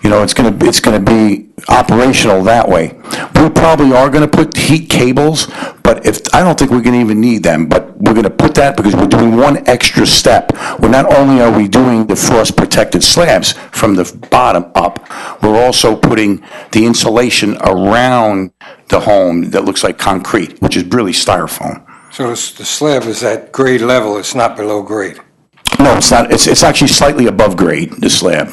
It's going to be operational that way. We probably are going to put heat cables, but I don't think we're going to even need them. But we're going to put that because we're doing one extra step. Well, not only are we doing the frost protected slabs from the bottom up, we're also putting the insulation around the home that looks like concrete, which is really styrofoam. So the slab is at grade level, it's not below grade? No, it's not. It's actually slightly above grade, the slab.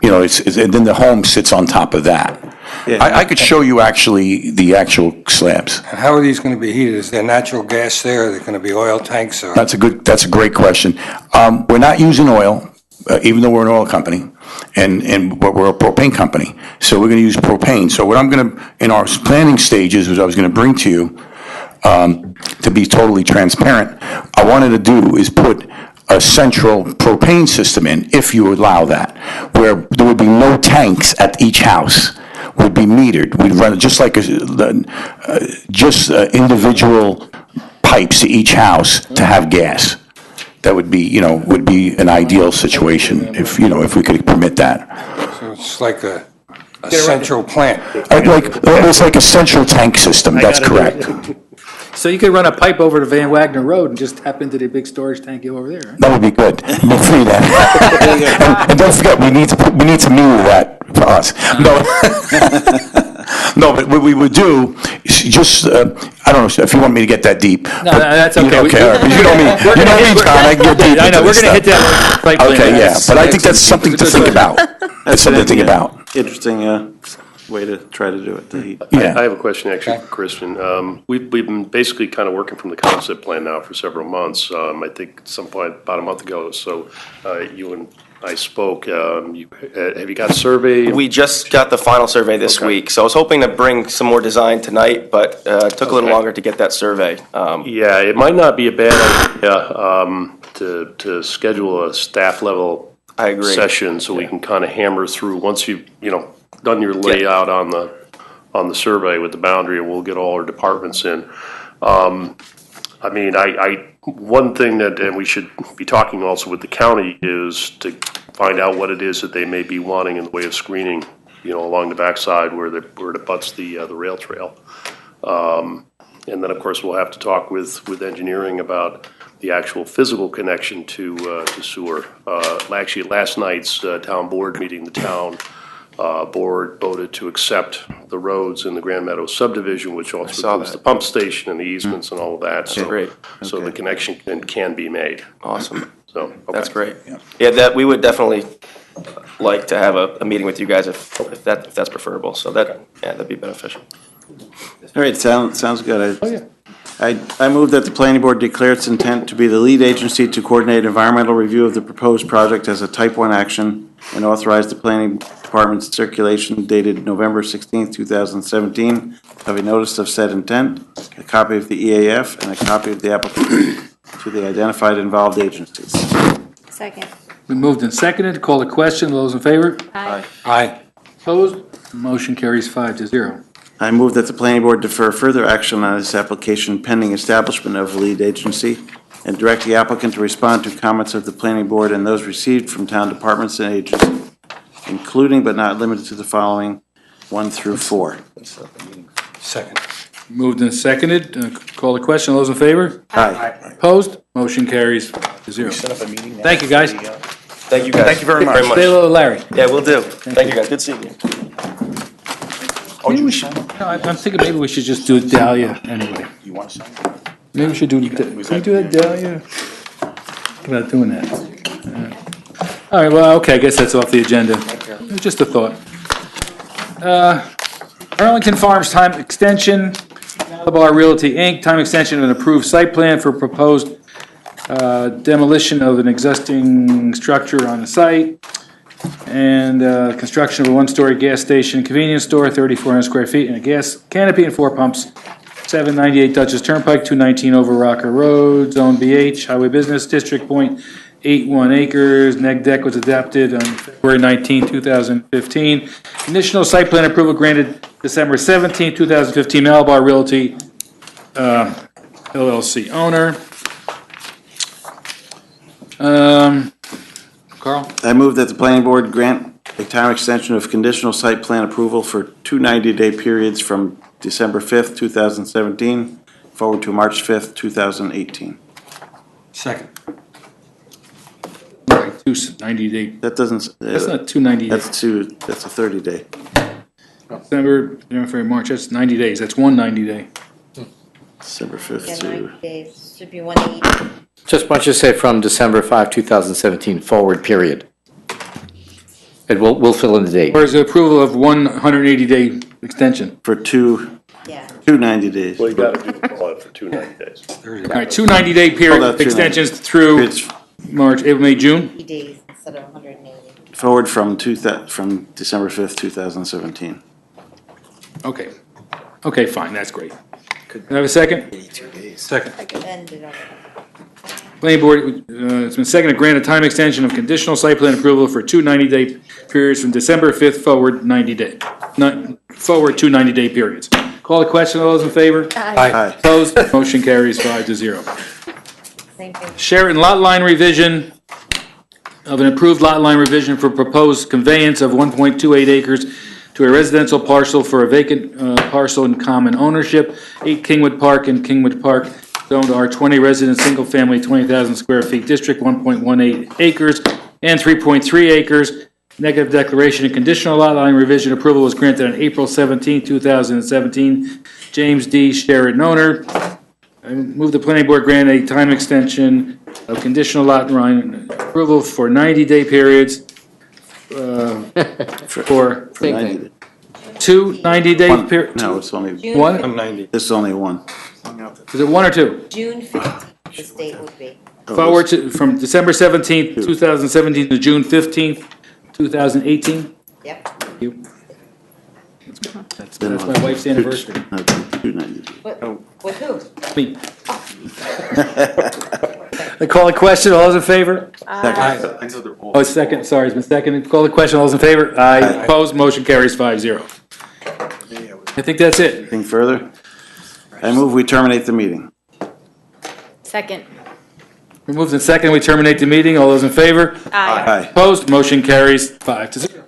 And then the home sits on top of that. I could show you the actual slabs. And how are these going to be heated? Is there natural gas there? Are there going to be oil tanks? Or? That's a great question. We're not using oil, even though we're an oil company, but we're a propane company. So we're going to use propane. So what I'm going to, in our planning stages, was I was going to bring to you, to be totally transparent, I wanted to do is put a central propane system in, if you allow that, where there would be no tanks at each house, would be metered. We'd run it just like individual pipes to each house to have gas. That would be an ideal situation if we could permit that. So it's like a central plant. It's like a central tank system. That's correct. So you could run a pipe over to Van Wagner Road and just tap into the big storage tank over there, right? That would be good. We'll free that. And don't forget, we need to meter that to us. No. No, but what we would do, is just, I don't know if you want me to get that deep. No, that's okay. Okay, all right. You know me, John, I get deep I know, into we're this going to hit stuff. that right plan. Okay, yeah, but I think that's something to think about. That's something to think about. Interesting way to try to do it. Yeah. I have a question actually for Kristen. We've been basically kind of working from the concept plan now for several months. I think at some point, about a month ago, so you and I spoke. Have you got a survey? We just got the final survey this week, so I was hoping to bring some more design tonight, but it took a little longer to get that survey. Yeah, it might not be a bad idea to schedule a staff level I agree. session so we can kind of hammer through once you've done your layout on the survey with the boundary, and we'll get all our departments in. I mean, one thing that, and we should be talking also with the county, is to find out what it is that they may be wanting in the way of screening, along the backside where it butts the rail trail. And then, of course, we'll have to talk with engineering about the actual physical connection to sewer. Actually, last night's town board meeting, the town board voted to accept the roads in the Grand Meadows subdivision, which also includes the pump station and the easements and all of that. So, Great. So the connection can be made. Awesome. So, okay. That's great. Yeah, that we would definitely like to have a meeting with you guys if that's preferable. So that'd be beneficial. All right, sounds good. I move that the planning board declare its intent to be the lead agency to coordinate environmental review of the proposed project as a type 1 action and authorize the planning department's circulation dated November 16th, 2017 of a notice of said intent, a copy of the EAF, and a copy of the application to the identified involved agencies. Second. We moved and seconded. Call the question. Those in favor? Aye. Aye. Opposed? Motion carries 5-0. I move that the planning board defer further action on this application pending establishment of a lead agency and direct the applicant to respond to comments of the planning board and those received from town departments and agencies, including but not limited to the following 1 through 4. Second. Moved and seconded. Call the question. Those in favor? Aye. Opposed? Motion carries 0. Thank you, guys. Thank you, guys. Thank you very much. Say hello to Larry. Yeah, we'll do. Thank you, guys. Good seeing you. Maybe we should, I'm thinking maybe we should just do Dahlia anyway. You want to sign? Maybe we should do, can we do that Dahlia? Think about doing that. All right, well, okay, I guess that's off the agenda. Just a thought. Arlington Farms time extension, Malabar Realty Inc., time extension of an approved site plan for proposed demolition of an existing structure on the site, and construction of a one-story gas station convenience store, 3,400 square feet, and a gas canopy and 4 pumps, 798 Dutchess Turnpike, 219 Over Rocker Road, Zone BH, Highway Business District, 0.81 acres. Neg deck was adopted on February 19, 2015. Initial site plan approval granted December 17, 2015. Malabar Realty LLC owner. Carl? I move that the planning board grant a time extension of conditional site plan approval for 2 90-day periods from December 5th, 2017 forward to March 5th, 2018. Second. Right, 2 90-day. That doesn't. That's not 2 90 days. That's a 30-day. December, January, March, that's 90 days. That's 1 90-day. December 5th Yeah, to. 90 days, should be 180. Just why don't you say from December 5, 2017 forward, period. And we'll fill in the date. Or is the approval of 180-day extension? For 2 90 days. Well, you got to call it for 2 90 days. All right, 2 90-day period extensions through March, April, May, June? 80 days instead of 180. Forward from December 5th, 2017. Okay. Okay, fine, that's great. Can I have a second? 82 days. Second. Ended already. Planning board, it's been seconded to grant a time extension of conditional site plan approval for 2 90-day periods from December 5th forward 90-day, forward 2 90-day periods. Call the question, all those in favor? Aye. Opposed? Motion carries 5-0. Thank you. Sheraton lot line revision of an approved lot line revision for proposed conveyance of 1.28 acres to a residential parcel for a vacant parcel in common ownership, 8 Kingwood Park and Kingwood Park, zoned R20 resident, single family, 20,000 square feet district, 1.18 acres and 3.3 acres. Negative declaration and conditional lot line revision approval was granted on April 17, 2017. James D. Sheridan, owner. I move the planning board grant a time extension of conditional lot line approval for 90-day periods for For 90. two 90-day periods. No, it's only, June One? I'm 90. it's only one. Is it one or two? June 15th, this date would be. Forward to, from December 17th, 2017 to June 15th, 2018? Yep. Thank you. That's my wife's anniversary. With who? Me. I call the question, all those in favor? Oh, it's second, sorry, it's been seconded. Call the question, all those in favor? Aye. Opposed, motion carries 5-0. I think that's it. Anything further? I move we terminate the meeting. Second. Removed and second, we terminate the meeting. All those in favor? Aye. Aye. Opposed, motion carries 5-0.